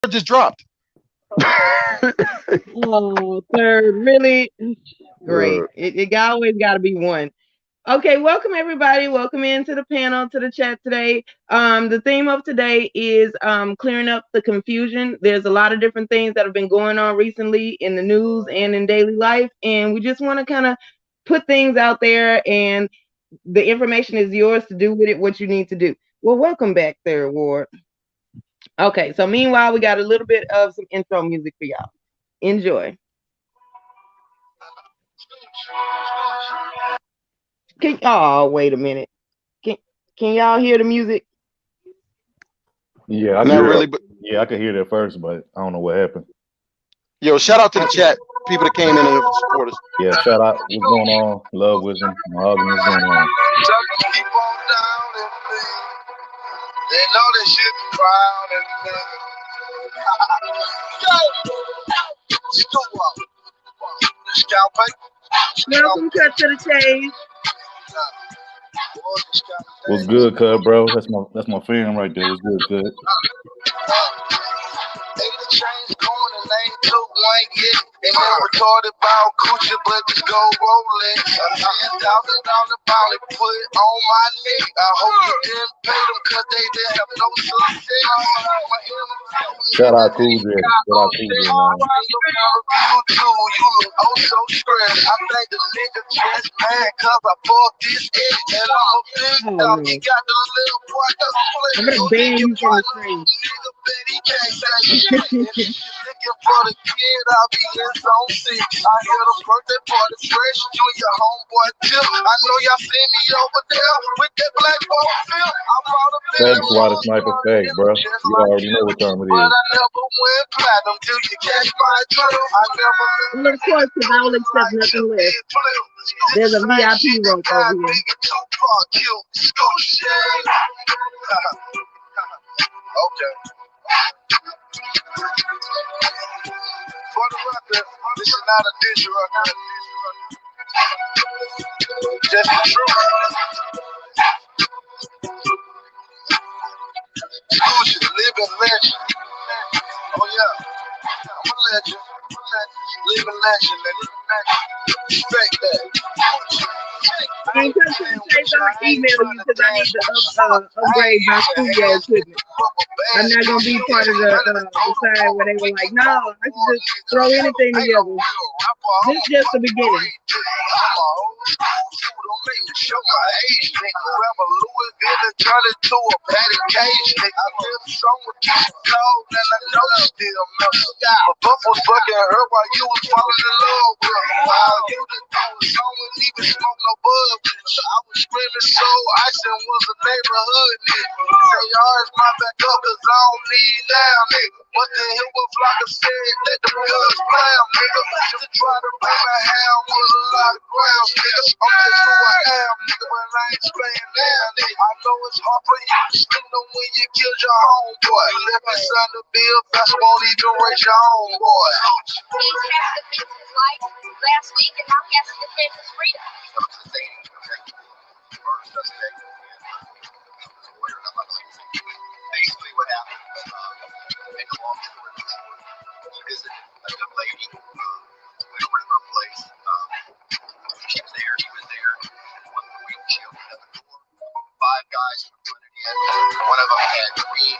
just dropped. Oh, third, really great. It always got to be one. Okay, welcome everybody. Welcome into the panel, to the chat today. The theme of today is clearing up the confusion. There's a lot of different things that have been going on recently in the news and in daily life, and we just want to kind of put things out there, and the information is yours to do with it what you need to do. Well, welcome back, Third Ward. Okay, so meanwhile, we got a little bit of some intro music for y'all. Enjoy. Oh, wait a minute. Can can y'all hear the music? Yeah, I Not could hear. really, but Yeah, I could hear that first, but I don't know what happened. yo, shout out to the chat, people that came in and support us. Yeah, shout out. What's going on? Love, wisdom, mahogany. What's going on? Keep on down and me. They know they should be proud and me. Yo, school up. Scalping. Welcome cut to the chase. What's good, cuz, bro? That's my fan right there. What's good, cuz? Chains going and ain't took one yet. And then retarded about coochie, but just go rolling. $10,000 bounty put on my neck. I hope you didn't pay them cause they didn't have no success. Shout out Cool J. Shout out Cool J, man. You too, you look oh so stressed. I think the nigga just mad cause I fucked this ex. And I'm a big dog, he got the little boy that's I'm gonna ban you from the screen. nigga bet he can't say shit. Looking for the kid, I'll be in zone 6. I hear the birthday party fresh, you and your homeboy too. I know y'all see me over there with that black ball film. I brought a Thanks, Water Sniper. Thanks, bro. You already know what time it but is. I never went platinum till you catch my drill. I never Well, of course, because I will accept nothing less. There's a VIP rope over here. Okay. For the record, this is not a dish record. Just the truth. Exclusive, living legend. Oh yeah, I'm a legend. Living legend, nigga. Respect that. And come to the chase, I'm gonna email you because I need to upgrade my studio equipment. I'm not gonna be part of the side where they were like, no, I can just throw anything together. This is just the beginning. Don't make me show my age, nigga. Grab a Louis Vuitton, turn it to a patty cage, nigga. I feel the song with you cold, and I know you still mess. My buff was fucking her while you was falling in love with her. While you didn't know the song and even smoke no bud. So I was screaming so ice was a neighborhood, nigga. Say yours my back up, cause I don't need now, nigga. What the hell was like I said, let them guns blam, nigga. Just try to bring my hand with a lot of ground, nigga. I'm just who I am, nigga, but I ain't staying down, nigga. I know it's hard for you to spend them when you killed your homeboy. You left your son to be a best, won't even raise your homeboy. Last week, and now he has to defend his freedom. Basically, what happened was, make a long story short, he visited a young lady, went over to her place. She was there, he was there. One of the windshield at the door. 5 guys put it in. One of them had green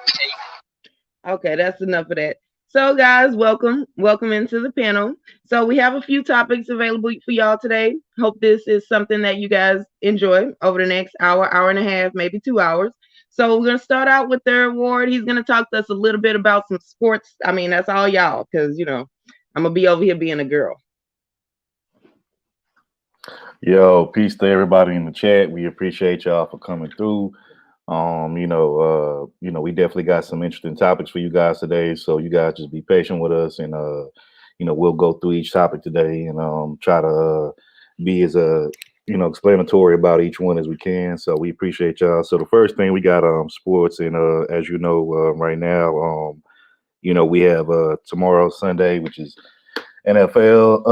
tape. Okay, that's enough of that. So, guys, welcome into the panel. So, we have a few topics available for y'all today. Hope this is something that you guys enjoy over the next hour and a half, maybe 2 hours. So, we're gonna start out with Third Ward. He's gonna talk to us a little bit about some sports. I mean, that's all y'all, because I'm gonna be over here being a girl. Yo, peace to everybody in the chat. We appreciate y'all for coming through. We definitely got some interesting topics for you guys today. So you guys just be patient with us, and we'll go through each topic today and try to be as explanatory about each one as we can. So we appreciate y'all. So the first thing we got sports, and as you know, right now, we have tomorrow Sunday, which is NFL,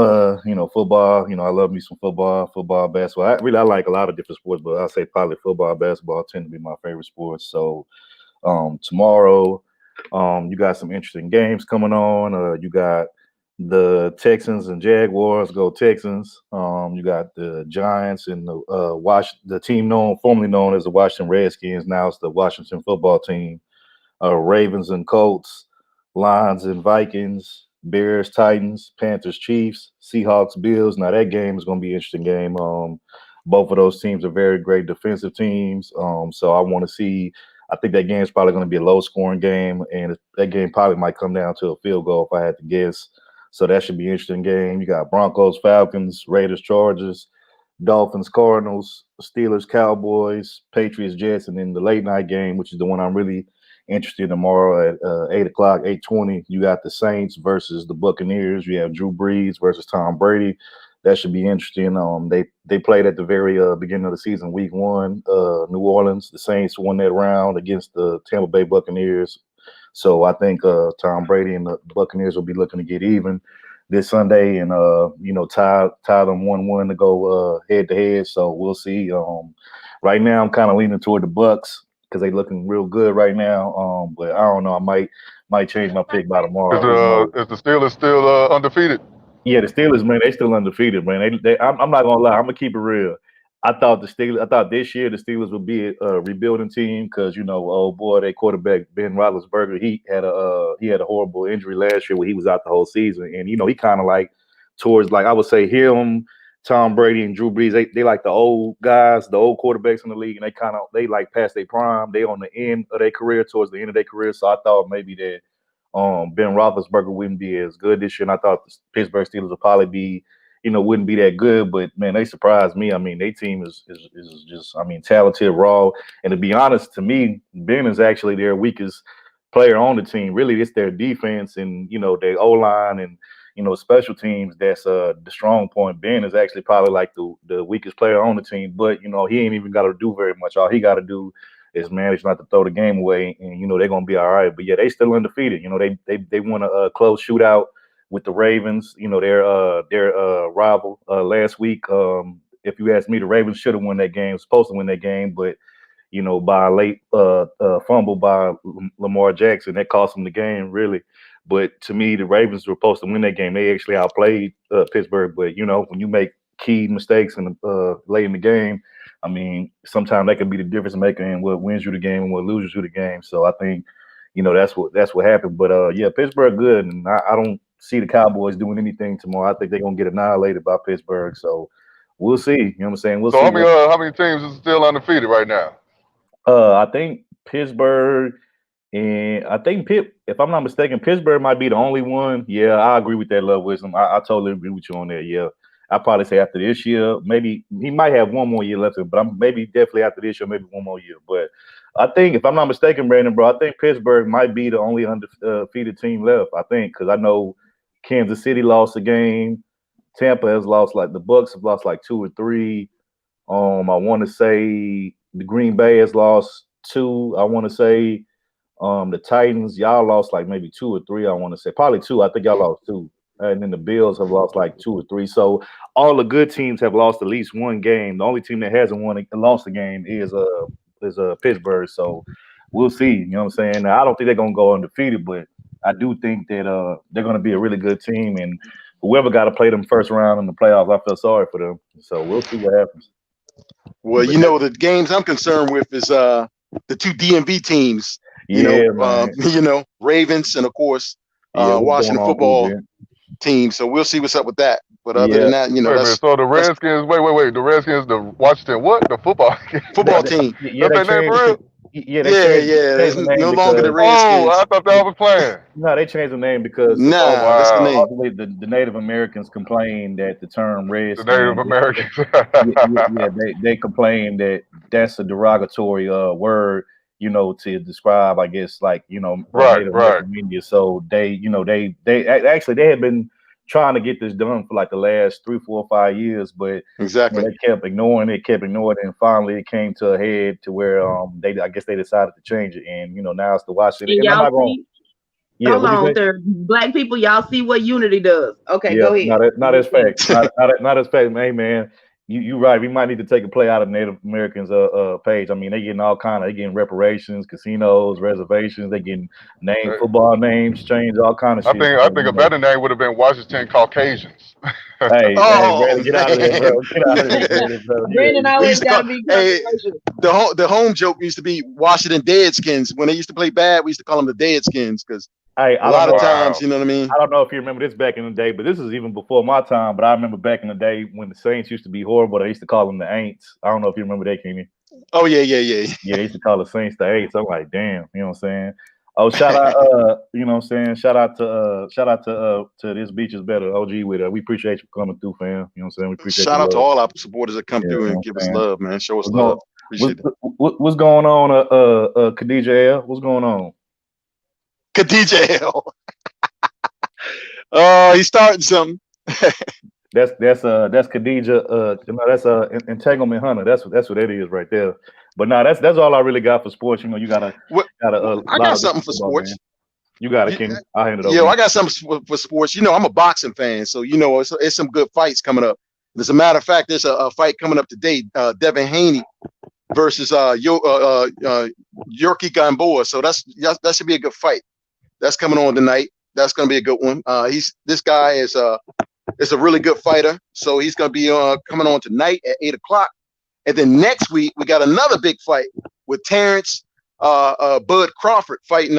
football. I love me some football, basketball. I like a lot of different sports, but I say probably football, basketball tend to be my favorite sports. So tomorrow, You got some interesting games coming on. You got the Texans and Jaguars. Go Texans. You got the Giants and the team formerly known as the Washington Redskins. Now it's the Washington football team. Ravens and Colts, Lions and Vikings, Bears, Titans, Panthers, Chiefs, Seahawks, Bills. Now that game is going to be an interesting game. Both of those teams are very great defensive teams. So I want to see. I think that game is probably going to be a low-scoring game, and that game probably might come down to a field goal if I had to guess. So that should be an interesting game. You got Broncos, Falcons, Raiders, Chargers, Dolphins, Cardinals, Steelers, Cowboys, Patriots, Jets, and then the late night game, which is the one I'm really interested in tomorrow at 8 o'clock, 8:20. You got the Saints versus the Buccaneers. You have Drew Brees versus Tom Brady. That should be interesting. They played at the very beginning of the season, week 1, New Orleans. The Saints won that round against the Tampa Bay Buccaneers. So I think Tom Brady and the Buccaneers will be looking to get even this Sunday and tie them 1-1 to go head to head. So we'll see. Right now I'm kind of leaning toward the Bucks because they're looking real good right now. But I don't know. I might change my pick by tomorrow. Is the Steelers still undefeated? Yeah, the Steelers, man, they still undefeated, man. I'm not gonna lie. I'm gonna keep it real. I thought this year the Steelers would be a rebuilding team because oh boy, their quarterback Ben Roethlisberger, he had a horrible injury last year where he was out the whole season, and he kind of like towards like I would say him, Tom Brady and Drew Brees, they like the old guys, the old quarterbacks in the league, and they like past their prime. They on the end of their career, towards the end of their career. So I thought maybe that Ben Roethlisberger wouldn't be as good this year, and I thought the Pittsburgh Steelers would probably be, wouldn't be that good. But man, they surprised me. I mean, their team is just, talented, raw. And to be honest, to me, Ben is actually their weakest player on the team. Really, it's their defense and their O line and special teams. That's the strong point. Ben is actually probably like the weakest player on the team. But he ain't even got to do very much. All he got to do is manage not to throw the game away, and they're gonna be all right. But yeah, they still undefeated. They won a close shootout with the Ravens. Their rival last week. If you ask me, the Ravens should have won that game. Supposed to win that game, but by a late fumble by Lamar Jackson, that cost them the game really. But to me, the Ravens were supposed to win that game. They actually outplayed Pittsburgh. But when you make key mistakes in late in the game, sometimes that can be the difference maker in what wins you the game and what loses you the game. So I think, that's what happened. But yeah, Pittsburgh good, and I don't see the Cowboys doing anything tomorrow. I think they're gonna get annihilated by Pittsburgh. So we'll see. You know what I'm saying? We'll see. How many teams is still undefeated right now? I think Pittsburgh. And I think if I'm not mistaken, Pittsburgh might be the only one. Yeah, I agree with that, Love Wisdom. I totally agree with you on that. Yeah, I'd probably say after this year, maybe he might have one more year left, but I'm maybe definitely after this year, maybe one more year. But I think, if I'm not mistaken, Brandon, bro, I think Pittsburgh might be the only undefeated team left. I think because I know Kansas City lost a game, Tampa has lost the Bucks have lost 2 or 3. I want to say the Green Bay has lost 2. I want to say. The Titans, y'all lost maybe 2 or 3. I want to say probably 2. I think y'all lost 2, and then the Bills have lost 2 or 3. So all the good teams have lost at least one game. The only team that hasn't lost a game is Pittsburgh. So we'll see. You know what I'm saying? Now, I don't think they're gonna go undefeated, but I do think that they're gonna be a really good team. And whoever got to play them first round in the playoffs, I feel sorry for them. So we'll see what happens. Well, the games I'm concerned with is the 2 DMV teams. Ravens and of course Washington football team. So we'll see what's up with that. But other than that, so the Redskins. Wait. The Redskins, the Washington what? The football team. Yeah, that's their name for real. It's no longer the Redskins. Oh, I thought that was playing. No, they changed the name because that's the name. The Native Americans complained that the term Redskins. The Native Americans. They complained that that's a derogatory word. To describe, I guess, right. Media. So they had been trying to get this done for the last 3, 4, 5 years, but exactly they kept ignoring it, and finally it came to a head to where they decided to change it, and now it's the Washington. Hold on, there, Black people, y'all see what unity does. Okay, go ahead. Not as fact. not as fact, man. you're right. We might need to take a play out of Native Americans page. I mean, they getting reparations, casinos, reservations. They getting football names changed, all kind of shit. I think a better name would have been Washington Caucasians. Hey, Brandon, get out of there, bro. Get out of there, Brandon, bro. Brandon always got to be controversial. The home joke used to be Washington Deadskins. When they used to play bad, we used to call them the Deadskins because a lot of times, you know what I mean? I don't know if you remember this back in the day, but this is even before my time. But I remember back in the day when the Saints used to be horrible, they used to call them the Aints. I don't know if you remember that, Kenny. Oh, yeah. Yeah, they used to call the Saints the Aints. I'm like, damn, you know what I'm saying? Oh, shout out, you know what I'm saying? Shout out to This Beach is Better, OG with it. We appreciate you coming through, fam. You know what I'm saying? We appreciate Shout out to all our supporters that come through and give us love, man. Show us love. Appreciate it. What's going on, Khadijah L? What's going on? Khadijah L. Oh, he's starting something. That's Khadijah. That's Entanglement Hunter. That's what that is right there. But no, that's all I really got for sports. You know, you gotta. I got something for sports. Man. You got it, Kenny. I'll hand it over. Yeah, I got something for sports. You know, I'm a boxing fan, so you know it's some good fights coming up. As a matter of fact, there's a fight coming up today. Devin Haney versus Yorkie Gamboa. So that should be a good fight. That's coming on tonight. That's gonna be a good one. This guy is a really good fighter. So he's gonna be coming on tonight at 8:00. And then next week we got another big fight with Terrence Bud Crawford fighting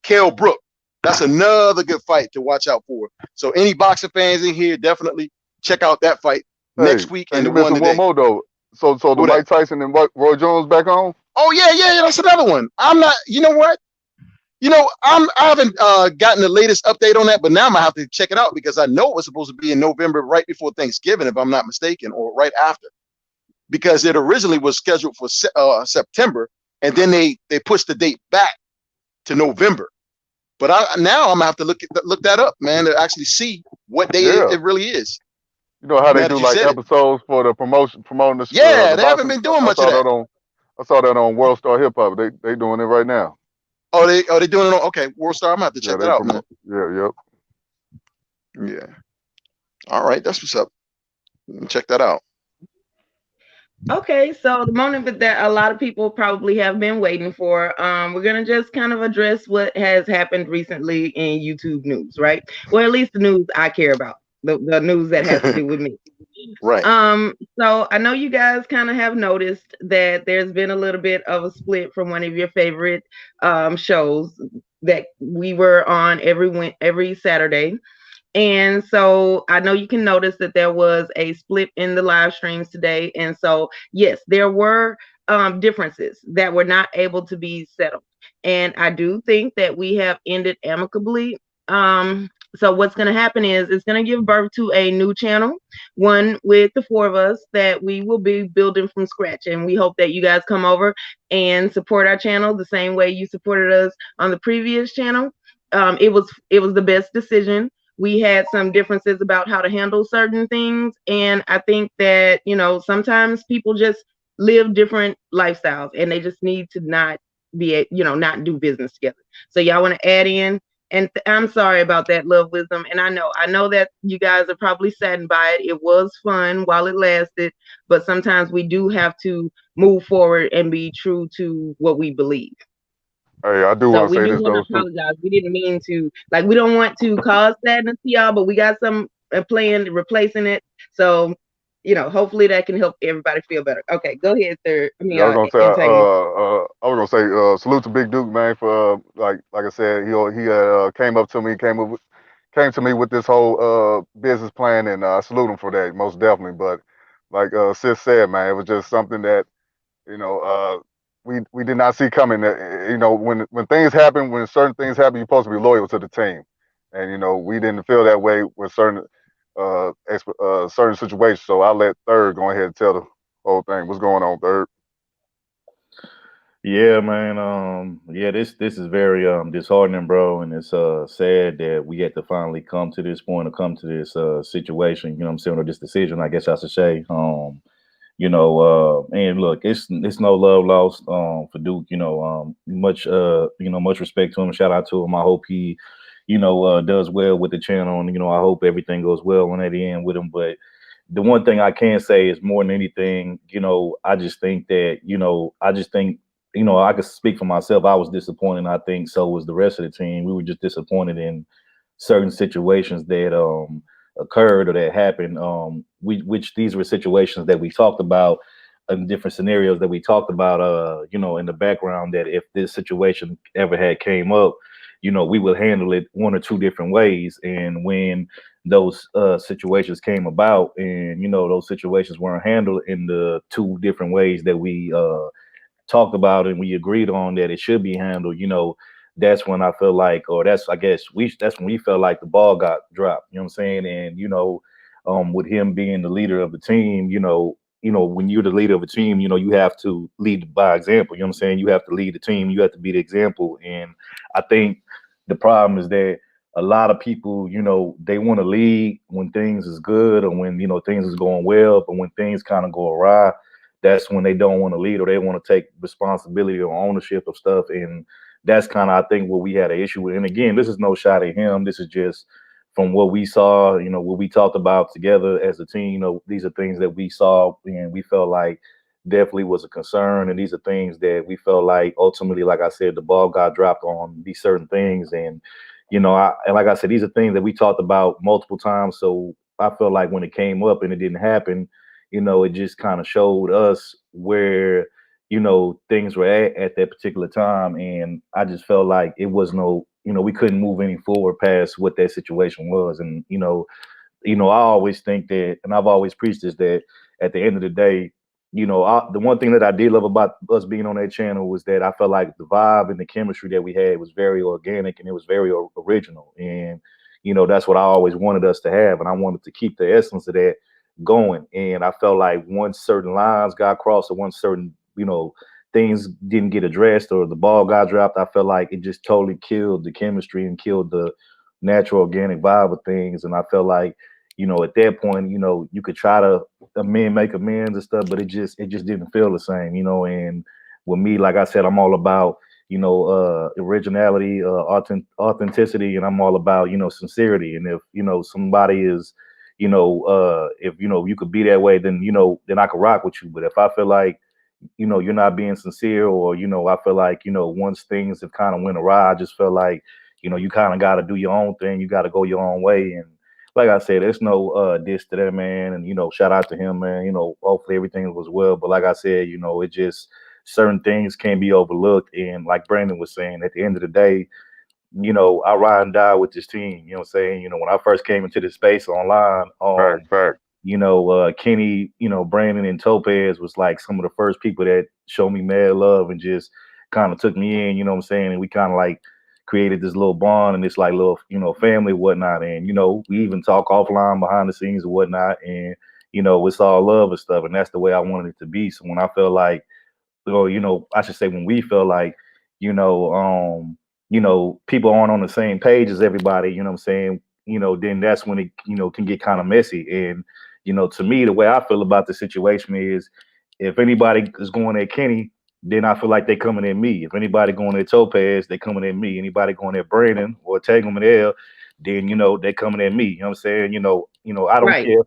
Kell Brook. That's another good fight to watch out for. So any boxing fans in here, definitely check out that fight next week. And the one today. One more though. So the Mike Tyson and Roy Jones back on? Oh yeah, that's another one. I'm not. You know what? You know, I haven't gotten the latest update on that, but now I'm gonna have to check it out because I know it was supposed to be in November, right before Thanksgiving, if I'm not mistaken, or right after. Because it originally was scheduled for September, and then they pushed the date back to November. But now I'm gonna have to look that up, man, to actually see what day it really is. You know how they do like episodes for the promoting the yeah, they haven't been doing much of that. I saw that on World Star Hip Hop. They doing it right now. Oh, they doing it on World Star. I'm gonna have to check that out, man. Yeah. All right, that's what's up. Check that out. Okay, so the moment that a lot of people probably have been waiting for, we're gonna just kind of address what has happened recently in YouTube news, right? Well, at least the news I care about, the news that has to do with me. Right. So I know you guys kind of have noticed that there's been a little bit of a split from one of your favorite shows that we were on every Saturday. And so I know you can notice that there was a split in the live streams today. And so, yes, there were differences that were not able to be settled. And I do think that we have ended amicably. So what's going to happen is it's going to give birth to a new channel, one with the four of us that we will be building from scratch. And we hope that you guys come over and support our channel the same way you supported us on the previous channel. It was the best decision. We had some differences about how to handle certain things. And I think that, you know, sometimes people just live different lifestyles and they just need to not not do business together. So y'all want to add in, and I'm sorry about that, Love Wisdom. And I know that you guys are probably saddened by it. It was fun while it lasted, but sometimes we do have to move forward and be true to what we believe. Hey, I do want to say this though. Apologize. We didn't mean to, we don't want to cause sadness to y'all, but we got some plan replacing it. So, you know, hopefully that can help everybody feel better. Okay, go ahead, sir. I was gonna say, salute to Big Duke, man, for like I said, he came to me with this whole business plan, and I salute him for that, most definitely. But like Sis said, man, it was just something that, you know, we did not see coming. You know, when things happen, when certain things happen, you're supposed to be loyal to the team, and you know, we didn't feel that way with certain situations. So I let Third go ahead and tell the whole thing. What's going on, Third? Yeah, man. This is very disheartening, bro, and it's sad that we had to finally come to this point, or come to this situation. You know what I'm saying, or this decision, I guess I should say. You know, and look, it's no love lost for Duke. You know, much respect to him. Shout out to him. I hope he, you know, does well with the channel, and you know, I hope everything goes well on that end with him. But the one thing I can say is more than anything, I just think that, I could speak for myself. I was disappointed. And I think so was the rest of the team. We were just disappointed in certain situations that occurred or that happened. Which these were situations that we talked about in different scenarios that we talked about, in the background, that if this situation ever had came up, we would handle it one or two different ways. And when those situations came about, and those situations weren't handled in the two different ways that we talked about and we agreed on that it should be handled, that's when I feel like, or that's, I guess that's when we felt like the ball got dropped. You know what I'm saying? And with him being the leader of the team, when you're the leader of a team, you have to lead by example. You know what I'm saying? You have to lead the team. You have to be the example. And I think the problem is that a lot of people, they want to lead when things is good or when, things is going well, but when things kind of go awry, that's when they don't want to lead or they want to take responsibility or ownership of stuff. And that's kind of, I think, what we had an issue with. And again, this is no shot at him. This is just from what we saw, what we talked about together as a team. These are things that we saw and we felt like definitely was a concern. And these are things that we felt like ultimately, like I said, the ball got dropped on these certain things. And, and like I said, these are things that we talked about multiple times. So I felt like when it came up and it didn't happen, it just kind of showed us where, things were at that particular time. And I just felt like it was no, we couldn't move any forward past what that situation was. And, I always think that, and I've always preached this, that at the end of the day, the one thing that I did love about us being on that channel was that I felt like the vibe and the chemistry that we had was very organic and it was very original. And, that's what I always wanted us to have. And I wanted to keep the essence of that going. And I felt like once certain lines got crossed or once certain, things didn't get addressed or the ball got dropped, I felt like it just totally killed the chemistry and killed the natural organic vibe of things. And I felt like, at that point, you could try to make amends and stuff, but it just didn't feel the same, and with me, like I said, I'm all about, originality, authenticity, and I'm all about, sincerity. And if, somebody is, if, you could be that way, then, then I could rock with you. But if I feel like, you're not being sincere or, I feel like, once things have kind of went awry, I just feel like, you kind of got to do your own thing. You got to go your own way. And like I said, there's no diss to that man. And, shout out to him, man. Hopefully everything was well. But like I said, it just certain things can't be overlooked. And like Brandon was saying, at the end of the day, I ride and die with this team. You know what I'm saying? When I first came into this space online, Fact. Kenny, Brandon and Topaz was like some of the first people that showed me mad love and just kind of took me in, you know what I'm saying? And we kind of like created this little bond and this like little, family and whatnot. And, we even talk offline behind the scenes and whatnot. And, it's all love and stuff. And that's the way I wanted it to be. So when I felt like, I should say when we felt like, you know, people aren't on the same page as everybody, you know what I'm saying? Then that's when it, can get kind of messy. And, to me, the way I feel about the situation is if anybody is going at Kenny, then I feel like they coming at me. If anybody going at Topaz, they coming at me. Anybody going at Brandon or Entanglement L, then they coming at me. You know what I'm saying? I don't care.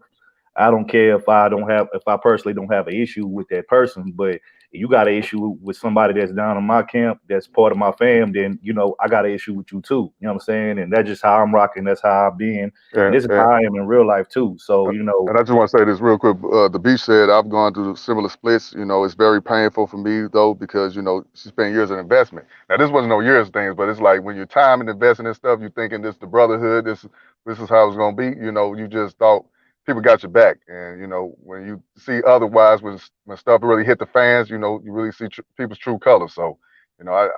I don't care if I personally don't have an issue with that person, but you got an issue with somebody that's down in my camp, that's part of my fam, then I got an issue with you too. You know what I'm saying? And that's just how I'm rocking. That's how I've been, and this is how I am in real life too. So and I just want to say this real quick. The beach said I've gone through similar splits. It's very painful for me though because she spent years in investment. Now this wasn't no years things, but it's like when you're time and investing in stuff, you thinking this the brotherhood. This is how it's gonna be. You just thought people got your back, and when you see otherwise, when stuff really hit the fans, you really see people's true colors. So, I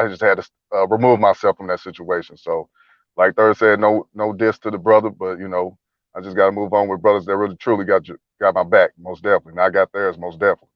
just had to remove myself from that situation. So, like Third said, no diss to the brother, but I just got to move on with brothers that really truly got my back, most definitely. And I got theirs, most definitely.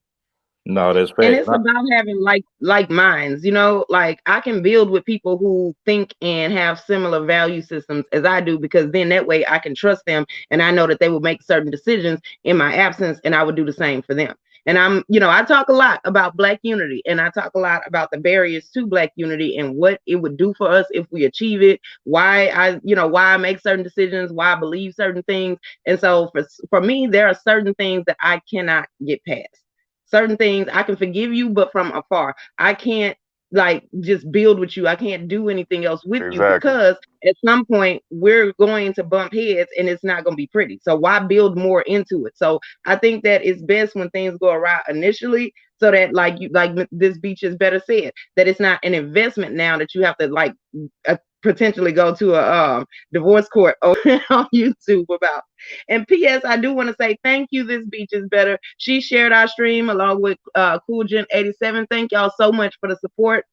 No, that's fair. And it's about having like minds, like I can build with people who think and have similar value systems as I do, because then that way I can trust them and I know that they will make certain decisions in my absence and I would do the same for them. And I talk a lot about Black unity, and I talk a lot about the barriers to Black unity and what it would do for us if we achieve it, why I make certain decisions, why I believe certain things. And so for me, there are certain things that I cannot get past. Certain things I can forgive you, but from afar. I can't like just build with you. I can't do anything else with you Exactly. because at some point we're going to bump heads and it's not going to be pretty. So why build more into it? So I think that it's best when things go awry initially, so that like this beach is better said, that it's not an investment now that you have to like potentially go to a divorce court on YouTube about. And P.S. I do want to say thank you. This beach is better. She shared our stream along with Cool Gen 87. Thank y'all so much for the support.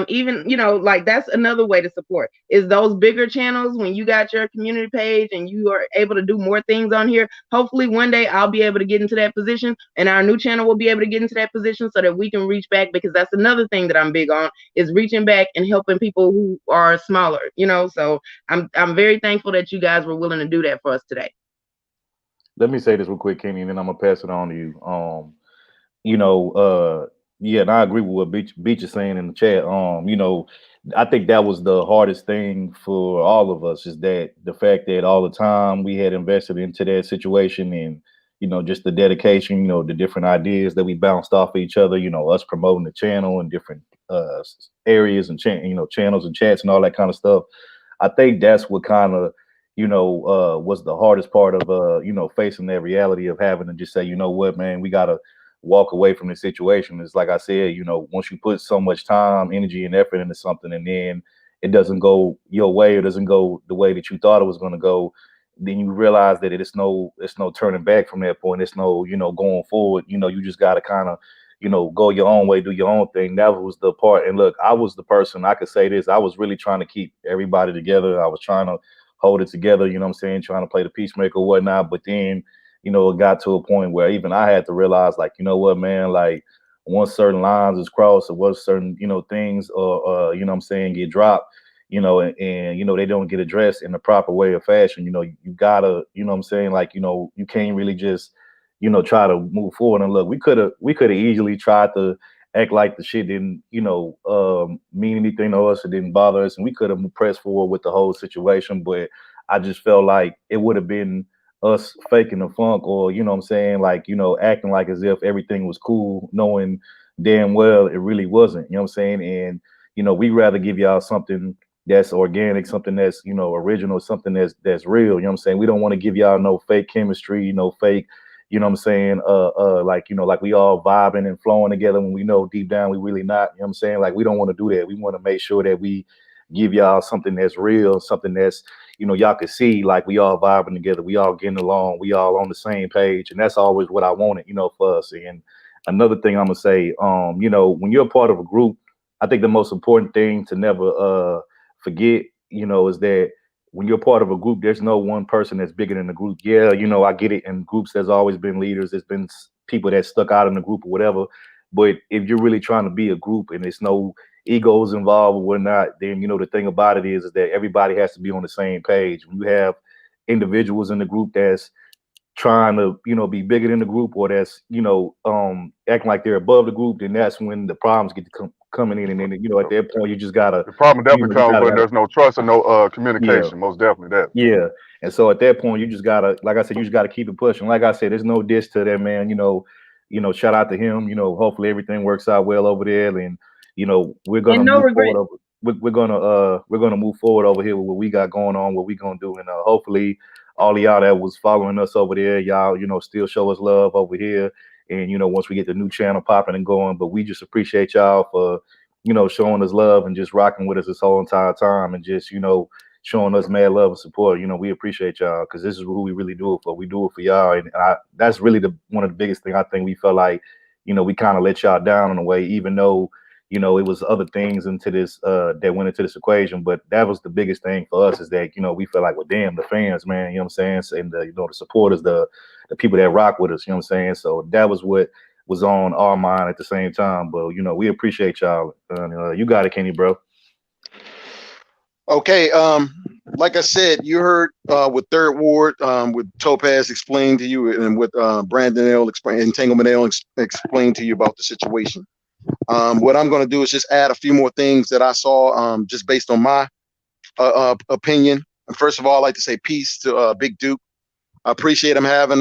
Even like that's another way to support is those bigger channels. When you got your community page and you are able to do more things on here, hopefully one day I'll be able to get into that position, and our new channel will be able to get into that position so that we can reach back, because that's another thing that I'm big on, is reaching back and helping people who are smaller, so I'm very thankful that you guys were willing to do that for us today. Let me say this real quick, Kenny, and then I'm gonna pass it on to you. You know, yeah, and I agree with what Beach is saying in the chat. I think that was the hardest thing for all of us, is that the fact that all the time we had invested into that situation, and just the dedication, the different ideas that we bounced off of each other, us promoting the channel and different areas and channels and chats and all that kind of stuff. I think that's what kind of was the hardest part of facing that reality of having to just say, you know what, man, we gotta walk away from the situation. Is like I said, once you put so much time, energy, and effort into something, and then it doesn't go your way, or doesn't go the way that you thought it was going to go, then you realize that it's no turning back from that point. It's no going forward. You just got to kind of go your own way, do your own thing. That was the part. And look, I was the person, I could say this, I was really trying to keep everybody together. I was trying to hold it together, what I'm saying, trying to play the peacemaker or whatnot. But then it got to a point where even I had to realize, like, you know what, man, like once certain lines is crossed, or once certain, things, or, what I'm saying, get dropped, and they don't get addressed in the proper way or fashion, you gotta, what I'm saying, like, you can't really just, try to move forward. And look, we could have easily tried to act like the shit didn't, mean anything to us. It didn't bother us. And we could have pressed forward with the whole situation. But I just felt like it would have been us faking the funk, or what I'm saying, like acting like as if everything was cool, knowing damn well it really wasn't. What I'm saying. And we rather give y'all something that's organic, something that's original, something that's real. What I'm saying. We don't want to give y'all no fake chemistry, no fake. What I'm saying, like like we all vibing and flowing together when we know deep down we really not. What I'm saying. Like, we don't want to do that. We want to make sure that we give y'all something that's real, something that's y'all can see, like we all vibing together, we all getting along, we all on the same page. And that's always what I wanted, for us. And another thing I'm gonna say, when you're a part of a group, I think the most important thing to never forget, is that when you're part of a group, there's no one person that's bigger than the group. Yeah, I get it. In groups, there's always been leaders. There's been people that stuck out in the group or whatever. But if you're really trying to be a group and there's no egos involved or whatnot, then the thing about it is that everybody has to be on the same page. When you have individuals in the group that's trying to be bigger than the group, or that's acting like they're above the group, then that's when the problems get to coming in. And then at that point you just gotta, The problem definitely you comes when gotta, there's no trust and no yeah, communication. Most definitely that. yeah. And so at that point, you just gotta, like I said, you just gotta keep it pushing. Like I said, there's no diss to that man. Shout out to him. Hopefully everything works out well over there, and we're gonna And no move regret. forward. We're gonna move forward over here with what we got going on, what we gonna do, and hopefully all of y'all that was following us over there, y'all still show us love over here. And once we get the new channel popping and going, but we just appreciate y'all for showing us love and just rocking with us this whole entire time, and just showing us mad love and support. We appreciate y'all, because this is who we really do it for. We do it for y'all. And that's really one of the biggest thing. I think we felt like, we kind of let y'all down in a way, even though, it was other things into this, that went into this equation. But that was the biggest thing for us, is that, we feel like, well, damn, the fans, man, what I'm saying? And the, the supporters, the people that rock with us, what I'm saying? So that was what was on our mind at the same time. But, we appreciate y'all. You got it, Kenny, bro. Okay. like I said, you heard with Third Ward, with Topaz explained to you, and with Brandon L. Entanglement L. Explained to you about the situation. What I'm going to do is just add a few more things that I saw, just based on my opinion. And first of all, I'd like to say peace to Big Duke. I appreciate him having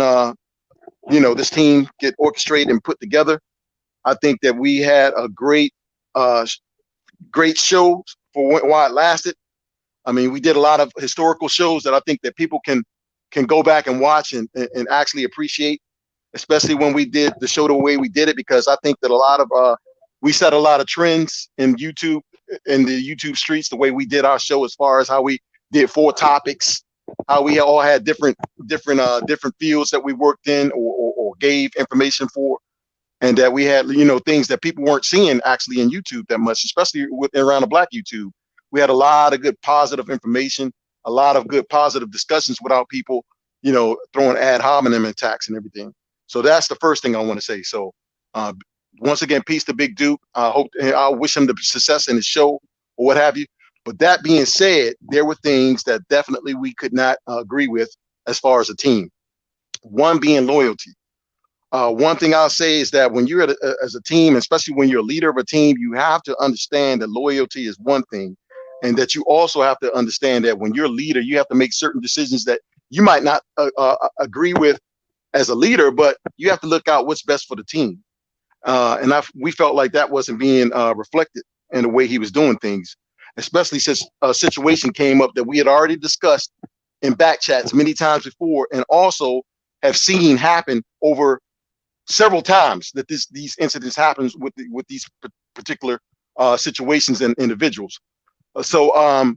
this team get orchestrated and put together. I think that we had a great show for while it lasted. I mean, we did a lot of historical shows that I think that people can go back and watch and actually appreciate, especially when we did the show the way we did it, because I think that a lot of we set a lot of trends in YouTube, in the YouTube streets, the way we did our show, as far as how we did 4 topics, how we all had different fields that we worked in, or gave information for, and that we had things that people weren't seeing actually in YouTube that much, especially around the Black YouTube. We had a lot of good positive information, a lot of good positive discussions without people throwing ad hominem attacks and everything. So that's the first thing I want to say. So once again, peace to Big Duke. I wish him the success in his show or what have you. But that being said, there were things that definitely we could not agree with as far as a team. One being loyalty. One thing I'll say is that when you're as a team, especially when you're a leader of a team, you have to understand that loyalty is one thing, and that you also have to understand that when you're a leader, you have to make certain decisions that you might not agree with as a leader, but you have to look out what's best for the team. And we felt like that wasn't being reflected in the way he was doing things, especially since a situation came up that we had already discussed in back chats many times before, and also have seen happen over several times, that these incidents happens with these particular situations and individuals. So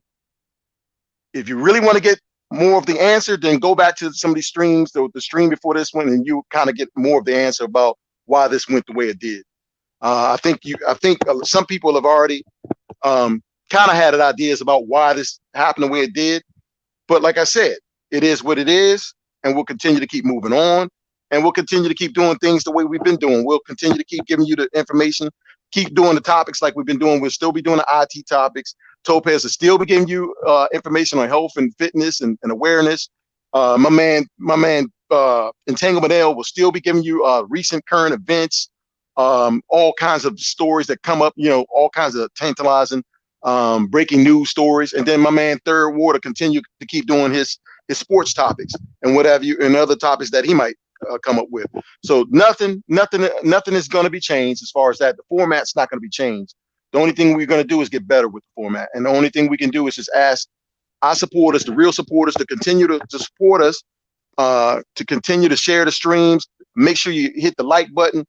if you really want to get more of the answer, then go back to some of these streams, the stream before this one, and you kind of get more of the answer about why this went the way it did. I think some people have already kind of had ideas about why this happened the way it did. But like I said, it is what it is, and we'll continue to keep moving on, and we'll continue to keep doing things the way we've been doing. We'll continue to keep giving you the information, keep doing the topics like we've been doing. We'll still be doing the IT topics. Topaz will still be giving you information on health and fitness and awareness. My man, Entanglement L will still be giving you recent current events, all kinds of stories that come up, all kinds of tantalizing breaking news stories. And then my man Third Ward will continue to keep doing his sports topics and what have you, and other topics that he might come up with. So nothing is going to be changed as far as that. The format's not going to be changed. The only thing we're going to do is get better with the format. And the only thing we can do is just ask our supporters, the real supporters, to continue to support us, to continue to share the streams. Make sure you hit the like button,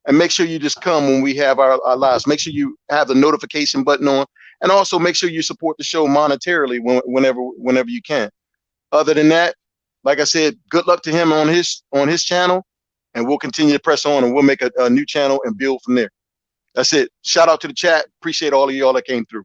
and make sure you just come when we have our lives. Make sure you have the notification button on, and also make sure you support the show monetarily whenever you can. Other than that, like I said, good luck to him on his channel, and we'll continue to press on, and we'll make a new channel and build from there. That's it. Shout out to the chat. Appreciate all of y'all that came through.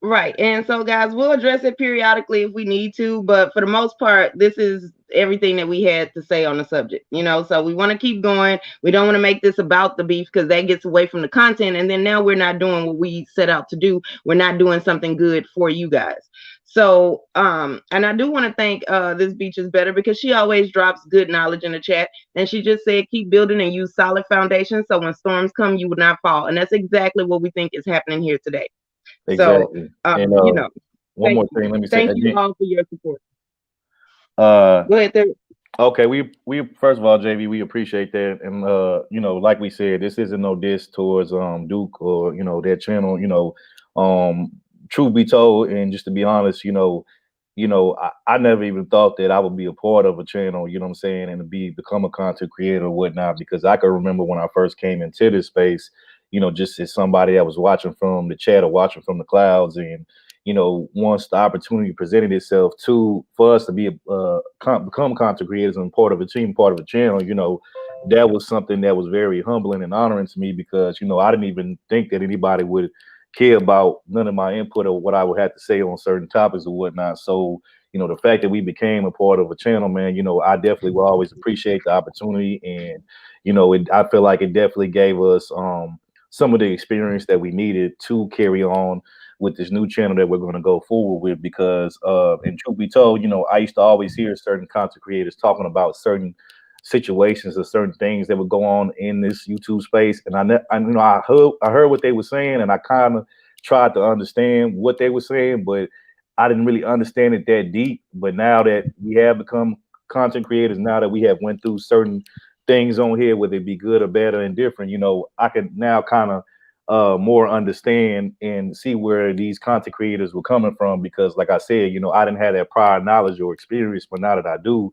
Right. And so, guys, we'll address it periodically if we need to. But for the most part, this is everything that we had to say on the subject. So we want to keep going. We don't want to make this about the beef, because that gets away from the content. And then now we're not doing what we set out to do. We're not doing something good for you guys. So, and I do want to thank This Beach is Better, because she always drops good knowledge in the chat. And she just said, keep building and use solid foundations, so when storms come, you would not fall. And that's exactly what we think is happening here today. Exactly. So, and one more thing, let me say, thank you all for your support. Go ahead there. Okay, we first of all, JV, we appreciate that, and like we said, this isn't no diss towards Duke or their channel. Truth be told, and just to be honest, I never even thought that I would be a part of a channel, you know what I'm saying, and to become a content creator or whatnot, because I can remember when I first came into this space, just as somebody that was watching from the chat or watching from the clouds, and once the opportunity presented itself for us to become content creators and part of a team, part of a channel, that was something that was very humbling and honoring to me, because I didn't even think that anybody would care about none of my input or what I would have to say on certain topics or whatnot. So, the fact that we became a part of a channel, man, I definitely will always appreciate the opportunity. And, I feel like it definitely gave us some of the experience that we needed to carry on with this new channel that we're going to go forward with, because and truth be told, I used to always hear certain content creators talking about certain situations or certain things that would go on in this YouTube space, and I heard what they were saying, and I kind of tried to understand what they were saying, but I didn't really understand it that deep. But now that we have become content creators, now that we have went through certain things on here, whether it be good or bad or indifferent, I can now kind of more understand and see where these content creators were coming from, because like I said, I didn't have that prior knowledge or experience, but now that I do,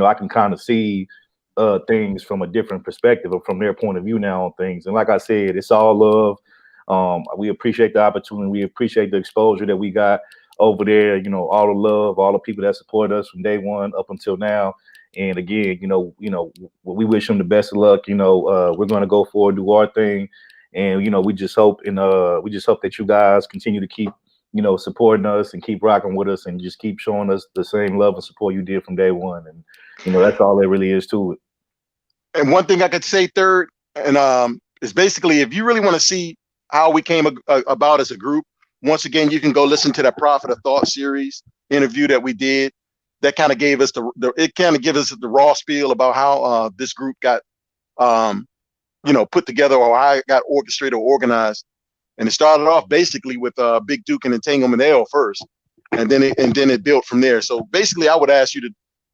I can kind of see things from a different perspective or from their point of view now on things. And like I said, it's all love. We appreciate the opportunity. We appreciate the exposure that we got over there. All the love, all the people that support us from day one up until now. And again, we wish them the best of luck. We're going to go forward, do our thing, and we just hope that you guys continue to keep supporting us and keep rocking with us and just keep showing us the same love and support you did from day one. And that's all there really is to it. And one thing I could say, third, and is basically, if you really want to see how we came about as a group, once again, you can go listen to that Prophet of Thought series interview that we did. That kind of gave us the raw spiel about how this group got put together, or how it got orchestrated or organized. And it started off basically with Big Duke and Entanglement L first, and then it built from there. So basically, I would ask you to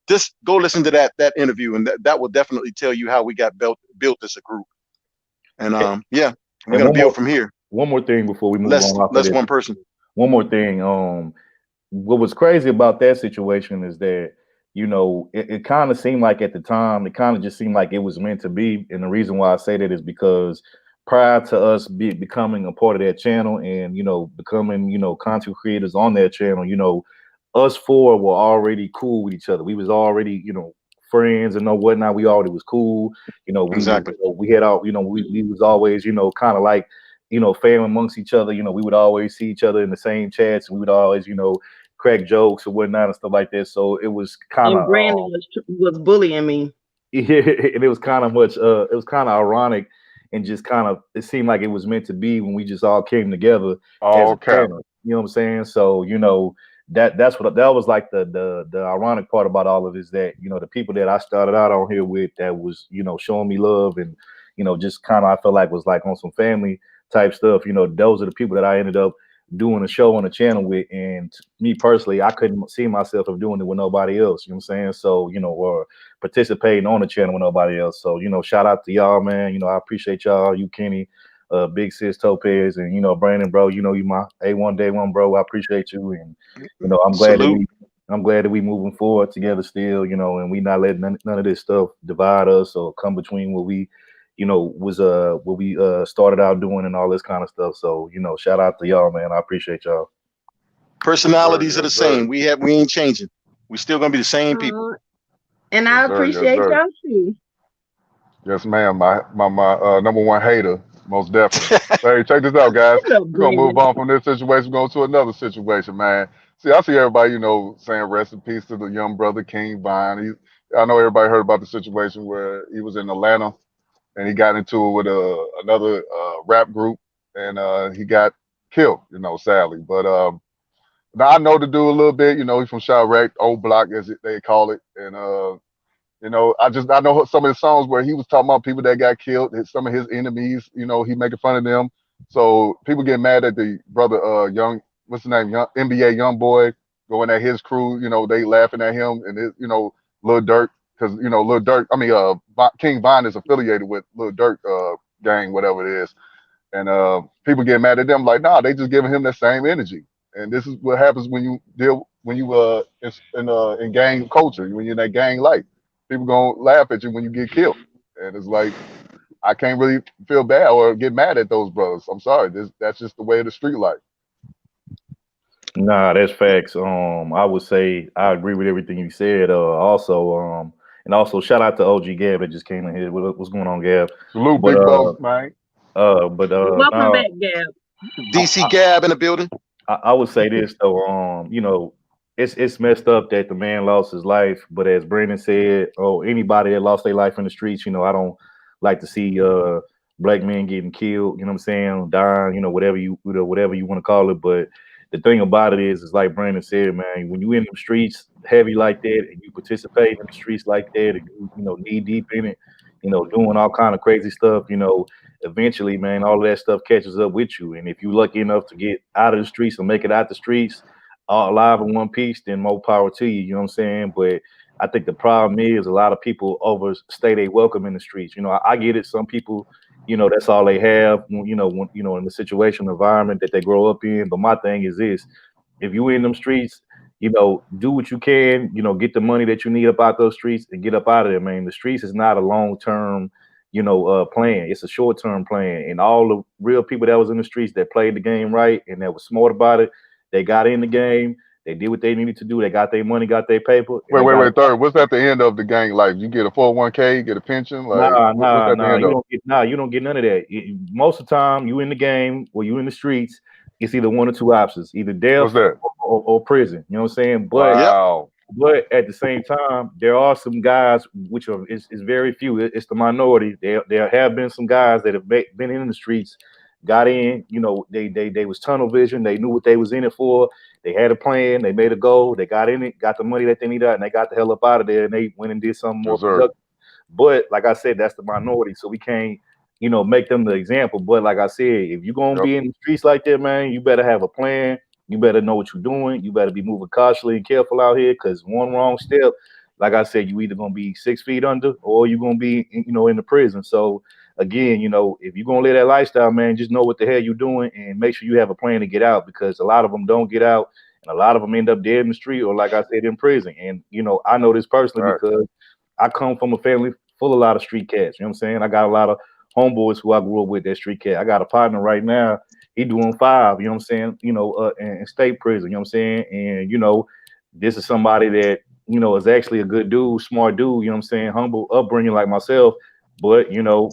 just go listen to that interview, and that will definitely tell you how we got built as a group. And we're gonna build from here. One more thing before we move on. Less one person. One more thing. What was crazy about that situation is that it kind of seemed like at the time, it kind of just seemed like it was meant to be. And the reason why I say that is because prior to us becoming a part of that channel and becoming content creators on that channel, us four were already cool with each other. We was already friends and whatnot. We already was cool. Exactly. We had all we was always kind of like family amongst each other. We would always see each other in the same chats, and we would always crack jokes or whatnot and stuff like that. So it was kind of. And Brandon was bullying me. Yeah, and it was kind of it was kind of ironic, and just kind of it seemed like it was meant to be when we just all came together as a family. You know what I'm saying? So that was like the ironic part about all of it, is that the people that I started out on here with that was showing me love and just kind of I felt like was like on some family type stuff. Those are the people that I ended up doing a show on the channel with, and me personally, I couldn't see myself of doing it with nobody else. You know what I'm saying? So or participating on the channel with nobody else. So shout out to y'all, man. I appreciate y'all. You, Kenny, Big Sis Topez, and Brandon, bro. You my A1 Day One, bro. I appreciate you, and I'm glad that we moving forward together still. And we not letting none of this stuff divide us or come between what we was what we started out doing and all this kind of stuff. So shout out to y'all, man. I appreciate y'all. Personalities are the same. We ain't changing. We still gonna be the same people. And I appreciate y'all too. Yes, ma'am. My number one hater, most definitely. Hey, check this out, guys. We're gonna move on from this situation, go to another situation, man. See, I see everybody, saying rest in peace to the young brother King Vine. I know everybody heard about the situation where he was in Atlanta and he got into it with another rap group, and he got killed, sadly. But now I know the dude a little bit. He's from Chirac, old block as they call it, and I know some of his songs where he was talking about people that got killed, some of his enemies. He making fun of them. So people get mad at the brother, what's his name, NBA Young Boy, going at his crew. They laughing at him and Lil Durk. Because Lil Durk, King Von is affiliated with Lil Durk gang, whatever it is, and people get mad at them like, nah, they just giving him that same energy, and this is what happens when you in gang culture, when you're in that gang life, people gonna laugh at you when you get killed, and it's like I can't really feel bad or get mad at those brothers. I'm sorry, that's just the way of the street life. Nah, that's facts. I would say I agree with everything you said. And also shout out to OG Gab that just came in here. What's going on, Gab? Salute, big boss, man. Welcome back, Gab. DC Gab in the building. I would say this though, it's messed up that the man lost his life. But as Brandon said, anybody that lost their life in the streets, I don't like to see black men getting killed, you know what I'm saying, dying, whatever whatever you want to call it. But the thing about it is like Brandon said, man, when you in the streets heavy like that and you participate in the streets like that and you knee deep in it, doing all kind of crazy stuff, eventually, man, all of that stuff catches up with you. And if you're lucky enough to get out of the streets or make it out the streets all alive in one piece, then more power to you, you know what I'm saying? But I think the problem is a lot of people overstay their welcome in the streets. I get it. Some people, that's all they have, in the situation environment that they grow up in. But my thing is this: if you in them streets, do what you can, get the money that you need up out those streets and get up out of there, man. The streets is not a long term, plan. It's a short term plan. And all the real people that was in the streets that played the game right and that was smart about it, they got in the game. They did what they needed to do. They got their money, got their paper. Wait, third. What's at the end of the gang life? You get a 401k, get a pension, like what's at the end of? You don't get none of that. Most of the time, you in the game or you in the streets, it's either one or two options, either death or prison. You know what I'm saying? But wow. But at the same time, there are some guys, which is very few. It's the minority. There have been some guys that have been in the streets, got in. They was tunnel vision. They knew what they was in it for. They had a plan. They made a goal. They got in it, got the money that they needed, and they got the hell up out of there. And they went and did something more productive. But like I said, that's the minority, so we can't, make them the example. But like I said, if you're gonna be in the streets like that, man, you better have a plan. You better know what you're doing. You better be moving cautiously and careful out here, because one wrong step, like I said, you either gonna be 6 feet under or you're gonna be, in the prison. So again, if you're gonna live that lifestyle, man, just know what the hell you're doing and make sure you have a plan to get out, because a lot of them don't get out, and a lot of them end up dead in the street or, like I said, in prison. And I know this personally because I come from a family full of a lot of street cats. You know what I'm saying? I got a lot of homeboys who I grew up with that street cat. I got a partner right now. He doing 5, you know what I'm saying? In state prison, you know what I'm saying? And, this is somebody that, is actually a good dude, smart dude, you know what I'm saying? Humble upbringing like myself. But,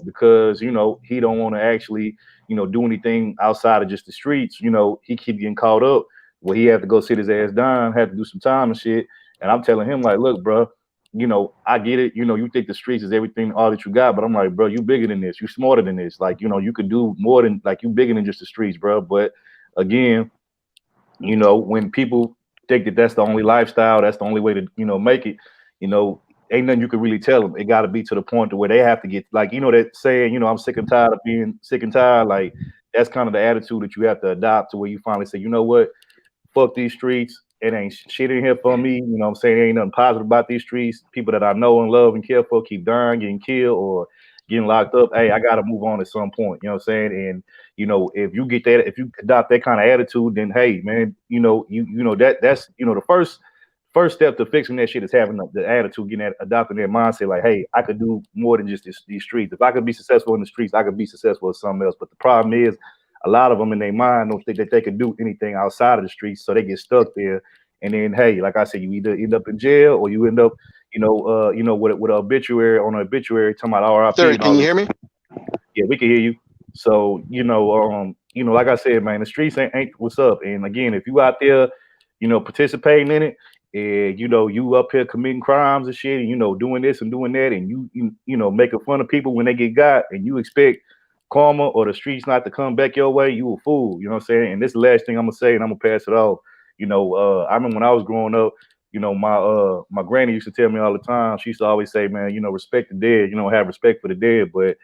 because, he don't want to actually, do anything outside of just the streets, he keep getting caught up where he had to go sit his ass down, had to do some time and shit. And I'm telling him, like, look, bro, I get it. You think the streets is everything, all that you got, but I'm like, bro, you bigger than this. You smarter than this. Like, you could do more than, like, you bigger than just the streets, bro. But again, when people think that that's the only lifestyle, that's the only way to, make it, ain't nothing you can really tell them. It got to be to the point to where they have to get, like, that saying, I'm sick and tired of being sick and tired. Like, that's kind of the attitude that you have to adopt, to where you finally say, you know what, fuck these streets. It ain't shit in here for me. You know what I'm saying? There ain't nothing positive about these streets. People that I know and love and care for keep dying, getting killed, or getting locked up. Hey, I got to move on at some point. You know what I'm saying? And, if you get that, if you adopt that kind of attitude, then, hey, man, that's, the first step to fixing that shit is having the attitude, adopting that mindset. Like, hey, I could do more than just these streets. If I could be successful in the streets, I could be successful at something else. But the problem is, a lot of them in their mind don't think that they can do anything outside of the streets, so they get stuck there. And then, hey, like I said, you either end up in jail or you end up, with an obituary on an obituary talking about RIP. Third, can you hear me? Yeah, we can hear you. So, like I said, man, the streets ain't what's up. And again, if you out there, participating in it, and you up here committing crimes and shit, and doing this and doing that, and you making fun of people when they get got, and you expect karma or the streets not to come back your way, you a fool. You know what I'm saying? And this is the last thing I'm gonna say, and I'm gonna pass it off. I remember when I was growing up, my granny used to tell me all the time. She used to always say, man, respect the dead. Have respect for the dead. But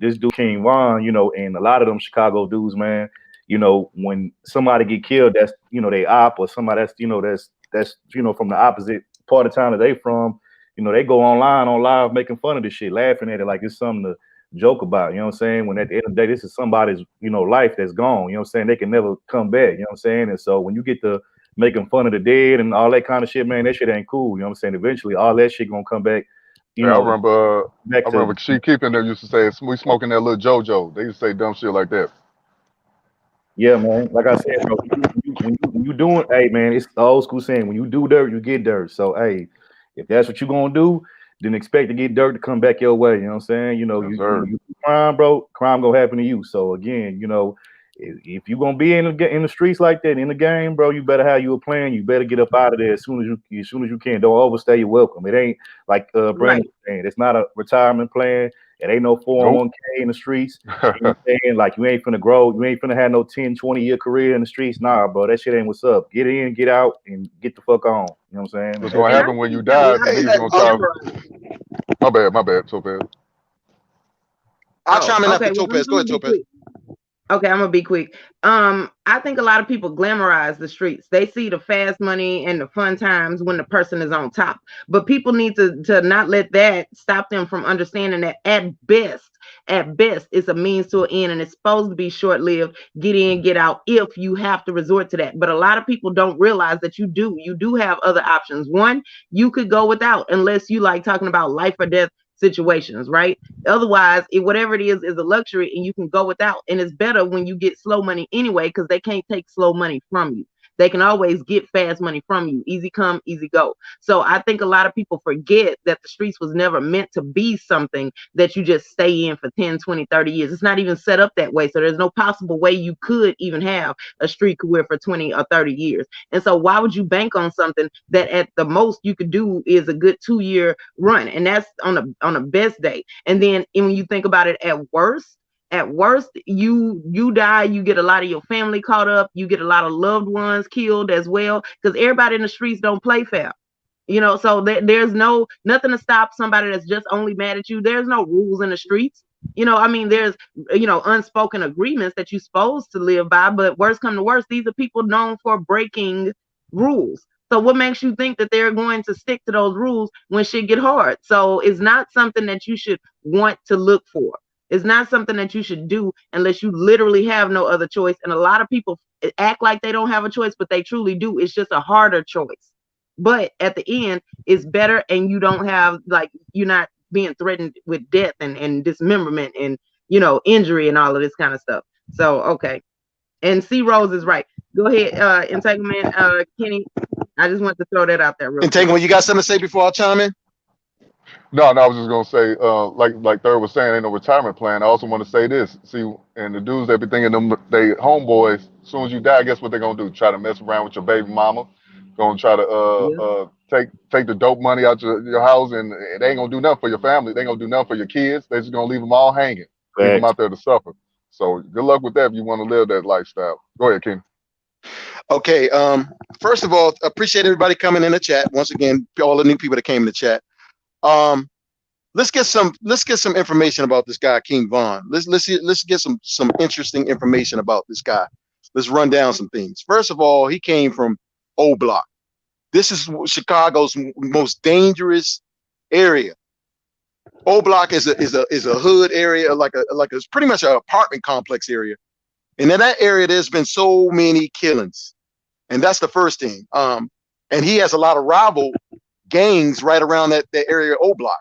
this dude King Von, and a lot of them Chicago dudes, man. When somebody get killed, that's they op, or somebody that's from the opposite part of town that they from. They go online on live making fun of this shit, laughing at it like it's something to joke about. You know what I'm saying? When at the end of the day, this is somebody's life that's gone. You know what I'm saying? They can never come back. You know what I'm saying? And so when you get to making fun of the dead and all that kind of shit, man, that shit ain't cool. You know what I'm saying? Eventually, all that shit gonna come back. I remember she keeping there used to say, we smoking that little JoJo. They used to say dumb shit like that. Yeah, man. Like I said, bro, when you doing, hey, man, it's the old school saying, when you do dirt, you get dirt. So, hey, if that's what you're gonna do, then expect to get dirt to come back your way. You know what I'm saying? You crime, bro, crime gonna happen to you. So again, if you're gonna be in the streets like that, in the game, bro, you better have you a plan. You better get up out of there as soon as you can. Don't overstay your welcome. It ain't like Brandon was saying. It's not a retirement plan. It ain't no 401k in the streets. You know what I'm saying? Like, you ain't finna grow. You ain't finna have no 10, 20-year career in the streets. Nah, bro, that shit ain't what's up. Get in, get out, and get the fuck on. You know what I'm saying? What's gonna And I happen when you think that a die? lot The of niggas people gonna try. glamorize. My bad. So bad. I'll Oh, chime in after okay. Well, I'm Topaz. Go gonna ahead, be Topaz. quick. Okay, I'm gonna be quick. I think a lot of people glamorize the streets. They see the fast money and the fun times when the person is on top. But people need to not let that stop them from understanding that at best, it's a means to an end, and it's supposed to be short-lived, get in, get out, if you have to resort to that. But a lot of people don't realize that you do have other options. One, you could go without, unless you like talking about life or death situations, right? Otherwise, whatever it is a luxury, and you can go without. And it's better when you get slow money anyway, because they can't take slow money from you. They can always get fast money from you. Easy come, easy go. So I think a lot of people forget that the streets was never meant to be something that you just stay in for 10, 20, 30 years. It's not even set up that way. So there's no possible way you could even have a street career for 20 or 30 years. And so why would you bank on something that at the most you could do is a good 2-year run? And that's on a best day. And then when you think about it, at worst, you die, you get a lot of your family caught up, you get a lot of loved ones killed as well, because everybody in the streets don't play fair. So there's nothing to stop somebody that's just only mad at you. There's no rules in the streets. There's unspoken agreements that you're supposed to live by, but worst come to worst, these are people known for breaking rules. So what makes you think that they're going to stick to those rules when shit get hard? So it's not something that you should want to look for. It's not something that you should do unless you literally have no other choice. And a lot of people act like they don't have a choice, but they truly do. It's just a harder choice. But at the end, it's better, and you don't have, like, you're not being threatened with death and dismemberment and, injury and all of this kind of stuff. So, okay. And C Rose is right. Go ahead, Entanglement, Kenny. I just want to throw that out there real quick. Entanglement, you got something to say before I chime in? No, I was just gonna say, like Third was saying, ain't no retirement plan. I also want to say this. See, and the dudes that be thinking them they homeboys. As soon as you die, guess what they're gonna do? Try to mess around with your baby mama. Gonna try to take the dope money out your house, and they ain't gonna do nothing for your family. They ain't gonna do nothing for your kids. They just gonna leave them all hanging, leave them out there to suffer. So good luck with that if you want to live that lifestyle. Go ahead, Ken. Okay. First of all, appreciate everybody coming in the chat. Once again, all the new people that came in the chat. Let's get some information about this guy, King Von. Let's get some interesting information about this guy. Let's run down some things. First of all, he came from O Block. This is Chicago's most dangerous area. O Block is a hood area, like it's pretty much an apartment complex area. And in that area, there's been so many killings, and that's the first thing. And he has a lot of rival gangs right around that area of O Block.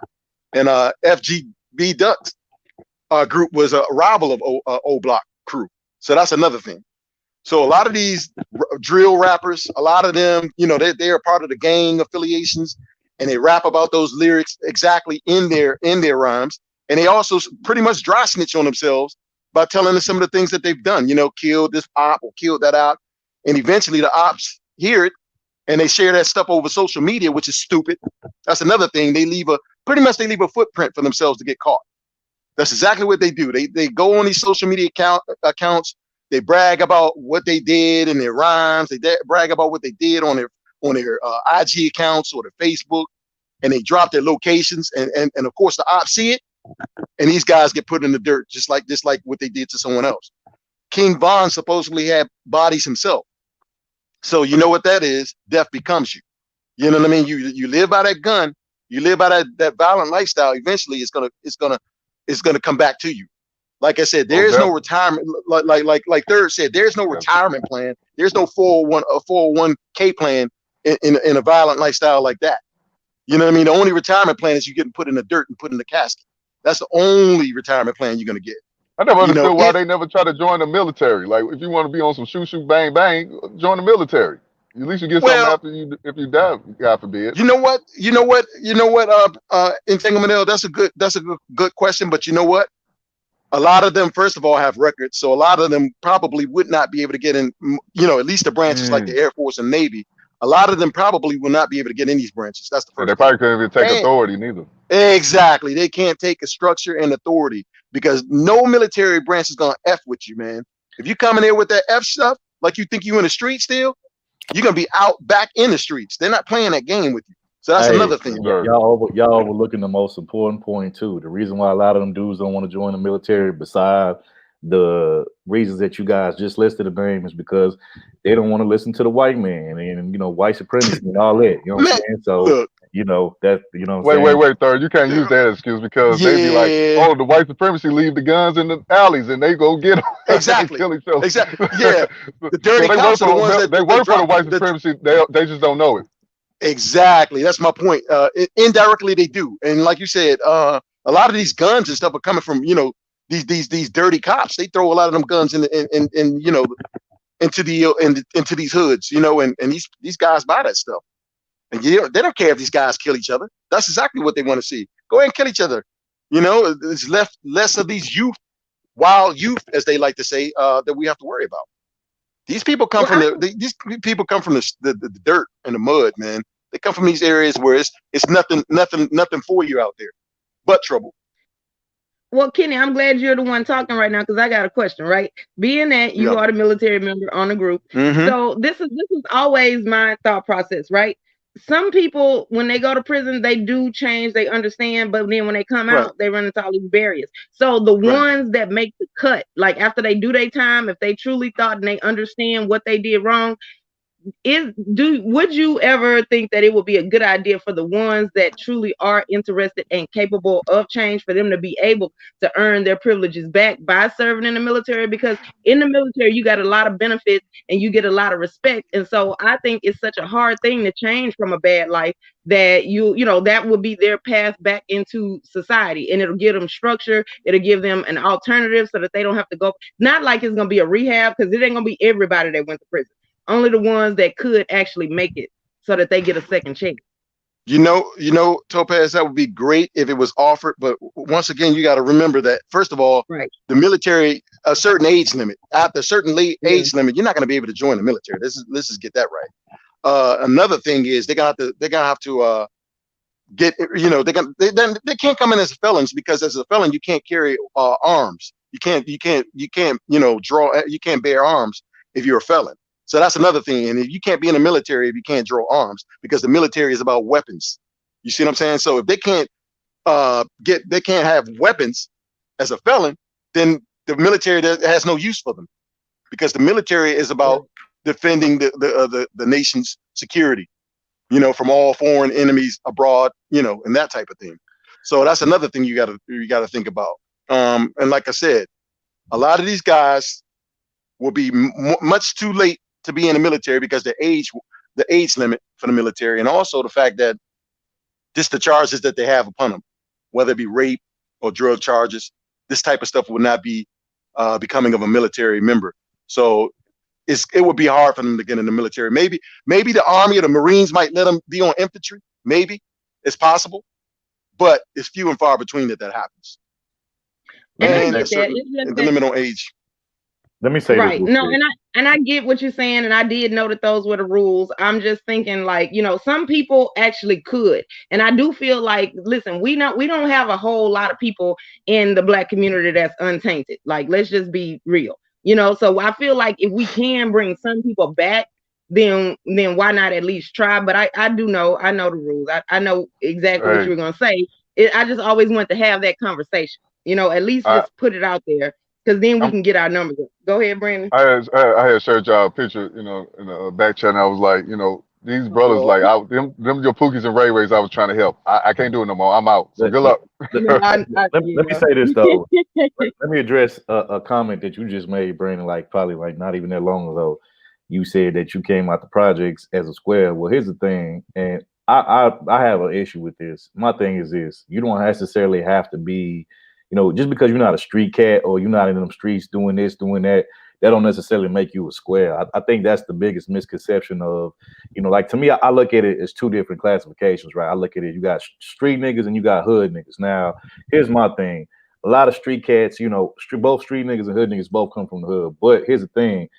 And FGB Ducks group was a rival of O Block crew. So that's another thing. So a lot of these drill rappers, a lot of them, they are part of the gang affiliations, and they rap about those lyrics exactly in their rhymes. And they also pretty much dry snitch on themselves by telling us some of the things that they've done, killed this op or killed that op. And eventually the ops hear it and they share that stuff over social media, which is stupid. That's another thing. They leave a footprint for themselves to get caught. That's exactly what they do. They go on these social media accounts. They brag about what they did in their rhymes. They brag about what they did on their IG accounts or their Facebook, and they drop their locations. And of course the ops see it, and these guys get put in the dirt, just like what they did to someone else. King Von supposedly had bodies himself. So you know what that is? Death becomes you. You know what I mean? You live by that gun. You live by that violent lifestyle. Eventually, it's gonna come back to you. Like I said, there's no retirement. Like Third said, there's no retirement plan. There's no 401k plan in a violent lifestyle like that. You know what I mean? The only retirement plan is you getting put in the dirt and put in the casket. That's the only retirement plan you're gonna get. I never understood why they never try to join the military. Like, if you want to be on some shoot, bang, bang, join the military. At least you get something after if you die, God forbid. You know what? Entanglement, that's a good question. But you know what? A lot of them, first of all, have records. So a lot of them probably would not be able to get in, at least the branches like the Air Force and Navy. A lot of them probably will not be able to get in these branches. That's the first They probably couldn't even take authority neither. Exactly. They can't take a structure and authority because no military branch is gonna F with you, man. If you come in there with that F stuff, like you think you in the street still, you're gonna be out back in the streets. They're not playing that game with you. So that's Hey, another thing. y'all overlooking the most important point too. The reason why a lot of them dudes don't want to join the military, besides the reasons that you guys just listed the name, is because they don't want to listen to the white man and white supremacy and all that. You know what I'm Man, saying? So look, that what I'm saying. Wait, third. You can't use that excuse because they be like, yeah, oh, the white supremacy leave the guns in the alleys and they go get them and exactly. kill each other. Exactly. Yeah. The So dirty they work cops are the for ones they that work for the drop white the supremacy. They just don't know it. exactly. That's my point. Indirectly they do. And like you said, a lot of these guns and stuff are coming from, these dirty cops. They throw a lot of them guns in into into these hoods, and these guys buy that stuff. And they don't care if these guys kill each other. That's exactly what they want to see. Go ahead and kill each other. It's less of these wild youth, as they like to say, that we have to worry about. These people come from these people come from the dirt and the mud, man. They come from these areas where it's nothing for you out there but trouble. Well, Kenny, I'm glad you're the one talking right now because I got a question, right? Being that you are the military member on the group, so this is always my thought process, right? Some people, when they go to prison, they do change, they understand, but then when they come out, they run into all these barriers. So the ones that make the cut, like after they do their time, if they truly thought and they understand what they did wrong, would you ever think that it would be a good idea for the ones that truly are interested and capable of change for them to be able to earn their privileges back by serving in the military? Because in the military you got a lot of benefits and you get a lot of respect, and so I think it's such a hard thing to change from a bad life that that would be their path back into society, and it'll give them structure, it'll give them an alternative so that they don't have to go, not like it's going to be a rehab, because it ain't going to be everybody that went to prison, only the ones that could actually make it so that they get a second chance. Topaz, that would be great if it was offered. But once again, you got to remember that, first of all, the military, a certain age limit, after a certain age limit, you're not going to be able to join the military. Let's just get that right. Another thing is they're gonna have to get, they can't come in as felons, because as a felon you can't carry arms. You can't draw. You can't bear arms if you're a felon. So that's another thing. And you can't be in the military if you can't draw arms, because the military is about weapons. You see what I'm saying? So if they can't they can't have weapons as a felon, then the military has no use for them, because the military is about defending the nation's security, from all foreign enemies abroad, and that type of thing. So that's another thing you gotta think about. And like I said, a lot of these guys will be much too late to be in the military because the age limit for the military, and also the fact that just the charges that they have upon them, whether it be rape or drug charges, this type of stuff will not be becoming of a military member. So it would be hard for them to get in the military. Maybe the Army or the Marines might let them be on infantry. Maybe it's possible, but it's few and far between that happens. And the limit on age. Let me say right. No, and I get what you're saying, and I did know that those were the rules. I'm just thinking, like, some people actually could, and I do feel like, listen, we don't have a whole lot of people in the Black community that's untainted. Like, let's just be real, So I feel like if we can bring some people back, then why not at least try? But I know the rules. I know exactly what you were gonna say. I just always want to have that conversation. At least just put it out there, because then we can get our numbers up. Go ahead, Brandon. I had shared y'all a picture, in a back channel. I was like, these brothers, like them your Pookies and Ray Rays, I was trying to help. I can't do it no more. I'm out. So good luck. Let me say this though. Let me address a comment that you just made, Brandon. Like probably like not even that long ago. You said that you came out the projects as a square. Well, here's the thing, and I have an issue with this. My thing is this: you don't necessarily have to be, just because you're not a street cat or you're not in them streets doing this, doing that, that don't necessarily make you a square. I think that's the biggest misconception of, like to me, I look at it as two different classifications, right? I look at it, you got street niggas and you got hood niggas. Now, here's my thing. A lot of street cats, both street niggas and hood niggas both come from the hood. But here's the thing,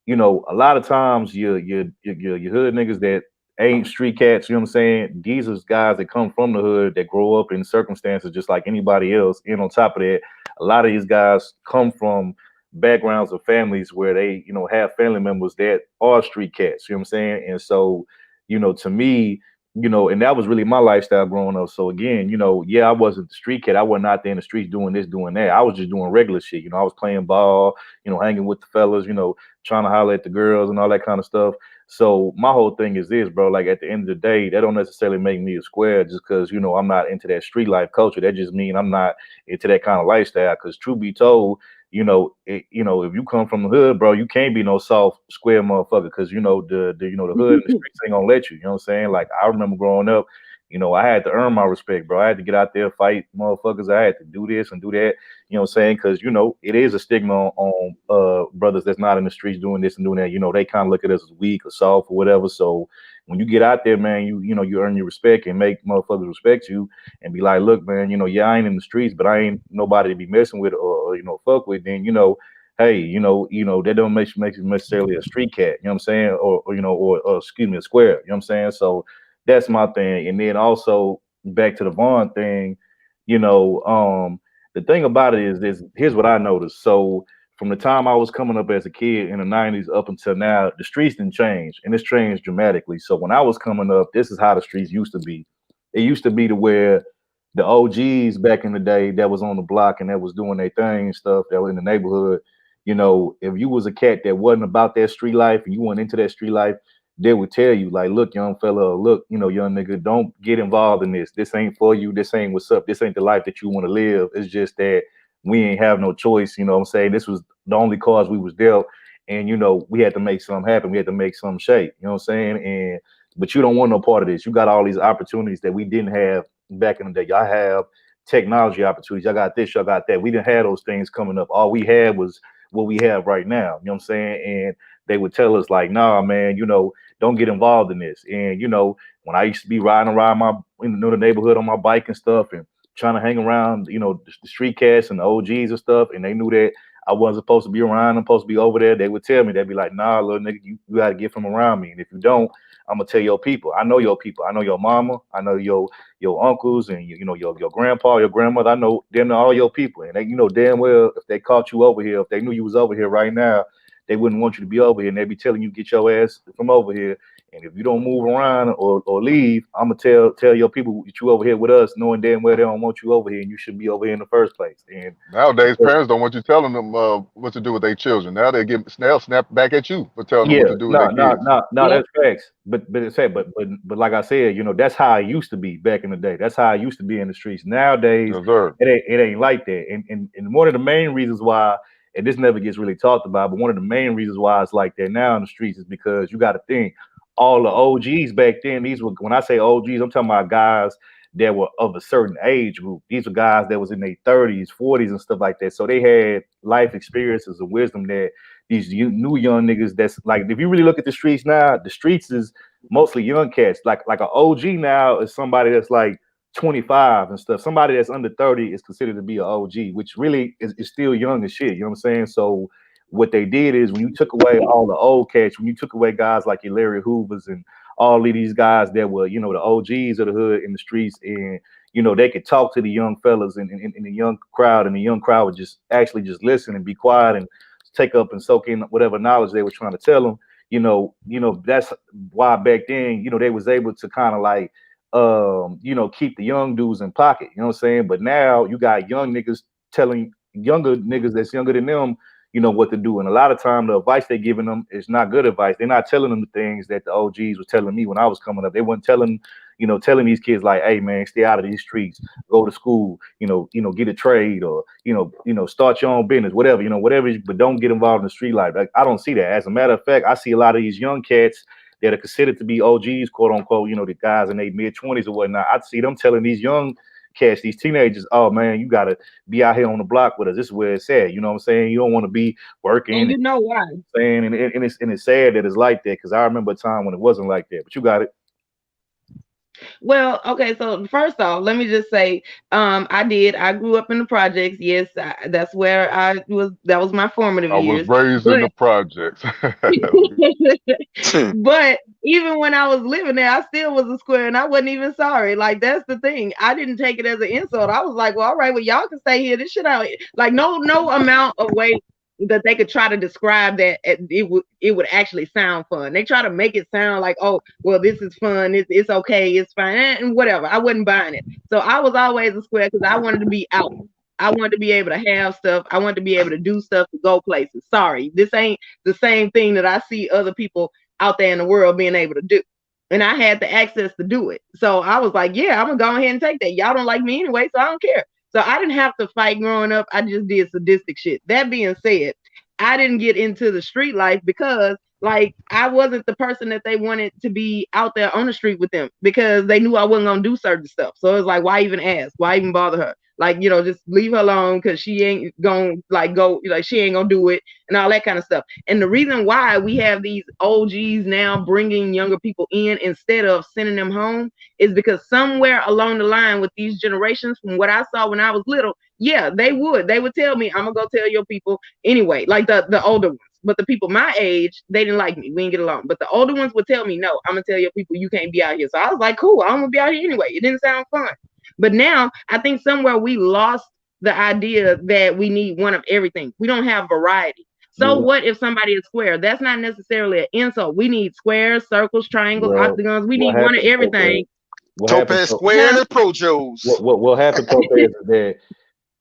a lot of times your hood niggas that ain't street cats, you know what I'm saying? These are guys that come from the hood that grow up in circumstances just like anybody else. And on top of that, a lot of these guys come from backgrounds of families where they, have family members that are street cats, you know what I'm saying? And so, to me, and that was really my lifestyle growing up. So again, yeah, I wasn't the street cat. I wasn't out there in the streets doing this, doing that. I was just doing regular shit. I was playing ball, hanging with the fellas, trying to holler at the girls and all that kind of stuff. So my whole thing is this, bro. Like at the end of the day, that don't necessarily make me a square just because I'm not into that street life culture. That just means I'm not into that kind of lifestyle. Because truth be told, if you come from the hood, bro, you can't be no soft square motherfucker because the hood and the streets ain't gonna let you. You know what I'm saying? Like I remember growing up, I had to earn my respect, bro. I had to get out there, fight motherfuckers. I had to do this and do that. You know what I'm saying? Because it is a stigma on brothers that's not in the streets doing this and doing that. They kind of look at us as weak or soft or whatever. So when you get out there, man, you earn your respect and make motherfuckers respect you and be like, look, man, yeah, I ain't in the streets, but I ain't nobody to be messing with or fuck with. Then hey, that don't make you necessarily a street cat. You know what I'm saying? Or excuse me, a square. You know what I'm saying? So that's my thing. And then also back to the Vaughn thing, the thing about it is this. Here's what I noticed. So from the time I was coming up as a kid in the 90s up until now, the streets didn't change, and it's changed dramatically. So when I was coming up, this is how the streets used to be. It used to be to where the OGs back in the day that was on the block and that was doing their thing and stuff that were in the neighborhood, if you was a cat that wasn't about that street life and you went into that street life, they would tell you, like, look, young fella, look, young nigga, don't get involved in this. This ain't for you. This ain't what's up. This ain't the life that you want to live. It's just that we ain't have no choice. You know what I'm saying? This was the only cause we was dealt. And, we had to make something happen. We had to make something shape. You know what I'm saying? But you don't want no part of this. You got all these opportunities that we didn't have back in the day. Y'all have technology opportunities. Y'all got this, y'all got that. We didn't have those things coming up. All we had was what we have right now. You know what I'm saying? And they would tell us like, nah, man, don't get involved in this. And when I used to be riding around the neighborhood on my bike and stuff, and trying to hang around, the street cats and the OGs and stuff, and they knew that I wasn't supposed to be around. I'm supposed to be over there. They would tell me, they'd be like, nah, little nigga, you got to get from around me. And if you don't, I'm gonna tell your people. I know your people. I know your mama. I know your uncles and your grandpa, your grandmother. I know them all your people, and they damn well if they caught you over here, if they knew you was over here right now, they wouldn't want you to be over here, and they'd be telling you get your ass from over here. And if you don't move around or leave, I'm gonna tell your people that you over here with us, knowing damn well they don't want you over here, and you should be over here in the first place. And Nowadays, parents don't want you telling them what to do with their children. Now they'll snap back at you for telling them yeah, what to do with their kids. no, Yep. that's facts. But it's but like I said, that's how it used to be back in the day. That's how I used to be in the streets. Nowadays, Yes, sir. it ain't like that. And one of the main reasons why, and this never gets really talked about, but one of the main reasons why it's like that now in the streets is because you got to think all the OGs back then. These were, when I say OGs, I'm talking about guys that were of a certain age group. These were guys that was in their 30s, 40s, and stuff like that. So they had life experiences and wisdom that these new young niggas that's like, if you really look at the streets now, the streets is mostly young cats. Like an OG now is somebody that's like 25 and stuff. Somebody that's under 30 is considered to be an OG, which really is still young as shit. You know what I'm saying? So what they did is when you took away all the old cats, when you took away guys like your Larry Hoovers and all of these guys that were, the OGs of the hood in the streets, and they could talk to the young fellas and the young crowd, and the young crowd would just actually just listen and be quiet and take up and soak in whatever knowledge they were trying to tell them. That's why back then, they was able to kind of like keep the young dudes in pocket, you know what I'm saying? But now you got young niggas telling younger niggas that's younger than them, what to do. And a lot of time the advice they're giving them is not good advice. They're not telling them the things that the OGs were telling me when I was coming up. They weren't telling these kids like, hey man, stay out of these streets, go to school, get a trade, or start your own business, whatever, but don't get involved in the street life. Like, I don't see that. As a matter of fact, I see a lot of these young cats that are considered to be OGs, quote unquote, the guys in their mid-20s or whatnot. I see them telling these young cats, these teenagers, oh man, you gotta be out here on the block with us. This is where it's at. You know what I'm saying? You don't want to be working. And you know why? Saying and it's sad that it's like that, because I remember a time when it wasn't like that. But you got it. Well, okay, so first off, let me just say, I grew up in the projects. Yes, that's where that was my formative I was years. raised in But the projects. but even when I was living there, I still was a square and I wasn't even sorry. Like that's the thing. I didn't take it as an insult. I was like, well, all right, well, y'all can stay here. This shit out. Like no amount of way that they could try to describe that it would actually sound fun. They try to make it sound like, oh, well, this is fun. It's okay. It's fine and whatever. I wasn't buying it. So I was always a square because I wanted to be out. I wanted to be able to have stuff. I wanted to be able to do stuff to go places. Sorry, this ain't the same thing that I see other people out there in the world being able to do. And I had the access to do it. So I was like, yeah, I'm gonna go ahead and take that. Y'all don't like me anyway, so I don't care. So I didn't have to fight growing up. I just did sadistic shit. That being said, I didn't get into the street life because like I wasn't the person that they wanted to be out there on the street with them because they knew I wasn't gonna do certain stuff. So it was like, why even ask? Why even bother her? Like, just leave her alone because she ain't gonna like go, like she ain't gonna do it and all that kind of stuff. And the reason why we have these OGs now bringing younger people in instead of sending them home is because somewhere along the line with these generations, from what I saw when I was little, yeah, they would tell me, I'm gonna go tell your people anyway, like the older ones. But the people my age, they didn't like me. We didn't get along. But the older ones would tell me, no, I'm gonna tell your people you can't be out here. So I was like, cool, I'm gonna be out here anyway. It didn't sound fun. But now I think somewhere we lost the idea that we need one of everything. We don't have variety. So what if somebody is square? That's not necessarily an insult. We need squares, circles, triangles, Well, octagons. We what need one of happened, everything. what happened, Topaz Square and Huh? the Projos. what happened, Topaz, is that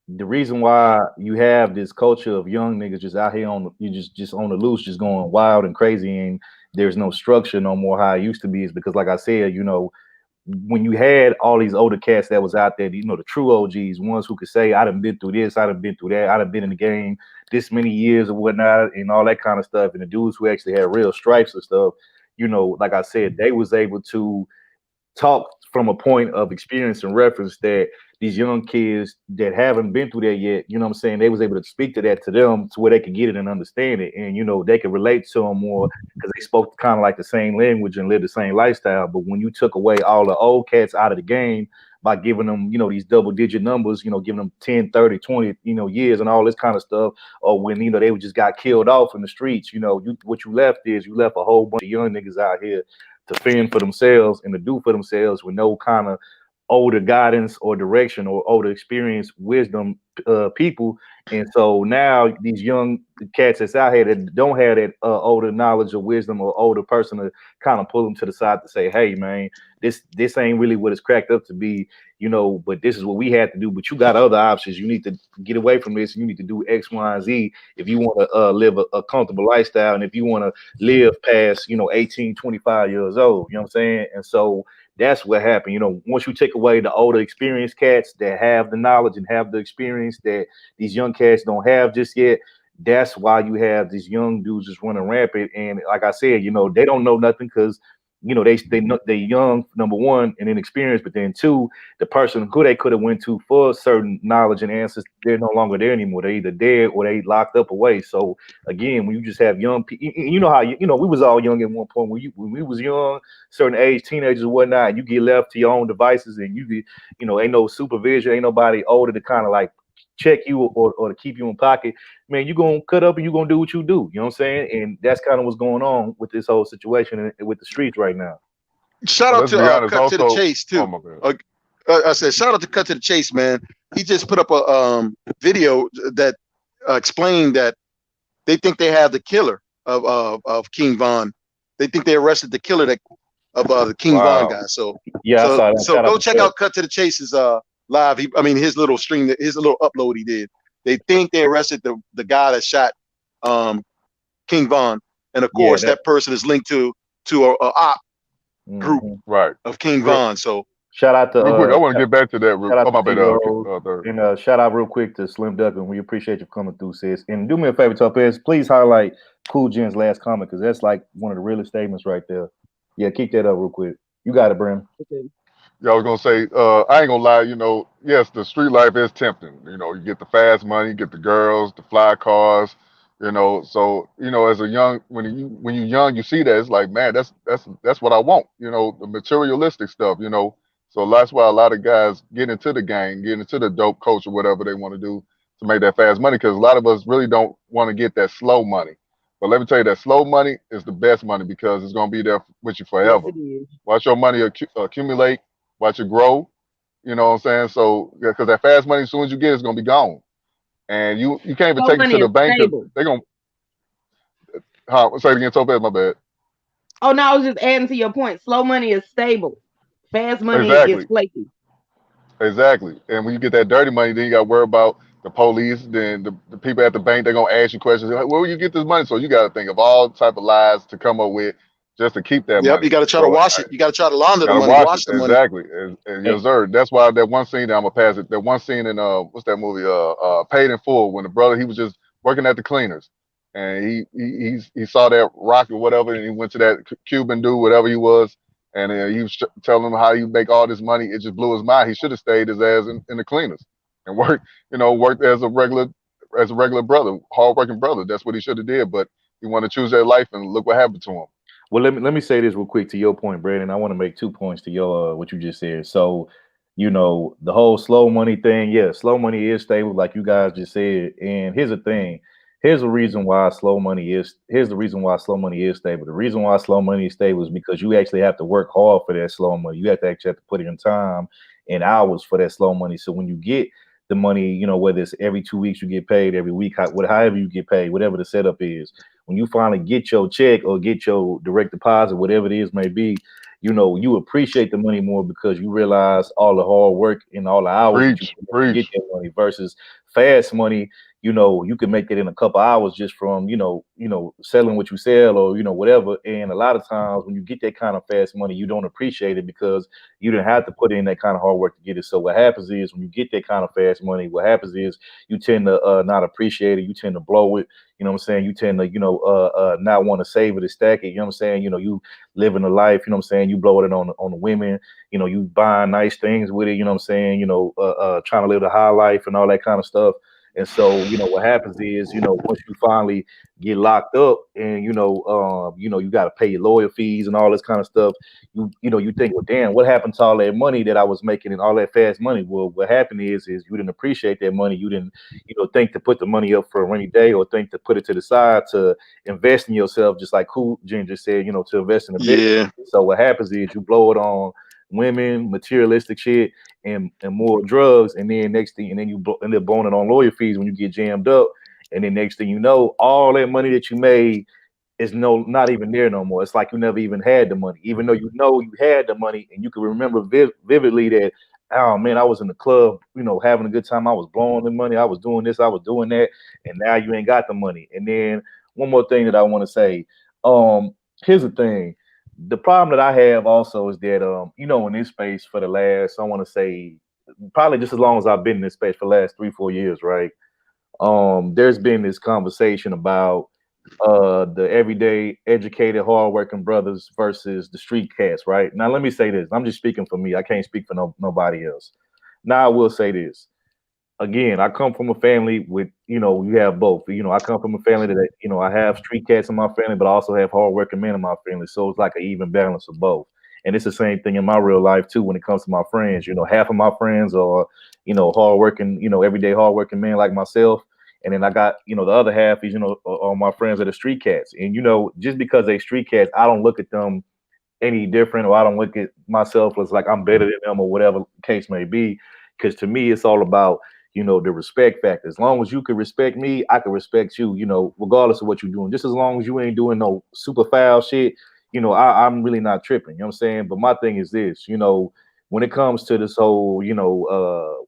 the reason why you have this culture of young niggas just out here you just on the loose, just going wild and crazy, and there's no structure no more how it used to be, is because, like I said, when you had all these older cats that was out there, the true OGs, ones who could say, I done been through this, I done been through that, I done been in the game this many years or whatnot, and all that kind of stuff. And the dudes who actually had real stripes and stuff, like I said, they was able to talk from a point of experience and reference that these young kids that haven't been through that yet, you know what I'm saying, they was able to speak to that to them to where they could get it and understand it. And, they could relate to them more because they spoke kind of like the same language and lived the same lifestyle. But when you took away all the old cats out of the game by giving them, these double digit numbers, giving them 10, 30, 20, years and all this kind of stuff, or when, they just got killed off in the streets, what you left is you left a whole bunch of young niggas out here to fend for themselves and to do for themselves with no kind of older guidance or direction or older experience, wisdom, people. And so now these young cats that's out here that don't have that older knowledge or wisdom or older person to kind of pull them to the side to say, hey man, this ain't really what it's cracked up to be, but this is what we had to do. But you got other options. You need to get away from this. You need to do X, Y, and Z if you want to live a comfortable lifestyle, and if you want to live past 18, 25 years old. You know what I'm saying? And so that's what happened. Once you take away the older experienced cats that have the knowledge and have the experience that these young cats don't have just yet, that's why you have these young dudes just running rampant. And like I said, they don't know nothing because they young, number one, and inexperienced, but then two, the person who they could have went to for certain knowledge and answers, they're no longer there anymore. They're either dead or they locked up away. So again, when you just have young people, you know how we was all young at one point. When we was young, certain age, teenagers and whatnot, you get left to your own devices, and you get, ain't no supervision, ain't nobody older to kind of like check you or to keep you in pocket. Man, you're gonna cut up and you're gonna do what you do. You know what I'm saying? And that's kind of what's going on with this whole situation and with the streets right now. Shout But out let's be to honest, Cut to the also. Chase Oh too. my bad. I said shout out to Cut to the Chase, man. He just put up a video that explained that they think they have the killer of King Von. They think they arrested the killer of the King Von Wow. guy. So Yeah, I saw that. so go check out Cut to the Chase's live. His little stream, his little upload he did. They think they arrested the guy that shot King Von, and of course that person is linked to a op group Right. of King Von. So shout out to real quick, I want to get back to that. shout out Oh my to bad. and shout out real quick to Slim Duck, and we appreciate you coming through, sis. And do me a favor, Topaz, please highlight Cool Jen's last comment because that's like one of the realest statements right there. Yeah, kick that up real quick. You got it, Brim. Yeah, I was gonna say, I ain't gonna lie. Yes, the street life is tempting. You get the fast money, you get the girls, the fly cars. So as a young, when you're young, you see that it's like, man, that's what I want. The materialistic stuff. So that's why a lot of guys get into the game, get into the dope culture, whatever they want to do to make that fast money. Because a lot of us really don't want to get that slow money. But let me tell you, that slow money is the best money because it's going to be there with you Yes, forever. it is. Watch your money accumulate, watch it grow. You know what I'm saying? So, because that fast money, as soon as you get it, it's going to be gone. And you can't even Slow take it money to the is bank because stable. they're going to say it again so fast, my bad. Oh no, I was just adding to your point. Slow money is stable. Fast money is Exactly. flaky. Exactly. And when you get that dirty money, then you got to worry about the police, then the people at the bank, they're going to ask you questions. Like, where will you get this money? So you got to think of all type of lies to come up with just to keep that Yep, money. you got to try to So wash it. You got to try to launder the gotta money, watch it. wash the money. Exactly. And Hey, yes, sir. That's why that one scene that I'm gonna pass it. That one scene in what's that movie? Paid in Full, when the brother, he was just working at the cleaners, and he saw that rock or whatever, and he went to that Cuban dude, whatever he was, and he was telling him how you make all this money. It just blew his mind. He should have stayed his ass in the cleaners and worked as a regular brother, hardworking brother. That's what he should have did. But he wanted to choose that life, and look what happened to him. well, let me say this real quick to your point, Brandon. I want to make 2 points to your what you just said. So, the whole slow money thing. Yeah, slow money is stable, like you guys just said. And here's the thing. Here's the reason why slow money is. Here's the reason why slow money is stable. The reason why slow money is stable is because you actually have to work hard for that slow money. You actually have to put in time and hours for that slow money. So when you get the money, whether it's every 2 weeks you get paid, every week, however you get paid, whatever the setup is, when you finally get your check or get your direct deposit, whatever it is may be, you appreciate the money more because you realize all the hard work and all the hours that you Preach, put in to get preach. that money versus fast money. You can make it in a couple hours just from, selling what you sell or, whatever. And a lot of times when you get that kind of fast money, you don't appreciate it because you didn't have to put in that kind of hard work to get it. So what happens is when you get that kind of fast money, what happens is you tend to not appreciate it. You tend to blow it. You know what I'm saying? You tend to, not want to save it or stack it. You know what I'm saying? You living a life, you know what I'm saying? You blow it on the women, you buying nice things with it, you know what I'm saying? Trying to live the high life and all that kind of stuff. And so, what happens is, once you finally get locked up and, you got to pay your lawyer fees and all this kind of stuff, you think, well, damn, what happened to all that money that I was making and all that fast money? Well, what happened is you didn't appreciate that money. You didn't, think to put the money up for a rainy day or think to put it to the side to invest in yourself, just like Cool Ginger said, to invest in a business. Yeah, So what happens is you blow it on women, materialistic shit, and more drugs, and then next thing, and then end up blowing it on lawyer fees when you get jammed up, and then next thing you know, all that money that you made is not even there no more. It's like you never even had the money, even though you had the money and you can remember vividly that, oh man, I was in the club, having a good time. I was blowing the money. I was doing this. I was doing that, and now you ain't got the money. And then one more thing that I want to say. Here's the thing. The problem that I have also is that in this space for the last, I want to say, probably just as long as I've been in this space for the last 3-4 years, right? There's been this conversation about the everyday educated hardworking brothers versus the street cats, right? Now let me say this. I'm just speaking for me. I can't speak for nobody else. Now I will say this. Again, I come from a family with, you have both. I come from a family that, I have street cats in my family, but I also have hardworking men in my family. So it's like an even balance of both. And it's the same thing in my real life too when it comes to my friends. Half of my friends are, hardworking, everyday hardworking men like myself. And then I got, the other half is, are my friends that are street cats. And, just because they street cats, I don't look at them any different, or I don't look at myself as like I'm better than them or whatever the case may be. Because to me, it's all about, the respect factor. As long as you can respect me, I can respect you, regardless of what you're doing. Just as long as you ain't doing no super foul shit, I'm really not tripping. You know what I'm saying? But my thing is this, when it comes to this whole,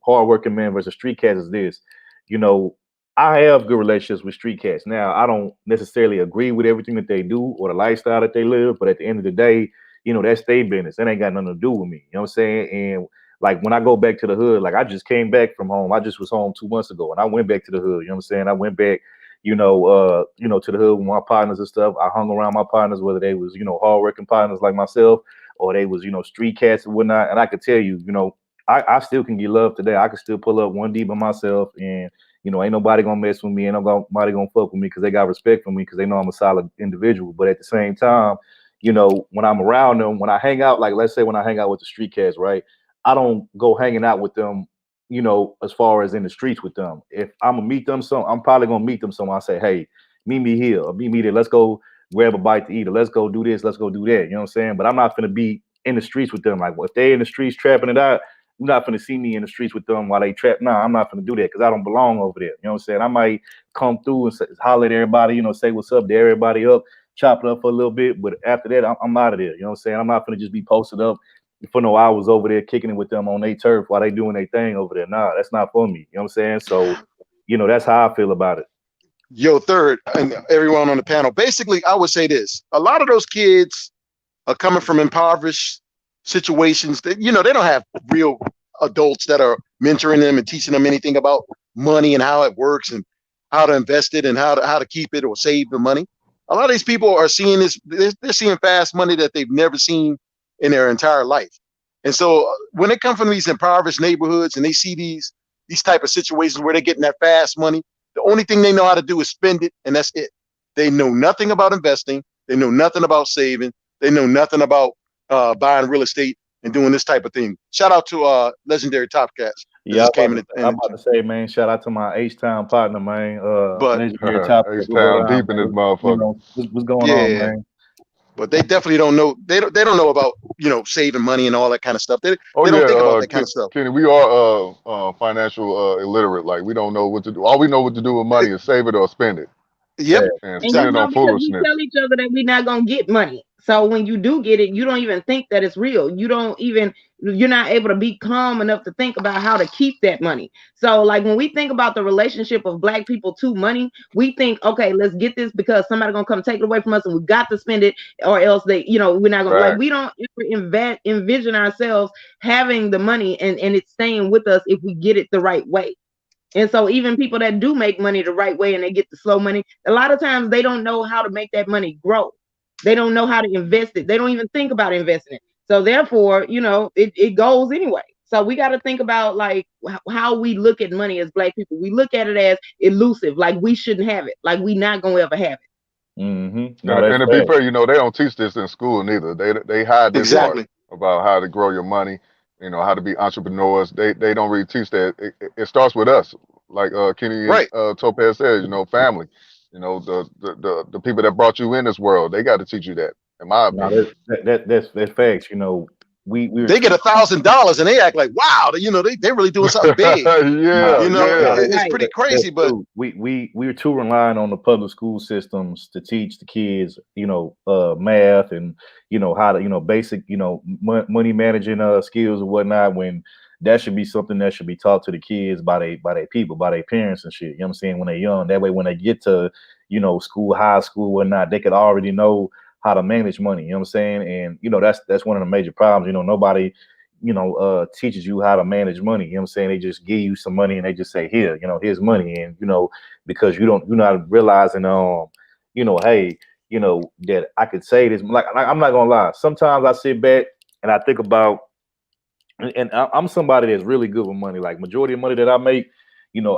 hardworking man versus street cats is this, you know, I have good relationships with street cats. Now, I don't necessarily agree with everything that they do or the lifestyle that they live, but at the end of the day, that's their business. That ain't got nothing to do with me. You know what I'm saying? And like when I go back to the hood, like I just came back from home. I just was home 2 months ago and I went back to the hood. You know what I'm saying? I went back, to the hood with my partners and stuff. I hung around my partners, whether they was, hardworking partners like myself or they was, street cats and whatnot. And I could tell you, I still can get love today. I can still pull up one deep by myself and ain't nobody gonna mess with me, ain't nobody gonna fuck with me because they got respect for me because they know I'm a solid individual. But at the same time, when I'm around them, when I hang out, like let's say when I hang out with the street cats, right? I don't go hanging out with them, as far as in the streets with them. If I'm gonna meet them, I'm probably gonna meet them somewhere. I say, hey, meet me here, or meet me there. Let's go grab a bite to eat, or let's go do this, let's go do that. You know what I'm saying? But I'm not gonna be in the streets with them. Like, if they're in the streets trapping it out, you're not gonna see me in the streets with them while they trap. No, I'm not gonna do that because I don't belong over there. You know what I'm saying? I might come through and holler at everybody, say what's up to everybody up, chop it up for a little bit. But after that, I'm out of there. You know what I'm saying? I'm not gonna just be posted up for no hours over there kicking it with them on their turf while they doing their thing over there. Nah, that's not for me. You know what I'm saying? So, that's how I feel about it. Yo, third, and everyone on the panel. Basically, I would say this: a lot of those kids are coming from impoverished situations that they don't have real adults that are mentoring them and teaching them anything about money and how it works and how to invest it and how to keep it or save the money. A lot of these people are seeing this; they're seeing fast money that they've never seen in their entire life. And so when they come from these impoverished neighborhoods and they see these type of situations where they're getting that fast money, the only thing they know how to do is spend it, and that's it. They know nothing about investing. They know nothing about saving. They know nothing about buying real estate and doing this type of thing. Shout out to Legendary Top Cats. Yeah, I'm about to say, man, shout out to my H-Town partner, man. But Legendary Top Cats. H-Town deep in this motherfucker. What's going on, man? But they definitely don't know. They don't know about saving money and all that kind of stuff. They don't think about that kind of stuff. Kenny, we are financial illiterate. Like, we don't know what to do. All we know what to do with money is save it or spend it. Yep. And spend it on foolishness. We tell each other that we're not gonna get money. So when you do get it, you don't even think that it's real. You're not able to be calm enough to think about how to keep that money. So like when we think about the relationship of Black people to money, we think, okay, let's get this because somebody's gonna come take it away from us and we got to spend it, or else we're not gonna like, we don't ever envision ourselves having the money and it's staying with us if we get it the right way. And so even people that do make money the right way and they get the slow money, a lot of times they don't know how to make that money grow. They don't know how to invest it. They don't even think about investing it. So therefore, it goes anyway. So we got to think about like how we look at money as Black people. We look at it as elusive, like we shouldn't have it, like we not gonna ever have it. Mm-hmm. And to be fair, they don't teach this in school neither. They hide this part about how to grow your money. How to be entrepreneurs. They don't really teach that. It starts with us, like Kenny and Topaz said. Family. The people that brought you in this world. They got to teach you that. In my opinion, that's facts. We they get $1,000 and they act like, wow, they really doing something big. It's pretty crazy. But we're too relying on the public school systems to teach the kids, math and how to basic money managing skills and whatnot. When that should be something that should be taught to the kids by their people, by their parents and shit. You know what I'm saying? When they're young, that way when they get to school, high school, whatnot, they could already know how to manage money, you know what I'm saying? And that's one of the major problems. Nobody teaches you how to manage money, you know what I'm saying? They just give you some money and they just say, here, here's money. And because you're not realizing hey, that I could say this, like I'm not gonna lie, sometimes I sit back and I think about, and I'm somebody that's really good with money. Like majority of money that I make,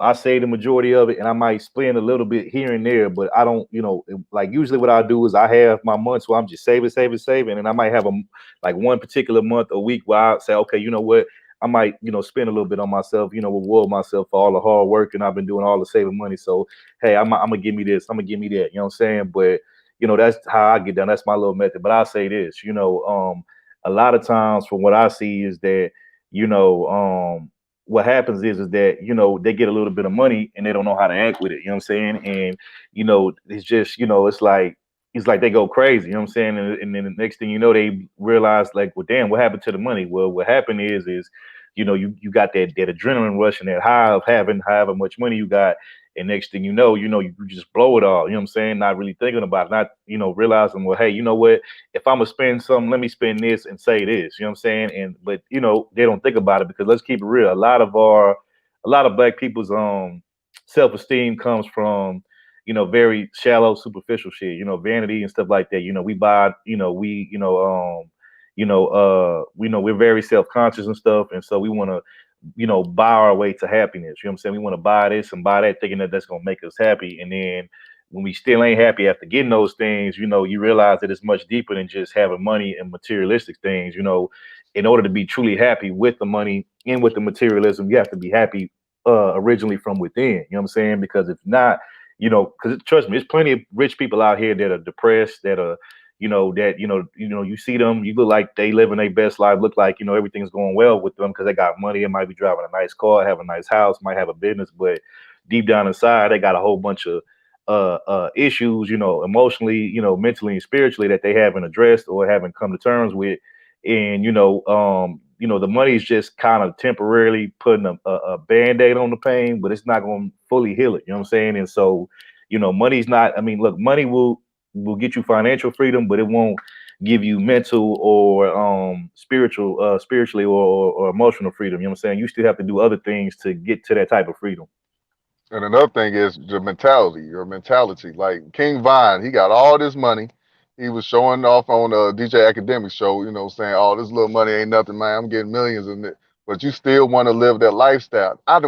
I save the majority of it and I might spend a little bit here and there, but I don't, like usually what I do is I have my months where I'm just saving. And I might have one particular month, a week where I say, okay, you know what? I might, spend a little bit on myself, reward myself for all the hard work and I've been doing all the saving money. So, hey, I'm gonna give me this, I'm gonna give me that, you know what I'm saying? But, that's how I get done. That's my little method. But I'll say this, a lot of times from what I see is that, what happens is that, they get a little bit of money and they don't know how to act with it. You know what I'm saying? And, it's just, it's like they go crazy, you know what I'm saying? And then the next thing you know, they realize like, well, damn, what happened to the money? Well, what happened is you got that adrenaline rush and that high of having however much money you got. And next thing you know, you just blow it all, you know what I'm saying? Not really thinking about it, not, realizing, well, hey, you know what? If I'm gonna spend something, let me spend this and say this, you know what I'm saying? But they don't think about it because let's keep it real. A lot of Black people's self-esteem comes from, very shallow, superficial shit, vanity and stuff like that. We buy, we're very self-conscious and stuff. And so we want to, buy our way to happiness. You know what I'm saying? We want to buy this and buy that thinking that that's going to make us happy. And then when we still ain't happy after getting those things, you realize that it's much deeper than just having money and materialistic things. In order to be truly happy with the money and with the materialism, you have to be happy originally from within. You know what I'm saying? Because if not, because trust me, there's plenty of rich people out here that are depressed, that are you see them, you look like they living their best life, look like everything's going well with them because they got money. It might be driving a nice car, have a nice house, might have a business, but deep down inside, they got a whole bunch of issues, emotionally, mentally and spiritually that they haven't addressed or haven't come to terms with. And the money is just kind of temporarily putting a band-aid on the pain, but it's not going to fully heal it. You know what I'm saying? And so, money's not. I mean, look, money will get you financial freedom, but it won't give you mental or spiritually or emotional freedom. You know what I'm saying? You still have to do other things to get to that type of freedom. And another thing is the mentality, your mentality. Like King Vine, he got all this money. He was showing off on a DJ Academic show, saying, "Oh, this little money ain't nothing, man. I'm getting millions in it." But you still want to live that lifestyle. I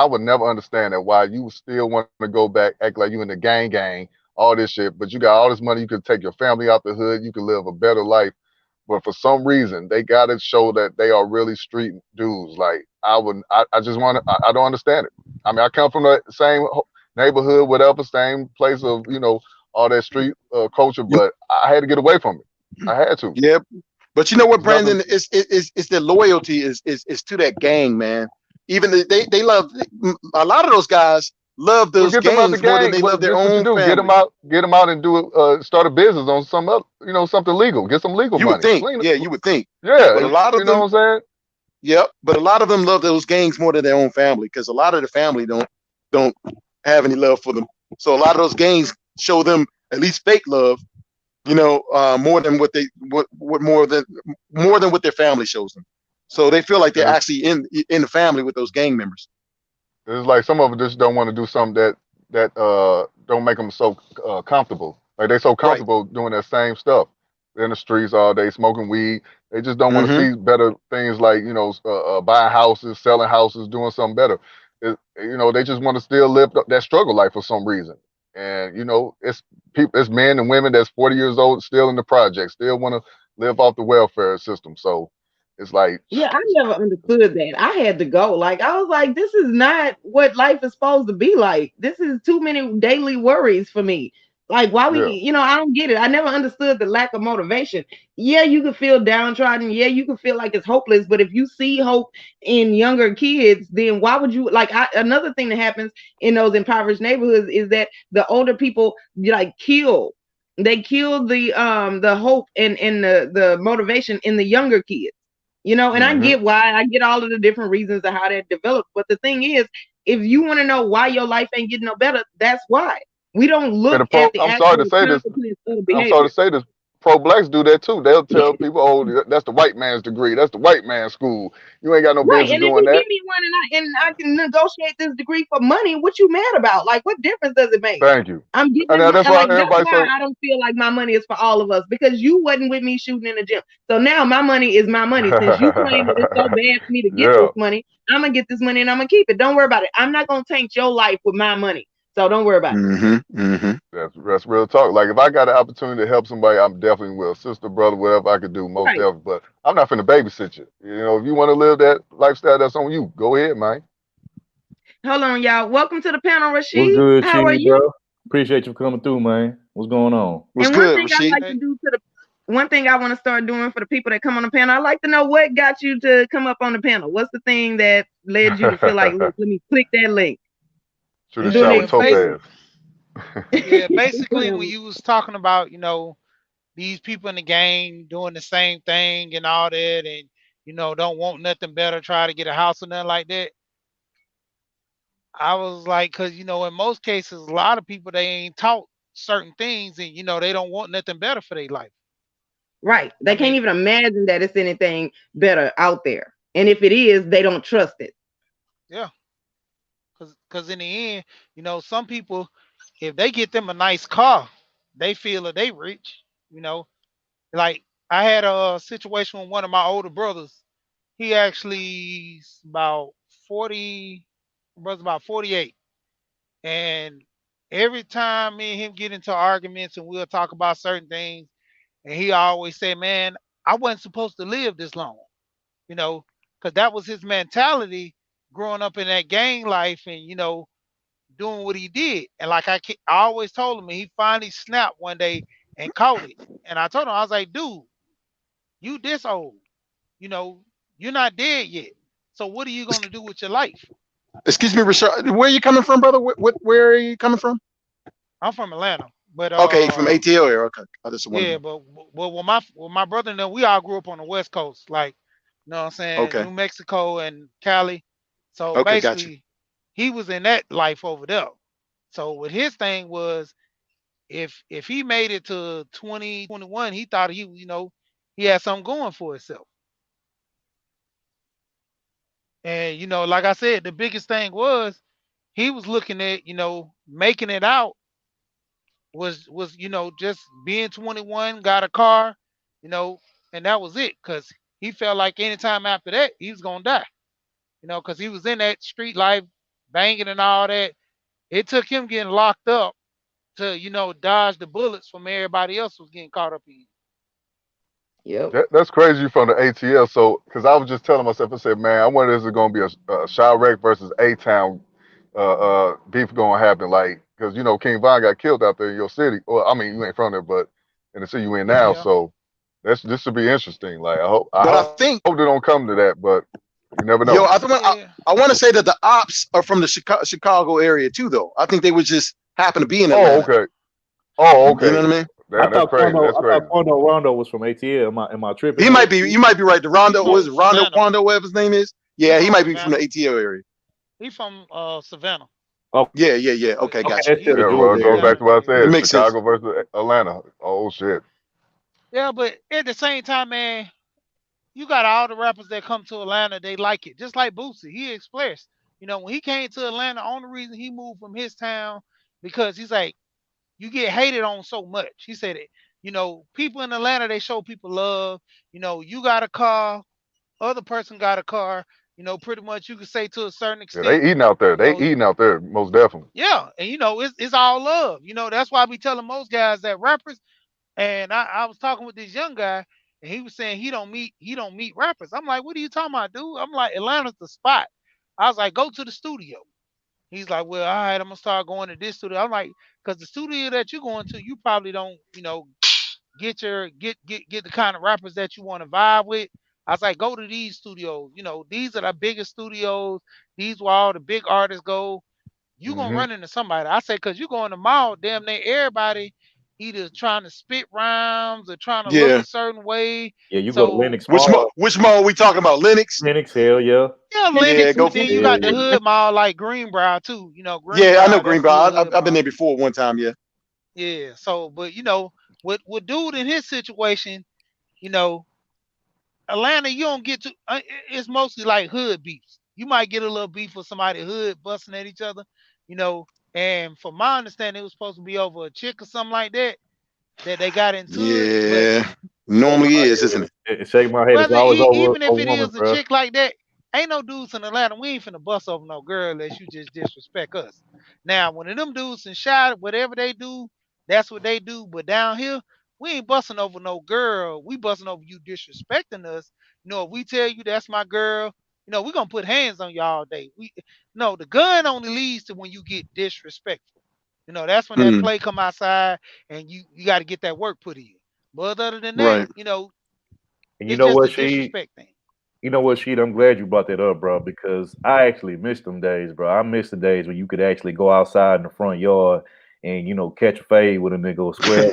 would never understand that why you still want to go back, act like you in the gang, all this shit. But you got all this money, you could take your family out the hood, you could live a better life. But for some reason, they got to show that they are really street dudes. Like I just want to, I don't understand it. I mean, I come from the same neighborhood, whatever, same place of, all that street culture, You, but I had to get away from it. I had to. yeah, but you know what, There's Brandon, nothing. is their loyalty is to that gang, man. Even they love a lot of those guys love Well, those get them out the gangs more than gang. they Well, love their this what you own do. family. Get them out and do start a business on some other, something legal. Get some legal You would money. think, Clean it. yeah, you would think, Yeah, but a lot you of know them, what I'm saying? yep, but a lot of them love those gangs more than their own family because a lot of the family don't have any love for them. So a lot of those gangs show them at least fake love, more than what more than what their family shows them. So they feel like they're And actually in the family with those gang members. it's like some of them just don't want to do something that don't make them so comfortable. Like they so Right. comfortable doing that same stuff. They're in the streets all day smoking weed. They just don't want to Mm-hmm. see better things like buying houses, selling houses, doing something better. They just want to still live that struggle life for some reason. And it's people, it's men and women that's 40 years old still in the project, still want to live off the welfare system. So it's like, Yeah, I never understood that. I had to go. Like, I was like, this is not what life is supposed to be like. This is too many daily worries for me. Like, why we, yeah. I don't get it. I never understood the lack of motivation. Yeah, you can feel downtrodden. Yeah, you can feel like it's hopeless. But if you see hope in younger kids, then why would you like another thing that happens in those impoverished neighborhoods is that the older people like kill. They kill the hope and the motivation in the younger kids. And I Hmm. get why, I get all of the different reasons of how that developed. But the thing is, if you want to know why your life ain't getting no better, that's why. We don't And look the at pro, the I'm sorry to actual say this, consequence of the I'm sorry behavior. to say this. Pro blacks do that too. They'll tell people, "Oh, that's the white man's degree. That's the white man's school. You ain't got no Right. business And if doing you give that." me one and I can negotiate this degree for money, what you mad about? Like, what difference does it make? Thank you. I'm getting And this that's money. why Like, that's everybody why so I don't feel like my money is for all of us because you wasn't with me shooting in the gym. So now my money is my money. Since you claim that it's so bad for me to get yeah. this money, I'm gonna get this money and I'm gonna keep it. Don't worry about it. I'm not gonna taint your life with my money. So don't worry about it. Mm-hmm. Mm-hmm. That's real talk. Like if I got an opportunity to help somebody, I'm definitely will. Sister, brother, whatever I could do, most Right. definitely. But I'm not finna babysit you. If you want to live that lifestyle, that's on you. Go ahead, man. Hold on, y'all. Welcome to the panel, What's Rashid. good, How are Chief, you? bro? Appreciate you for coming through, man. What's going on? What's And one good, thing I Rasheed? like to do to the one thing I want to start doing for the people that come on the panel, I like to know what got you to come up on the panel. What's the thing that led you to feel like, look, let me click that link Shoot a and do an shot with And base, experiment? topaz. yeah, basically when Whatever. you was talking about, these people in the game doing the same thing and all that, and don't want nothing better, try to get a house or nothing like that. I was like, because in most cases, a lot of people they ain't taught certain things, and they don't want nothing better for their life. Right. I They can't mean, even imagine that it's anything better out there. And if it is, they don't trust it. yeah, because in the end, some people, if they get them a nice car, they feel that they rich. You know, like I had a situation with one of my older brothers. He actually is about 40, brother's about 48, and every time me and him get into arguments and we'll talk about certain things, and he always say, "Man, I wasn't supposed to live this long," you know, because that was his mentality growing up in that gang life, and doing what he did. And like I always told him, and he finally snapped one day and caught it. And I told him, I was like, "Dude, you this old, you know, you're not dead yet. So what are you gonna do with your life?" Excuse me, Rashad. Where are you coming from, brother? Where are you coming from? I'm from Atlanta, but Okay, from ATL area. Okay, I just wanted yeah, to. but with my brother and them, we all grew up on the West Coast, like, what I'm saying, Okay, New Mexico and Cali. So okay, got you. basically, he was in that life over there. So what his thing was, if he made it to 2021, he thought he had something going for himself. And like I said, the biggest thing was he was looking at making it out was just being 21, got a car, you know, and that was it. Cause he felt like anytime after that he was gonna die. Cause he was in that street life, banging and all that. It took him getting locked up to dodge the bullets from everybody else was getting caught up in. Yep. That's crazy you from the ATL. So, because I was just telling myself, I said, man, I wonder if it's going to be a Chirac versus A-Town beef going to happen. Like, because, King Von got killed out there in your city. Well, I mean, you ain't from there, but in the city you in now. Yeah. So, this should be interesting. Like, I But I hope think, they don't come to that, but you never yo, know. Yeah. I want to say that the ops are from the Chicago area too, though. I think they would just happen to be in Oh, Atlanta. okay. Oh, You know okay. what I mean? Damn, that's crazy. That's I thought crazy. Quando Rondo was from ATL. Am I tripping He on might be. that? You might be right. The He Rondo from was it Rondo Savannah. Quando, whatever his name is. He Yeah, he from might be from the Savannah. ATL area. He from Savannah. Oh, Yeah. But Okay, okay, got you. that's he still the Yeah, from well, it Georgia goes area. back Savannah. to what I It said. makes sense. Chicago versus Atlanta. Oh, shit. Yeah, but at the same time, man, you got all the rappers that come to Atlanta, they like it. Just like Boosie, he expressed. When he came to Atlanta, only reason he moved from his town because he's like, you get hated on so much. He said it. People in Atlanta, they show people love. You got a car, other person got a car. Pretty much you could say to a certain Yeah, they extent, eating out there. you They know, eating out there, most definitely. yeah, and it's all love. That's why I be telling most guys that rappers. And I was talking with this young guy, and he was saying he don't meet rappers. I'm like, what are you talking about, dude? I'm like, Atlanta's the spot. I was like, go to the studio. He's like, well, all right, I'm gonna start going to this studio. I'm like, because the studio that you're going to, you probably don't, get the kind of rappers that you want to vibe with. I was like, go to these studios. These are the biggest studios. These where all the big artists go. You gonna Hmm. run into somebody. I say, cause you go in the mall, damn near everybody either trying to spit rhymes or trying to look Yeah. a certain way. Yeah, you go to So Lenox Mall, Which mall are we talking about? Lennox. Lennox, hell yeah. yeah, Yeah, Lennox, go but for then you got the Yeah. hood mall like Greenbrier too. Yeah, I know Greenbrier, that's a Greenbrier. good hood I've been there mall. before one time. Yeah. Yeah. So, but with dude in his situation, you know, Atlanta, you don't get to. It's mostly like hood beefs. You might get a little beef with somebody hood busting at each other, you know. And from my understanding, it was supposed to be over a chick or something like that they got into it. But Yeah. Normally is, isn't it? Shake my head. It's whether always over even a if it woman, is a bro. chick like that, ain't no dudes in Atlanta. We ain't finna bust over no girl unless you just disrespect us. Now, when them dudes in shot, whatever they do, that's what they do. But down here, we ain't busting over no girl. We busting over you disrespecting us. If we tell you that's my girl, we gonna put hands on you all day. No, the gun only leads to when you get disrespectful. That's when that Mm, play come outside and you got to get that work put in. But other than that, right. And you it's know just a what, she disrespect thing. You know what, Sheet? I'm glad you brought that up, bro, because I actually missed them days, bro. I miss the days when you could actually go outside in the front yard and, catch a fade with a nigga or square.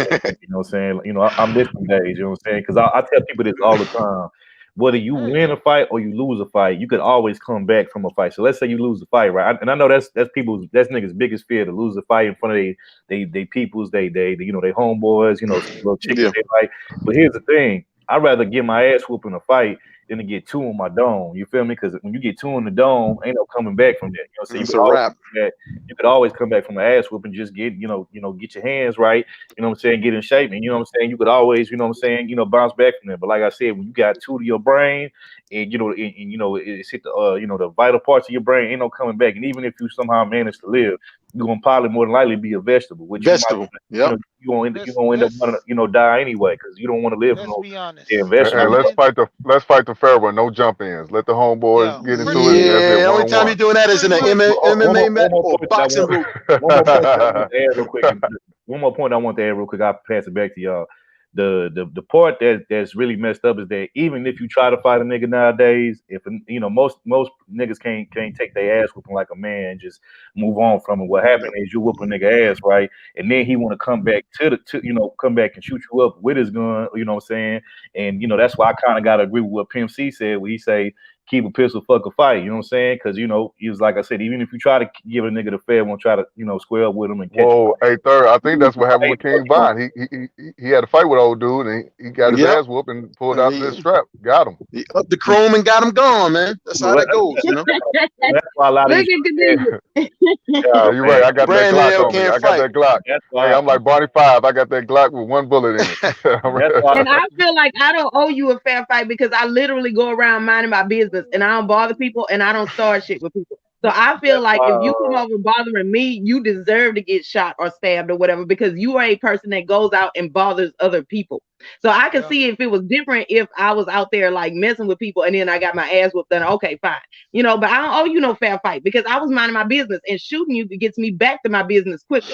You know what I'm saying? I miss them days, you know what I'm saying? Because I tell people this all the time. Whether you Oh win yeah. a fight or you lose a fight, you could always come back from a fight. So let's say you lose a fight, right? And I know that's niggas' biggest fear to lose a fight in front of they peoples, they homeboys, some little chicks Yeah. they like. But here's the thing: I'd rather get my ass whooped in a fight than to get two on my dome. You feel me? Because when you get two on the dome, ain't no coming back from that. So It's a wrap. you could always come back from an ass whoop and just get, get your hands right. You know what I'm saying? Get in shape, and you know what I'm saying. You could always, bounce back from that. But like I said, when you got two to your brain, and it's hit the, the vital parts of your brain, ain't no coming back. And even if you somehow manage to live, you're gonna probably more than likely be a vegetable, which you might, Vegetable. Yep. let's you're gonna end up let's die anyway because you don't want to live let's no be honest. damn Hey, vegetable. Some of this, let's fight the fair one. No jump ins. Let the homeboys yeah, get pretty into it. much, That's it. Yeah. One Only on time you're doing that is in pretty an much. MMA match One more or point that I boxing want. group. One more point that I want one. to add real quick. One more point I want to add real quick. I'll pass it back to y'all. The part that's really messed up is that even if you try to fight a nigga nowadays, if most niggas can't take their ass whooping like a man and just move on from it. What happened Yep. is you whoop a nigga ass, right? And then he want to come back come back and shoot you up with his gun, you know what I'm saying? And that's why I kind of gotta agree with what Pimp C said when he say keep a pistol, fuck a fight. You know what I'm saying? Because he was like I said, even if you try to give a nigga the fair one, try to square up with him and catch him. Whoa, hey, third. I think that's what happened with Hey, King Von. He had a fight with old dude, and he got his Yep. ass whooped and pulled And out this strap, got him. he upped the chrome and got him gone, man. That's how that goes, That's why a lot of Look these. at the Yeah, you're right. I got that Brand Glock hell on me. can't I got fight. that Glock. That's Hey, why. I'm like Barney Five. I got that Glock with one bullet in it. That's why. And I feel like I don't owe you a fair fight because I literally go around minding my business and I don't bother people and I don't start shit with people. So I feel That's like why. if you come over bothering me, you deserve to get shot or stabbed or whatever because you are a person that goes out and bothers other people. So I can Yeah, see if it was different if I was out there like messing with people and then I got my ass whooped, then okay, fine. But I don't owe you no fair fight because I was minding my business and shooting you gets me back to my business quicker.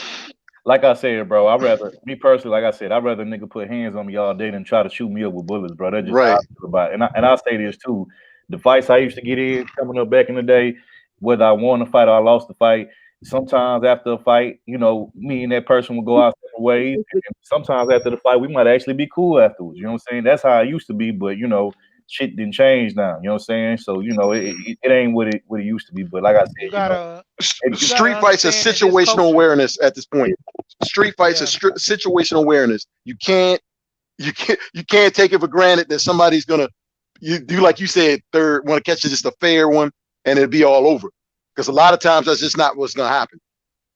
Like I said, bro, me personally, like I said, I'd rather a nigga put hands on me all day than try to shoot me up with bullets, bro. That's just how I Right. feel about it. And I'll say this too. The fights I used to get in coming up back in the day, whether I won the fight or I lost the fight, sometimes after a fight, me and that person would go out separate ways. And sometimes after the fight, we might actually be cool afterwards. You know what I'm saying? That's how it used to be, but shit didn't change now. You know what I'm saying? So, it ain't what it used to be. But like I you said, gotta it, you gotta Street fights are understand in this situational culture. awareness at this point. Street fights are Yeah, situational awareness. You can't take it for granted that somebody's gonna you do like you said, third want to catch just a fair one and it'll be all over. Because a lot of times that's just not what's gonna happen.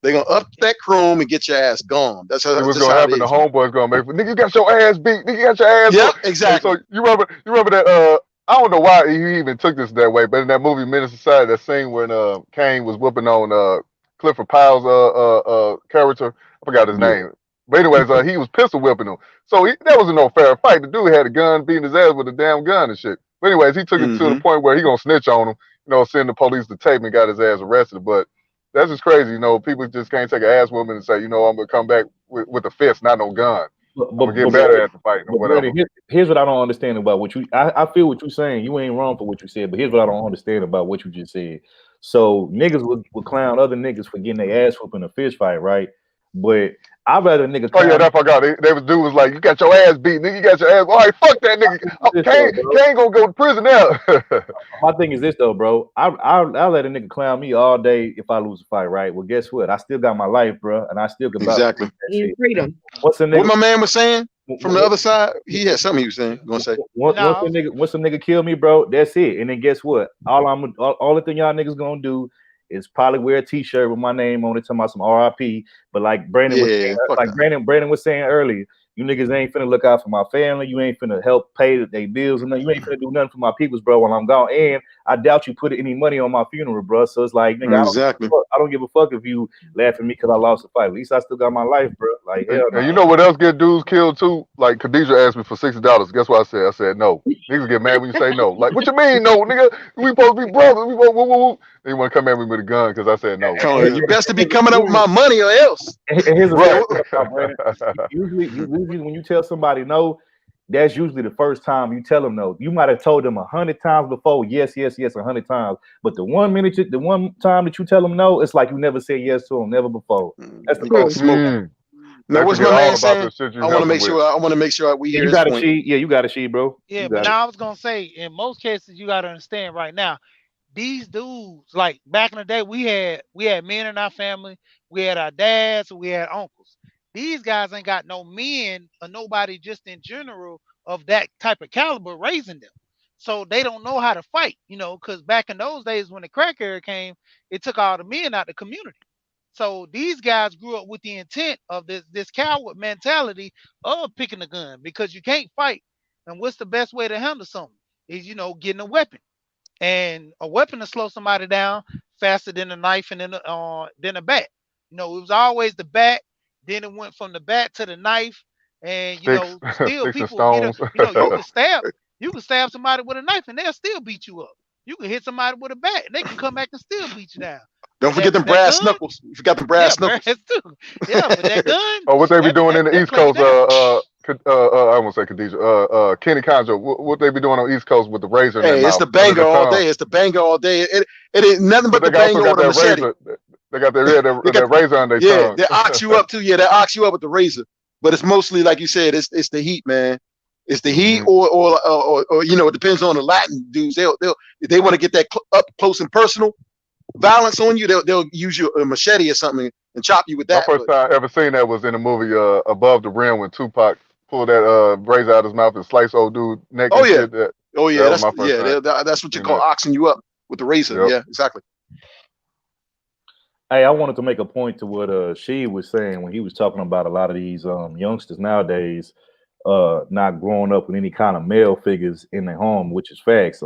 They're gonna up that chrome and get your ass gone. That's See what's just gonna how it happen. The is, man. homeboy's gonna make nigga. You got your ass beat. Nigga, you got your ass Yep, whooped. Hey, so exactly. you remember that? I don't know why he even took this that way, but in that movie Menace Society, that scene when Kane was whooping on Clifford Powell's character, I forgot his yeah. name. But anyways, he was pistol whipping him. So that wasn't no fair fight. The dude had a gun, beating his ass with a damn gun and shit. But anyways, he took it to the Mm-hmm. point where he gonna snitch on him. Send the police to tape and got his ass arrested. But that's just crazy. People just can't take an ass woman and say, I'm gonna come back with a fist, not no gun. But, I'm but, gonna get but, better at the fighting or but whatever. Brandon, here's what I don't understand about what you. I feel what you're saying. You ain't wrong for what you said, but here's what I don't understand about what you just said. So niggas would clown other niggas for getting their ass whooped in a fist fight, right? But I'd rather a nigga Oh yeah, clown. that forgot. Dude was like, "You got your ass beat, nigga. You got your ass. All right, fuck that nigga. Oh, This though, Kane, bro. Kane gonna go to prison now." My thing is this though, bro. I let a nigga clown me all day if I lose a fight, right? Well, guess what? I still got my life, bro, and I still can bounce Exactly. that In shit. freedom. What's a What nigga? my man was saying from the What, other side, he had something he was saying. Gonna say. Once no, once a nigga kill me, bro, that's it. And then guess what? All the thing y'all niggas gonna do is probably wear a t-shirt with my name on it, talking about some RIP. But like Brandon was saying, Yeah, fuck like that. Brandon was saying earlier, you niggas ain't finna look out for my family. You ain't finna help pay their bills and nothing. You ain't finna do nothing for my peoples, bro, while I'm gone. And I doubt you put any money on my funeral, bro. So it's like, nigga, Exactly. I don't give a fuck if you laugh at me because I lost a fight. At least I still got my life, bro. Like hell And no. you know what else get dudes killed too? Like Khadijah asked me for $60. Guess what I said? I said no. Niggas get mad when you say no. Like, what you mean no, nigga? We supposed to be brothers. We supposed woo, woo, woo. They want to come at me with a gun because I said no. Come on, you best to be coming up with my money or else. And here's a Yeah. fact about Brandon. Usually when you tell somebody no, that's usually the first time you tell them no. You might have told them 100 times before, yes, yes, yes, 100 times. But the one time that you tell them no, it's like you never said yes to them, never before. That's the You get first. the smoke. Now, They what's my forget all man about saying? the shit you I want to helped them make with. sure. I want to make sure we Yeah, hear you his got a point. sheet. Yeah, you got a sheet, bro. yeah, You but got it. now I was gonna say, in most cases, you gotta understand right now, these dudes, like back in the day, we had men in our family, we had our dads, we had uncles. These guys ain't got no men or nobody just in general of that type of caliber raising them. So they don't know how to fight, because back in those days when the crack era came, it took all the men out the community. So these guys grew up with the intent of this coward mentality of picking a gun because you can't fight. And what's the best way to handle something? Is getting a weapon. And a weapon to slow somebody down faster than a knife and than a bat. You know, it was always the bat. Then it went from the bat to the knife, and you Sticks, know, still sticks and people get up. stones. You know, Oh, you can stab somebody with a knife, and they'll still beat you up. You can hit somebody with a bat, and they can come back and still beat you down. don't But forget them that brass gun, knuckles. You forgot the yeah, brass brass knuckles. too. Yeah, but that gun, Or what they be doing in the that East play you Coast? down. I won't say Khadijah. Kenny Konjo. What they be doing on East Coast with the razor in their Hey, it's mouth the under banger their all tongue? day. It's the banger all day. It ain't nothing But but they the also banger got or the that machete. razor. They got They got that razor on their yeah, tongue. they ox you up too. Yeah, they ox you up with the razor. But it's mostly like you said, it's the heat, man. It's the heat, Hmm. or you know, it depends on the Latin dudes. They'll if they want to get that up close and personal violence on you, they'll use your machete or something and chop you with My that. first But time ever seen that was in the movie Above the Rim when Tupac pulled that razor out of his mouth and sliced old dude neck oh and yeah, shit. That oh that yeah, was my first time that's what you seeing call that. oxing you up with the razor. Yep. Yeah, exactly. Hey, I wanted to make a point to what she was saying when he was talking about a lot of these youngsters nowadays not growing up with any kind of male figures in their home, which is facts.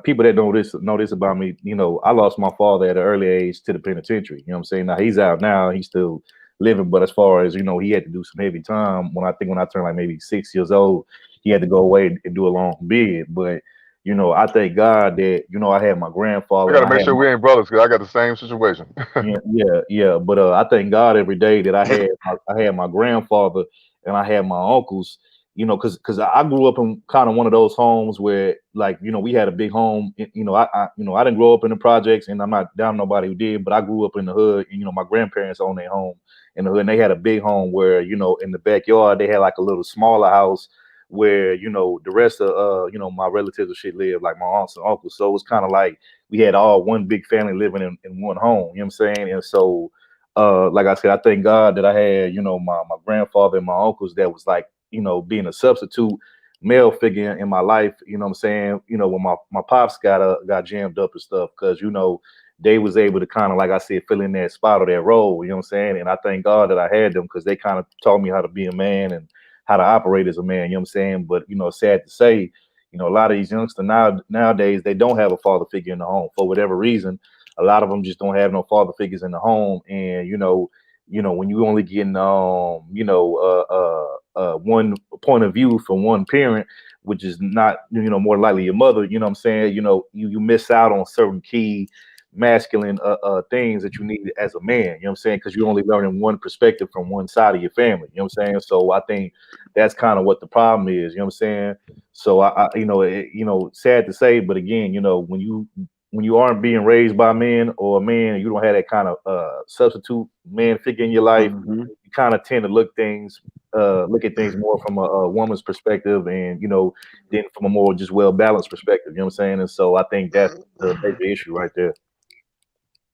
People that know this about me. You know, I lost my father at an early age to the penitentiary. You know what I'm saying? Now he's out now, he's still living, but as far as you know, he had to do some heavy time. When I turned like maybe 6 years old, he had to go away and do a long bid. But you know, I thank God that you know I had my I grandfather and gotta I make had sure my we ain't brothers because I got the same situation. yeah. But I thank God every day that I had my grandfather and I had my uncles. You know, because I grew up in kind of one of those homes where, like, you know, we had a big home. You know, I didn't grow up in the projects, and I'm not down on nobody who did, but I grew up in the hood. And you know, my grandparents owned their home in the hood, and they had a big home where, you know, in the backyard they had like a little smaller house where you know the rest of you know my relatives and shit lived, like my aunts and uncles. So it was kind of like we had all one big family living in one home, you know what I'm saying? And so like I said, I thank God that I had, you know, my grandfather and my uncles that was like, you know, being a substitute male figure in my life, you know what I'm saying? You know, when my pops got jammed up and stuff, because you know, they was able to kind of, like I said, fill in that spot or that role, you know what I'm saying? And I thank God that I had them because they kind of taught me how to be a man and how to operate as a man, you know what I'm saying? But you know, sad to say, you know, a lot of these youngsters nowadays they don't have a father figure in the home for whatever reason. A lot of them just don't have no father figures in the home, and you know when you only getting one point of view from one parent, which is not you know more likely your mother. You know what I'm saying? You know you miss out on certain key masculine things that you need as a man. You know what I'm saying? Because you're only learning one perspective from one side of your family. You know what I'm saying? So I think that's kind of what the problem is. You know what I'm saying? So you know, sad to say, but again, you know, when you aren't being raised by men or a man, you don't have that kind of substitute man figure in your life. Mm-hmm. You kind of tend to look at things more from a woman's perspective, and you know, then from a more just well balanced perspective. You know what I'm saying? And so I think that's the major issue right there.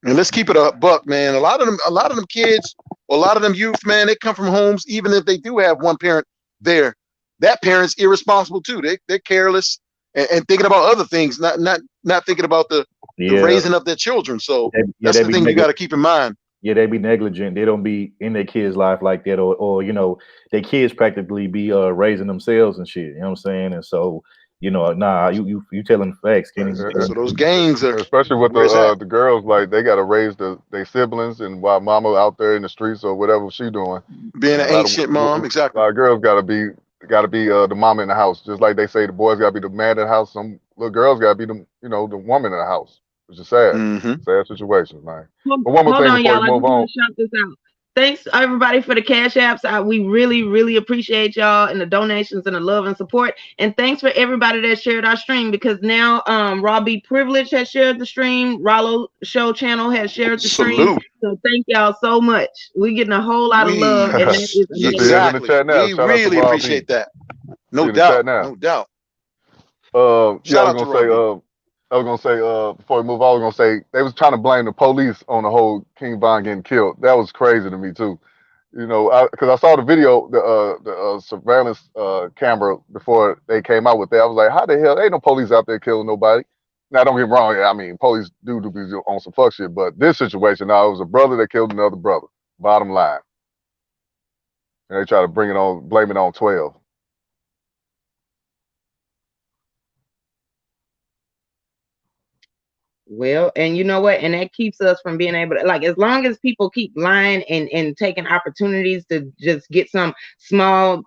And let's keep it a buck, man. A lot of them kids, or a lot of them youth, man, they come from homes, even if they do have one parent there, that parent's irresponsible too. They're careless and thinking about other things, not thinking about the Yeah, raising of their children. So yeah, that's they the be thing you got to keep in mind. yeah, they be negligent. They don't be in their kids' life like that, or you know, their kids practically be raising themselves and shit. You know what I'm saying? And so, you know, nah, you telling facts, Kenny. You So telling those gangs are Especially with where it's at. the girls, like they gotta raise their siblings, and while mama out there in the streets or whatever she doing, Being and an ancient mom, a exactly. lot of girls gotta be the mama in the house, just like they say the boys gotta be the man in the house. Some little girls gotta be the woman in the house, which is Hmm. sad situations, man. Hold, But one more hold thing on, before we y'all. I move just want on. to shout this out. Thanks everybody for the cash apps. We really, really appreciate y'all and the donations and the love and support. And thanks for everybody that shared our stream, because now Robbie Privilege has shared the stream. Rollo Show Channel has shared the stream. Salute. So thank y'all so much. We're getting a whole lot of love, We and that is There she is amazing. in the exactly. chat now. We Shout out to really Raw B. appreciate that. She No in the chat doubt. now. No doubt. Yeah, Shout out to Robbie. before we move on, I was gonna say they was trying to blame the police on the whole King Von getting killed. That was crazy to me too. You know, because I saw the video, the surveillance camera before they came out with that. I was like, how the hell? Ain't no police out there killing nobody. Now, don't get me wrong. I mean, police do be on some fuck shit, but this situation, now it was a brother that killed another brother. Bottom line, and they try to blame it on 12. Well, and you know what? And that keeps us from being able to, like, as long as people keep lying and taking opportunities to just get some small,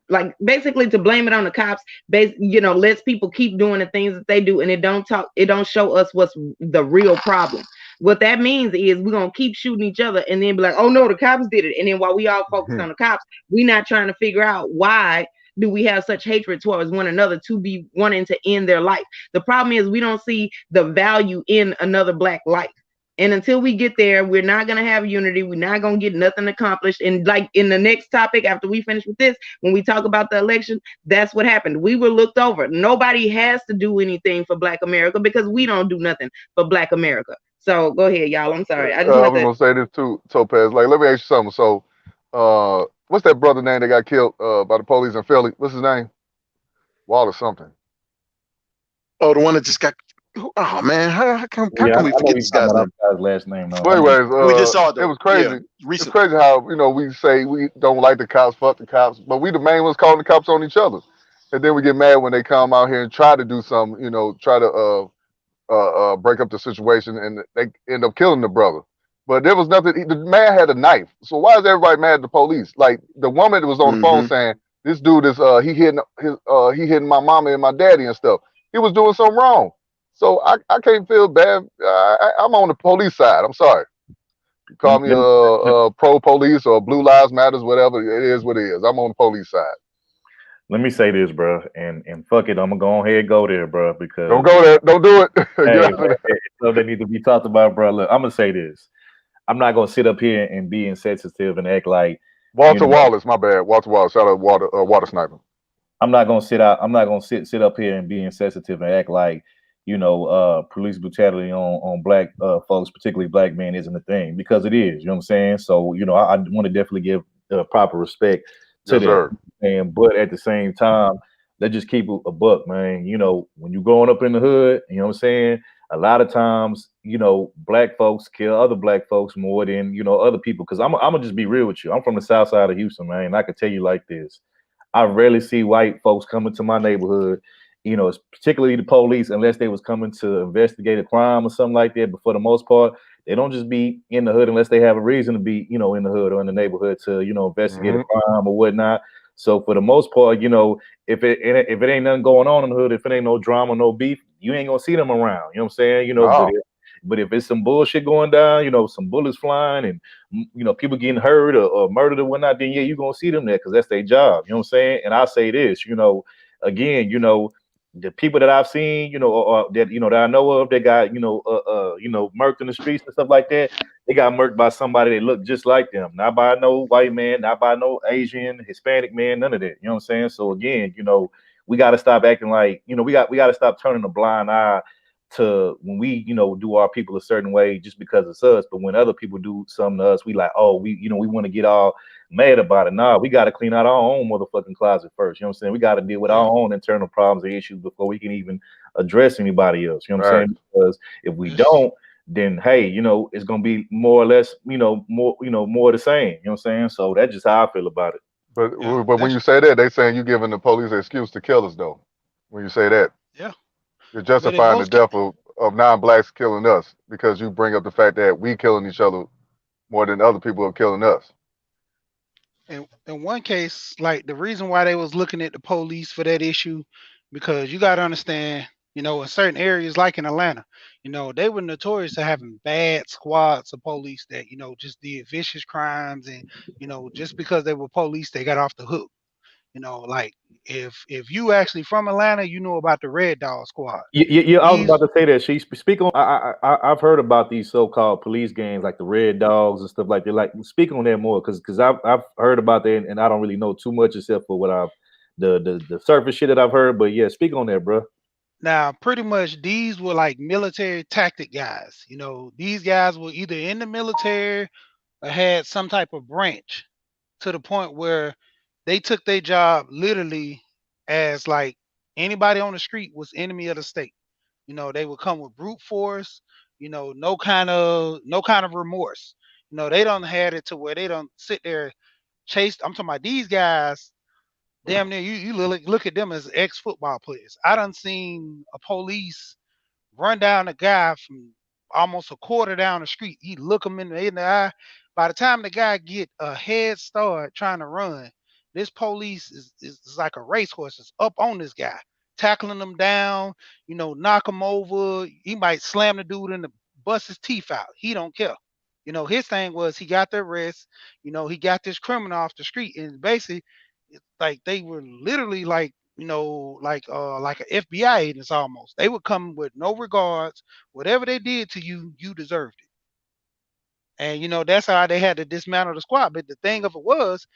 like basically to blame it on the cops, lets people keep doing the things that they do, and it don't show us what's the real problem. What that means is we're gonna keep shooting each other and then be like, oh no, the cops did it. And then while we all focus on the cops, we're not trying to figure out why do we have such hatred towards one another to be wanting to end their life. The problem is we don't see the value in another Black life. And until we get there, we're not going to have unity. We're not going to get nothing accomplished. And like in the next topic, after we finish with this, when we talk about the election, that's what happened. We were looked over. Nobody has to do anything for Black America because we don't do nothing for Black America. So go ahead, y'all. I'm sorry. I just I want was to. gonna say this too, Topaz. Like, let me ask you something. So, what's that brother name that got killed by the police in Philly? What's his name? Waller something. Oh, the one that just got. Oh man, how Yeah, can we I know forget he's this talking guy's about name? his last name. But I know. anyways, We just saw it it though. was Yeah, crazy. It's recently. crazy how we say we don't like the cops, fuck the cops, but we the main ones calling the cops on each other, and then we get mad when they come out here and try to do something, try to break up the situation, and they end up killing the brother. But there was nothing. The man had a knife, so why is everybody mad at the police? Like the woman that was on the phone Mm-hmm. saying this dude is he hitting my mama and my daddy and stuff. He was doing something wrong, so I can't feel bad. I'm on the police side. I'm sorry. You Let call me, me let me, pro police or blue lives matters, whatever. It is what it is. I'm on the police side. let me say this, bro, and fuck it, I'm gonna go ahead and go there, bro, Don't because go there. Don't do it. Get hey, out man, of there. it's something that need to be talked about, bro. Look, I'm gonna say this. I'm not gonna sit up here and be insensitive and act like, you Walter know, Wallace, my bad. Walter Wallace. Shout out Water Sniper. I'm not gonna sit up here and be insensitive and act like, police brutality on black folks, particularly black men, isn't a thing, because it is. You know what I'm saying? So, I want to definitely give proper respect to Yes, that. sir. And but at the same time, let's just keep a buck, man. When you're growing up in the hood, you know what I'm saying? A lot of times, black folks kill other black folks more than, other people. Because I'm gonna just be real with you. I'm from the south side of Houston, man. And I can tell you like this. I rarely see white folks coming to my neighborhood, particularly the police, unless they was coming to investigate a crime or something like that. But for the most part, they don't just be in the hood unless they have a reason to be, in the hood or in the neighborhood to, investigate a Hmm. crime or whatnot. So for the most part, if it ain't nothing going on in the hood, if it ain't no drama, no beef, you ain't gonna see them around. You know what I'm saying? No. But if it's some bullshit going down, some bullets flying and people getting hurt or murdered or whatnot, then yeah, you're gonna see them there because that's their job. You know what I'm saying? And I say this, again, the people that I've seen, or that that I know of that got, murked in the streets and stuff like that, they got murked by somebody that looked just like them, not by no white man, not by no Asian, Hispanic man, none of that. You know what I'm saying? So again, we got to stop acting like, we got to stop turning a blind eye to when we do our people a certain way just because it's us, but when other people do something to us, we like, oh, we want to get all mad about it. Nah, we got to clean out our own motherfucking closet first. You know what I'm saying? We got to deal with Yeah. our own internal problems and issues before we can even address anybody else. You know what I'm saying? Facts. Because if we It's don't, then hey, it's gonna be more or less, more the same. You know what I'm saying? So that's just how I feel about it. But yeah. but when That's you say that, they saying you giving the police an excuse to kill us, though. When you say that, yeah. you're But in justifying the most ca- death of non-blacks killing us because you bring up the fact that we killing each other more than other people are killing us. in one case, like the reason why they was looking at the police for that issue, because you got to understand, in certain areas like in Atlanta, they were notorious for having bad squads of police that just did vicious crimes, and just because they were police, they got off the hook. Like if you actually from Atlanta, you know about the Red Dog Squad. Yeah, I was about These to say that. She speak on. I've heard about these so-called police gangs like the Red Dogs and stuff like that. Like, speak on that more, because I've heard about that, and I don't really know too much except for what I've the surface shit that I've heard. But yeah, speak on that, bro. Now pretty much these were like military tactic guys. These guys were either in the military or had some type of branch, to the point where they took their job literally as like anybody on the street was enemy of the state. They would come with brute force, no kind of remorse. They don't had it to where they don't sit there chase. I'm talking about these guys, damn near you look at them as ex football players. I done seen a police run down a guy from almost a quarter down the street. He look him in the eye. By the time the guy get a head start trying to run, this police is like a racehorse. It's up on this guy, tackling him down, knock him over. He might slam the dude in the bust his teeth out. He don't care. His thing was he got the arrest. He got this criminal off the street, and basically, like they were literally like like an FBI agents almost. They would come with no regards. Whatever they did to you, you deserved it. And that's how they had to dismantle the squad. But the thing of it was,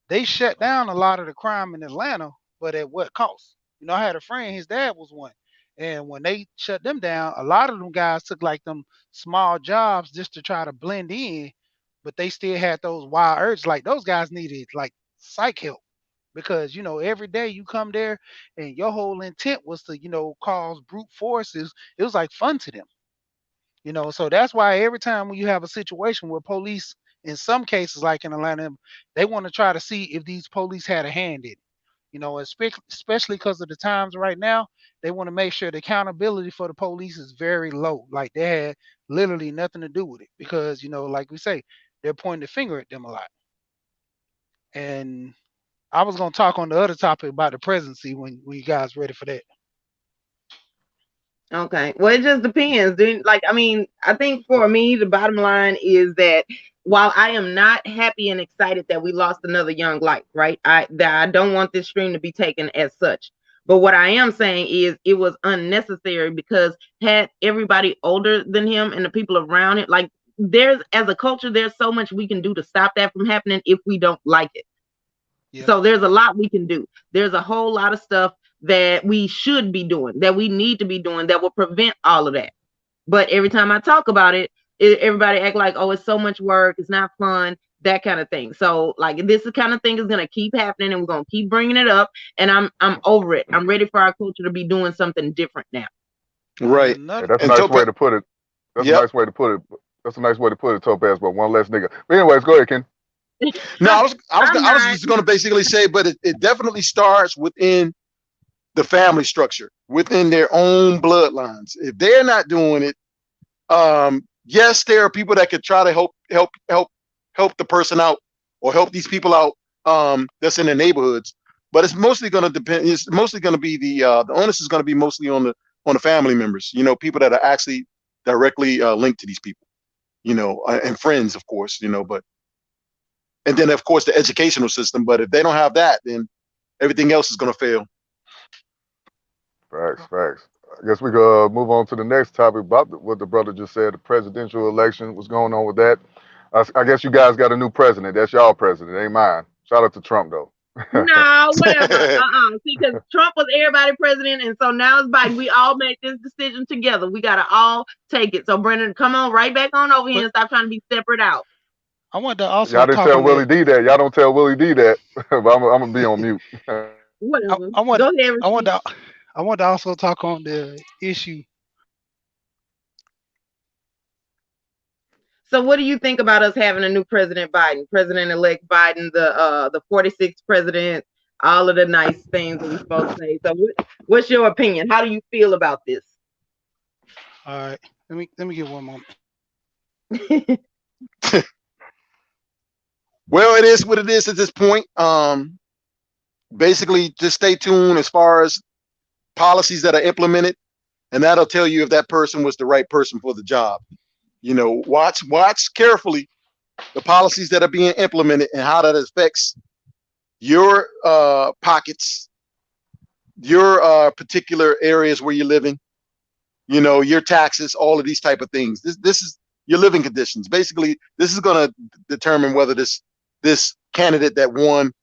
they shut down a lot of the crime in Atlanta, but at what cost? I had a friend, his dad was one. And when they shut them down, a lot of them guys took like them small jobs just to try to blend in, but they still had those wild urges. Like those guys needed like psych help because every day you come there and your whole intent was to cause brute forces. It was like fun to them. So that's why every time when you have a situation where police, in some cases like in Atlanta, they want to try to see if these police had a hand in it. Especially because of the times right now, they want to make sure the accountability for the police is very low. Like they had literally nothing to do with it because like we say, they're pointing the finger at them a lot. And I was gonna talk on the other topic about the presidency when you guys ready for that. Okay. Well, it just depends. I think for me, the bottom line is that while I am not happy and excited that we lost another young life, right? I don't want this stream to be taken as such. But what I am saying is it was unnecessary because had everybody older than him and the people around it, like as a culture, there's so much we can do to stop that from happening if we don't like it. Yep. So there's a lot we can do. There's a whole lot of stuff that we should be doing, that we need to be doing, that will prevent all of that. But every time I talk about it, everybody act like, oh, it's so much work, it's not fun, that kind of thing. So like this kind of thing is gonna keep happening, and we're gonna keep bringing it up. And I'm over it. I'm ready for our culture to be doing something different now. Right. Yeah, that's a nice way to put it. That's a nice way to put it. That's a nice way to put it, Topaz. But one less nigga. But anyways, go ahead, Ken. No, I was just going to basically say, but it definitely starts within the family structure, within their own bloodlines. If they're not doing it, yes, there are people that could try to help the person out or help these people out that's in their neighborhoods. But it's mostly going to depend. It's mostly going to be the onus is going to be mostly on the family members. People that are actually directly linked to these people. And friends, of course. And then, of course, the educational system. But if they don't have that, then everything else is going to fail. Facts. I guess we could move on to the next topic about what the brother just said, the presidential election. What's going on with that? I guess you guys got a new president. That's y'all president, ain't mine. Shout out to Trump, though. No, whatever. See, because Trump was everybody's president, and so now it's Biden. We all make this decision together. We got to all take it. So, Brendan, come on right back on over here and stop trying to be separate out. I want to also y'all didn't tell Willie D that. Y'all don't tell Willie D that. But I'm gonna be on mute. Whatever. I want to also talk on the issue. So, what do you think about us having a new president President-elect Biden, the 46th president, all of the nice things that we're supposed to say? So, what's your opinion? How do you feel about this? All right, let me get one moment. Well, it is what it is at this point. Basically, just stay tuned as far as policies that are implemented, and that'll tell you if that person was the right person for the job. Watch carefully the policies that are being implemented and how that affects your pockets, your particular areas where you're living, your taxes, all of these type of things. This is your living conditions. Basically, this is going to determine whether this candidate that won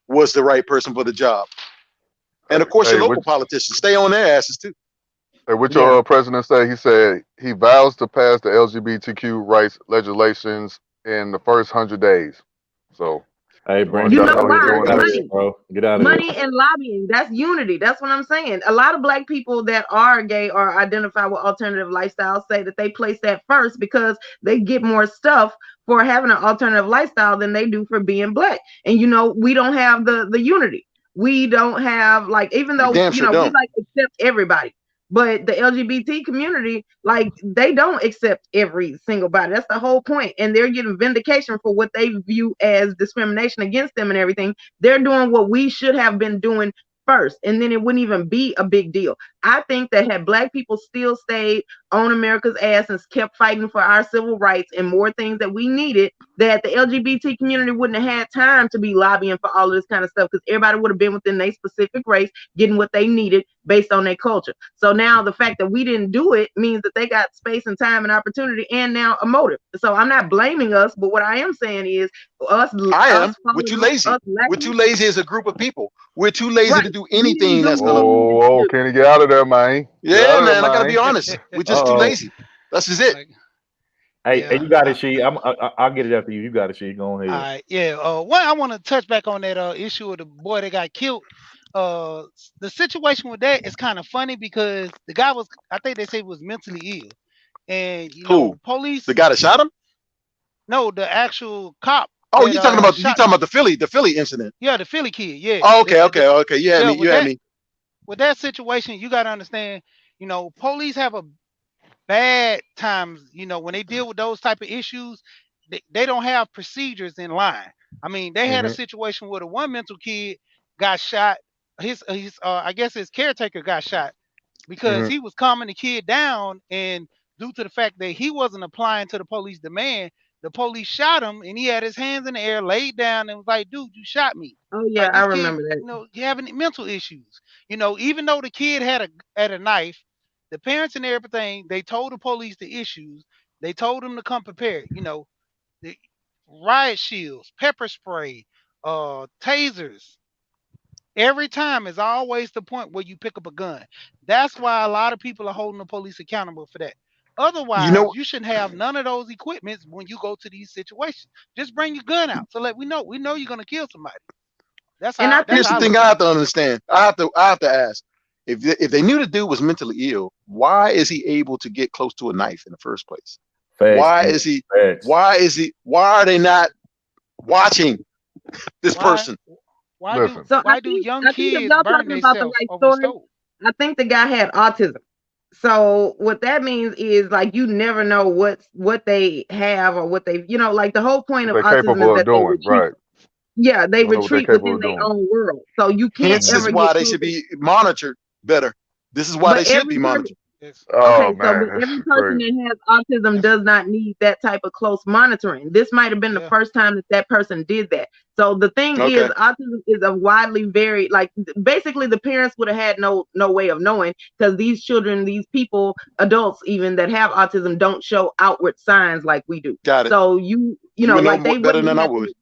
was the right person for the job. And of course, your local politicians stay on their asses too. Hey, what your president say? He said he vows to pass the LGBTQ rights legislations in the first 100 days. So, hey, Brandon, money and lobbying. That's unity. That's what I'm saying. A lot of Black people that are gay or identify with alternative lifestyles say that they place that first because they get more stuff for having an alternative lifestyle than they do for being Black. And we don't have the unity. We don't have even though we accept everybody. But the LGBT community, like, they don't accept every single body. That's the whole point. And they're getting vindication for what they view as discrimination against them and everything. They're doing what we should have been doing first, and then it wouldn't even be a big deal. I think that had Black people still stayed on America's ass and kept fighting for our civil rights and more things that we needed, that the LGBT community wouldn't have had time to be lobbying for all of this kind of stuff, because everybody would have been within their specific race, getting what they needed based on their culture. So now the fact that we didn't do it means that they got space and time and opportunity, and now a motive. So I'm not blaming us, but what I am saying is we're too lazy. We're too lazy as a group of people. We're too lazy to do anything that's gonna. Oh, can you get out of there, man? Yeah, man. I gotta be honest. We're just too lazy. That's just it. Hey, you got it, She. I'll get it after you. You got it, She. Go on ahead. All right, yeah. One, I want to touch back on that issue of the boy that got killed. The situation with that is kind of funny because the guy was, I think they say, he was mentally ill, and police. The guy that shot him? No, the actual cop. Oh, you talking about the Philly incident? Yeah, the Philly kid. Yeah. Oh, okay. You had me. With that situation, you got to understand. Police have a bad times. When they deal with those type of issues, they don't have procedures in line. I mean, they had a situation where the one mental kid got shot. His I guess his caretaker got shot because he was calming the kid down, and due to the fact that he wasn't applying to the police demand, the police shot him, and he had his hands in the air, laid down, and was like, "Dude, you shot me." Oh yeah, like, I remember that. You having mental issues. Even though the kid had a knife, the parents and everything, they told the police the issues. They told them to come prepared. The riot shields, pepper spray, tasers. Every time is always the point where you pick up a gun. That's why a lot of people are holding the police accountable for that. Otherwise, you shouldn't have none of those equipments when you go to these situations. Just bring your gun out so that we know you're gonna kill somebody. That's how. Here's the thing I have to understand. I have to ask. If they knew the dude was mentally ill, why is he able to get close to a knife in the first place? Why are they not watching this person? Why do young kids burn themselves over the stove? I think the guy had autism. So what that means is, like, you never know what they have or what they, like, the whole point of autism is that they retreat. Yeah, they retreat within their own world. So you can't Hence ever is why they should be monitored better. This is why they should be monitored. Oh, but every person that has autism does not need that type of close monitoring. This might have been the first time that person did that. So the thing is, autism is a widely varied, like, basically the parents would have had no way of knowing, because these children, these people, adults even that have autism, don't show outward signs like we do. Got it. So you know, like, they better than I would.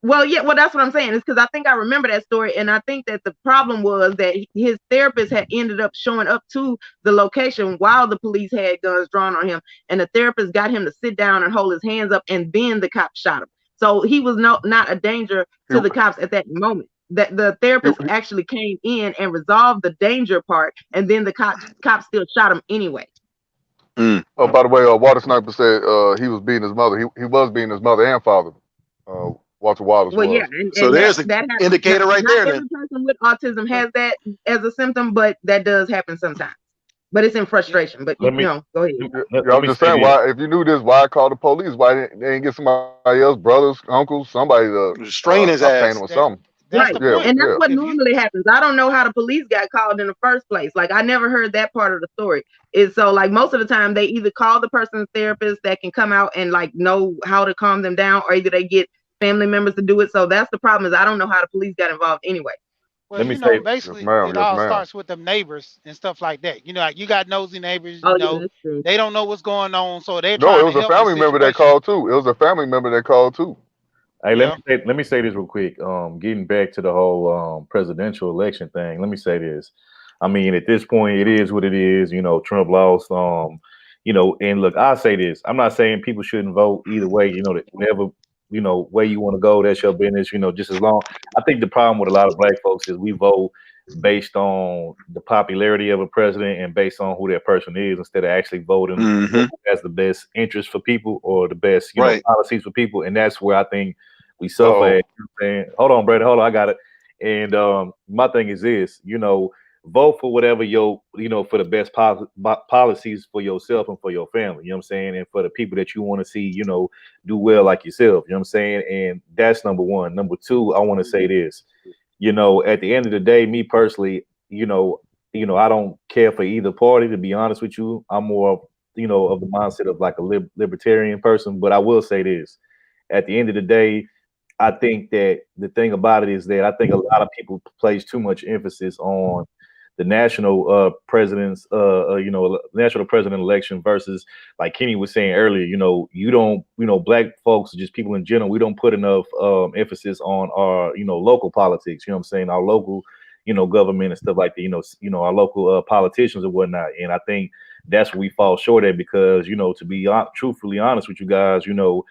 Well, yeah, that's what I'm saying. It's because I think I remember that story, and I think that the problem was that his therapist had ended up showing up to the location while the police had guns drawn on him, and the therapist got him to sit down and hold his hands up, and then the cops shot him. So he was not a danger to the cops at that moment. That the therapist actually came in and resolved the danger part, and then the cops still shot him anyway. Oh, by the way, Water Sniper said he was beating his mother. He was beating his mother and father. Walter Waters. Well, yeah, so there's an indicator right there. Every person with autism has that as a symptom, but that does happen sometimes. But it's in frustration. But go ahead. I'm just saying, why? If you knew this, why call the police? Why they didn't get somebody else, brothers, uncles, somebody to strain his ass or something? Right, and that's what normally happens. I don't know how the police got called in the first place. Like, I never heard that part of the story. Is so, like, most of the time they either call the person's therapist that can come out and, like, know how to calm them down, or either they get family members to do it. So that's the problem, is I don't know how the police got involved anyway. Well, basically, it all starts with them neighbors and stuff like that. Like, you got nosy neighbors, they don't know what's going on, so they're trying to help. No, it was a family member that called too. Hey, let me say this real quick. Getting back to the whole presidential election thing, let me say this. I mean, at this point, it is what it is. Trump lost. And look, I'll say this. I'm not saying people shouldn't vote either way. Whatever way you want to go, that's your business. Just as long. I think the problem with a lot of black folks is we vote based on the popularity of a president and based on who that person is, instead of actually voting who has the best interest for people or the best policies for people. And that's where I think we suffer. Hold on, brother. Hold on, I got it. And my thing is this. vote for whatever for the best policies for yourself and for your family. You know what I'm saying? And for the people that you want to see, do well like yourself. You know what I'm saying? And that's number one. Number two, I want to say this. At the end of the day, me personally, I don't care for either party. To be honest with you, I'm more, of the mindset of like a libertarian person. But I will say this: at the end of the day, I think that the thing about it is that I think a lot of people place too much emphasis on the national national president election versus, like Kenny was saying earlier, you don't, black folks, just people in general, we don't put enough emphasis on our, local politics. You know what I'm saying? Our local, government and stuff like that. Our local politicians and whatnot. And I think that's where we fall short at because, to be truthfully honest with you guys, your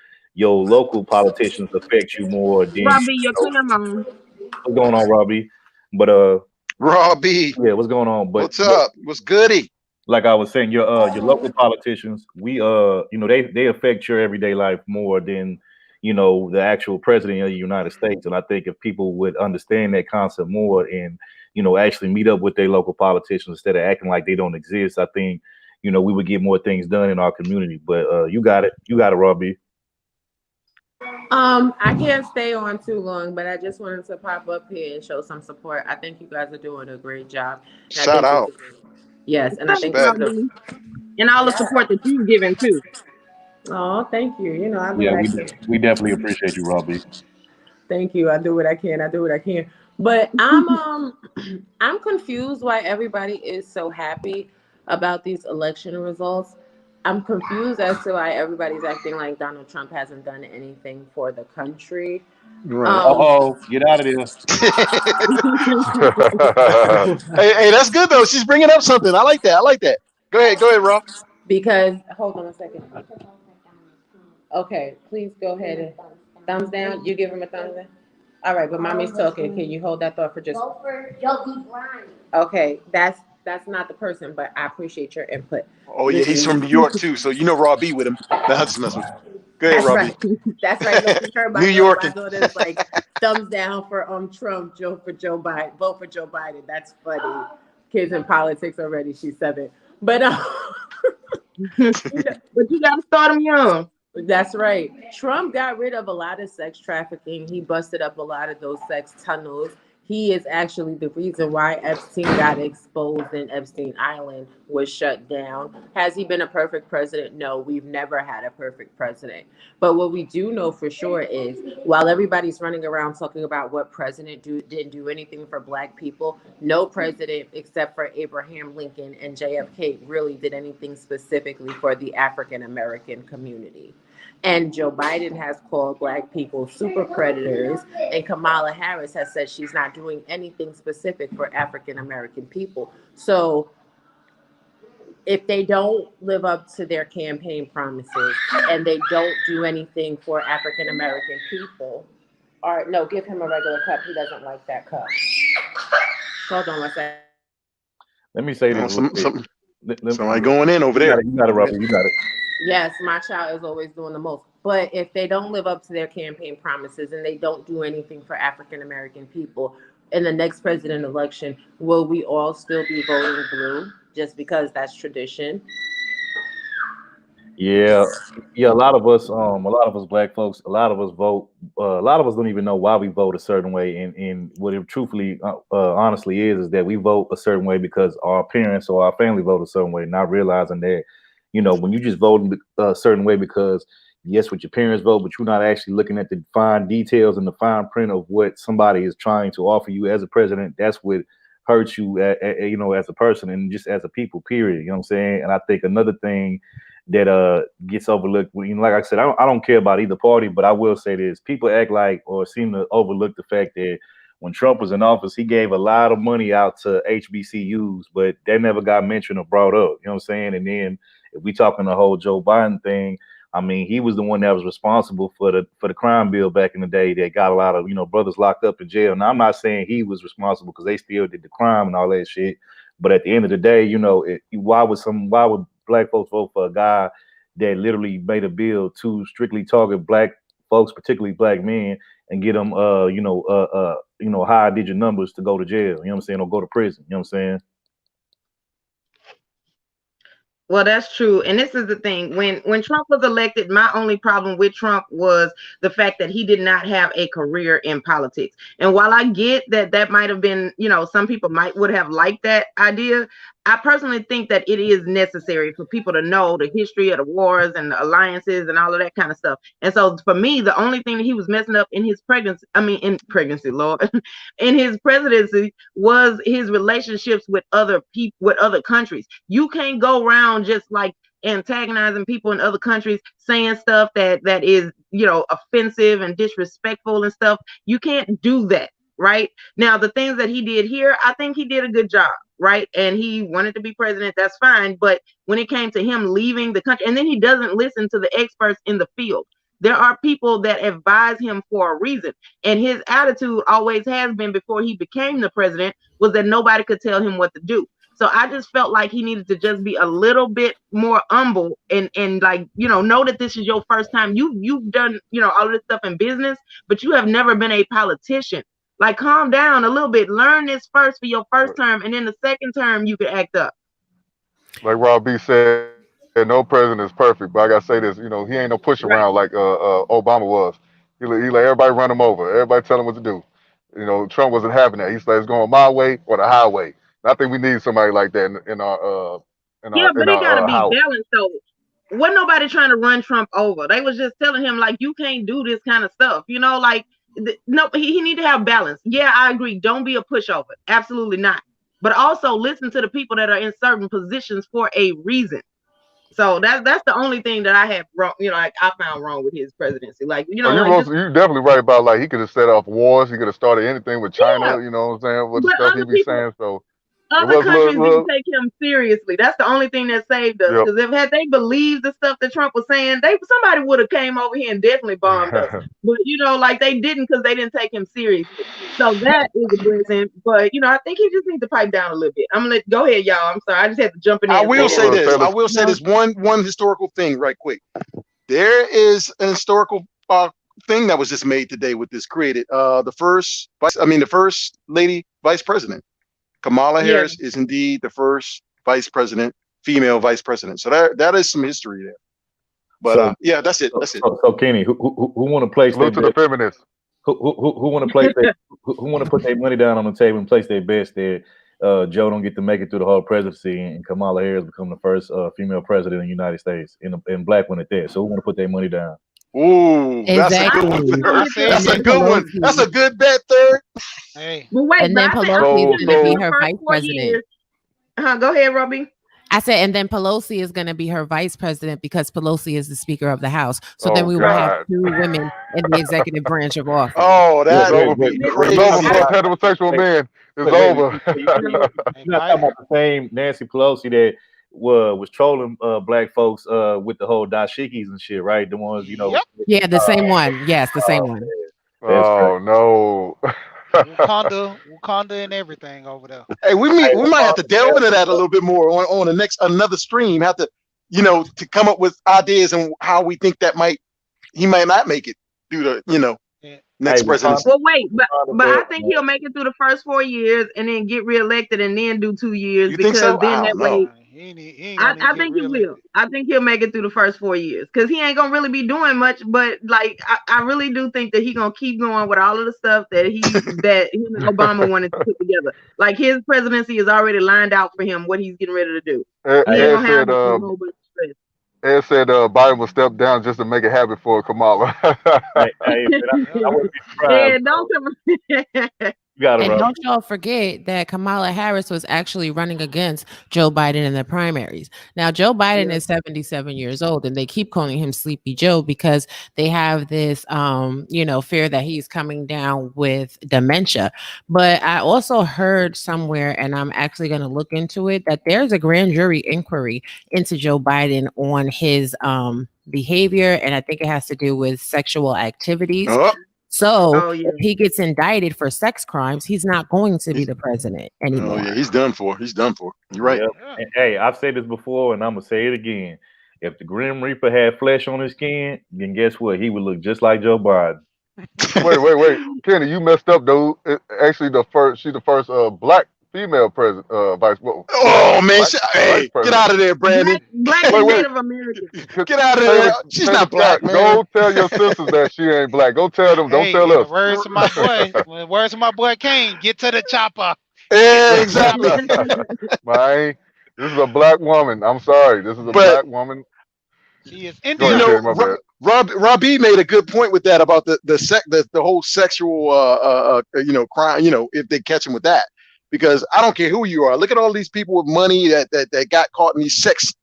local politicians affect you more than Robbie, your camera. what's going on, Robbie. But Robbie, yeah, what's going on? But what's up? What's goody? like I was saying, your local politicians, we they affect your everyday life more than the actual president of the United States. And I think if people would understand that concept more and actually meet up with their local politicians instead of acting like they don't exist, I think we would get more things done in our community. But you got it, Robbie. I can't stay on too long, but I just wanted to pop up here and show some support. I think you guys are doing a great job. And I Shout think out. yes, and I think this Respect. is a, And all the support that you've given too. oh, thank you. I do Yeah, what I can. we definitely appreciate you, Robbie. Thank you. I do what I can. I do what I can. But I'm I'm confused why everybody is so happy about these election results. I'm confused as to why everybody's acting like Donald Trump hasn't done anything for the country. Right. Get out of there. Hey, that's good though. She's bringing up something. I like that. I like that. Go ahead, Rob. Because hold on a second. Okay, please go ahead and thumbs down. You give him a thumbs down. All right, but mommy's talking. Can you hold that thought for just? Vote for Joey Grind. Okay, that's not the person, but I appreciate your input. Oh yeah, he's from New York too, so Rob B with him. That's just messing with you. Go ahead, That's Robbie. right. That's right. Look, you heard New York. my daughter's like thumbs down for Trump, Joe for Joe Biden, vote for Joe Biden. That's funny. Kids in politics already. She's 7, but But you gotta start them young. that's right. Trump got rid of a lot of sex trafficking. He busted up a lot of those sex tunnels. He is actually the reason why Epstein got exposed and Epstein Island was shut down. Has he been a perfect president? No, we've never had a perfect president. But what we do know for sure is while everybody's running around talking about what president didn't do anything for black people, no president except for Abraham Lincoln and JFK really did anything specifically for the African American community. And Joe Biden has called black people super predators, and Kamala Harris has said she's not doing anything specific for African American people. So if they don't live up to their campaign promises and they don't do anything for African American people, or no, give him a regular cup. He doesn't like that cup. Hold on one second. Let me say this. Somebody going in over there. You got it, Robbie. You got it. Yes, my child is always doing the most. But if they don't live up to their campaign promises and they don't do anything for African American people in the next president election, will we all still be voting blue just because that's tradition? Yeah. A lot of us black folks, a lot of us vote. A lot of us don't even know why we vote a certain way. And what it truthfully, honestly is that we vote a certain way because our parents or our family vote a certain way, not realizing that, when you just vote a certain way because yes, what your parents vote, but you're not actually looking at the fine details and the fine print of what somebody is trying to offer you as a president. That's what hurts you, as a person and just as a people. Period. You know what I'm saying? And I think another thing that gets overlooked, like I said, I don't care about either party, but I will say this: people act like or seem to overlook the fact that when Trump was in office, he gave a lot of money out to HBCUs, but that never got mentioned or brought up. You know what I'm saying? And then if we talking the whole Joe Biden thing, I mean, he was the one that was responsible for the crime bill back in the day that got a lot of, brothers locked up in jail. Now, I'm not saying he was responsible because they still did the crime and all that shit. But at the end of the day, why would black folks vote for a guy that literally made a bill to strictly target black folks, particularly black men, and get them, high digit numbers to go to jail. You know what I'm saying, or go to prison. You know what I'm saying? Well, that's true. And this is the thing. When Trump was elected, my only problem with Trump was the fact that he did not have a career in politics. And while I get that that might have been, some people would have liked that idea, I personally think that it is necessary for people to know the history of the wars and the alliances and all of that kind of stuff. And so for me, the only thing that he was messing up in his Lord, in his presidency was his relationships with other people, with other countries. You can't go around just like antagonizing people in other countries, saying stuff that is, offensive and disrespectful and stuff. You can't do that. Right now, the things that he did here, I think he did a good job. Right. And he wanted to be president. That's fine. But when it came to him leaving the country, and then he doesn't listen to the experts in the field. There are people that advise him for a reason. And his attitude always has been, before he became the president, was that nobody could tell him what to do. So I just felt like he needed to just be a little bit more humble and like, know that this is your first time. You've done, all of this stuff in business, but you have never been a politician. Like, calm down a little bit. Learn this first for your first term, and then the second term you could act up. Like Rob B said, no president is perfect. But I gotta say this, he ain't no push around like Obama was. He let everybody run him over. Everybody tell him what to do. Trump wasn't having that. He said it's going my way or the highway. And I think we need somebody like that in our but it gotta be balanced though. Wasn't nobody trying to run Trump over. They was just telling him, like, you can't do this kind of stuff. Like, no, he need to have balance. Yeah, I agree. Don't be a pushover. Absolutely not. But also listen to the people that are in certain positions for a reason. So that's the only thing that I have wrong. Like, I found wrong with his presidency. Like, you're definitely right about, like, he could have set off wars. He could have started anything with China. Yeah. You know what I'm saying? What the stuff he be saying. So other countries didn't take him seriously. That's the only thing that saved us. Because if had they believed the stuff that Trump was saying, somebody would have came over here and definitely bombed us. But like, they didn't, because they didn't take him seriously. So that is a blessing. But I think he just needs to pipe down a little bit. I'm gonna go ahead, y'all. I'm sorry, I just had to jump in. I will say this one historical thing right quick. There is an historical thing that was just made today with this created. The first lady vice president. Kamala Harris is indeed the first female vice president. So that is some history there. But that's it. That's it. So Kenny, who want to place to the feminists? Who want to place who want to put their money down on the table and place their bets that Joe don't get to make it through the whole presidency and Kamala Harris become the first female president in the United States and black one at that. So who want to put their money down? Ooh, exactly. That's a good one. That's a good bet, third. Hey. But wait, and then Pelosi is going to be her vice president. Go ahead, Robbie. I said, and then Pelosi is going to be her vice president because Pelosi is the Speaker of the House. So then we will have 2 women in the executive branch of office. Oh, that would be crazy. It's over for heterosexual men. It's over. You're not talking about the same Nancy Pelosi that was trolling black folks with the whole dashikis and shit, right? The ones, Yeah, the same one. Yes, the same one. Oh, no. Wakanda and everything over there. Hey, we might have to delve into that a little bit more on another stream. Have to, to come up with ideas and how we think that he might not make it through the, next presidency. Well, wait, but I think he'll make it through the first 4 years and then get reelected and then do 2 years. You think so? Then that way. I think he will. I think he'll make it through the first 4 years because he ain't gonna really be doing much. But like, I really do think that he's gonna keep going with all of the stuff that him and Obama wanted to put together. Like, his presidency is already lined out for him what he's getting ready to do. Ed said Biden will step down just to make it happen for Kamala. I wouldn't be surprised. And don't y'all forget that Kamala Harris was actually running against Joe Biden in the primaries. Now, Joe Biden is 77 years old, and they keep calling him Sleepy Joe because they have this, fear that he's coming down with dementia. But I also heard somewhere, and I'm actually going to look into it, that there's a grand jury inquiry into Joe Biden on his behavior, and I think it has to do with sexual activities. So if he gets indicted for sex crimes, he's not going to be the president anymore. Oh, yeah, he's done for. You're right. Yep. Hey, I've said this before, and I'm going to say it again. If the Grim Reaper had flesh on his skin, then guess what? He would look just like Joe Biden. Wait. Kenny, you messed up, dude. Actually, she's the first black female president, Oh man, vice hey, get president. out of there, Brandon. Black and Wait. Native American. Get out of there. She's not black, Scott, man. go tell your sisters that she ain't black. Go tell them. Don't Hey, tell in the us. words of my boy, when the words of my boy Kane, get to the chopper. Yeah, Get to the exactly. chopper. Man, this is a black woman. I'm sorry. This is a But black woman. She is Go you ahead, Indian. know, Kenny. My bad. Robbie made a good point with that about the whole sexual crime. You know, if they catch him with that, because I don't care who you are. Look at all these people with money that got caught in these sex,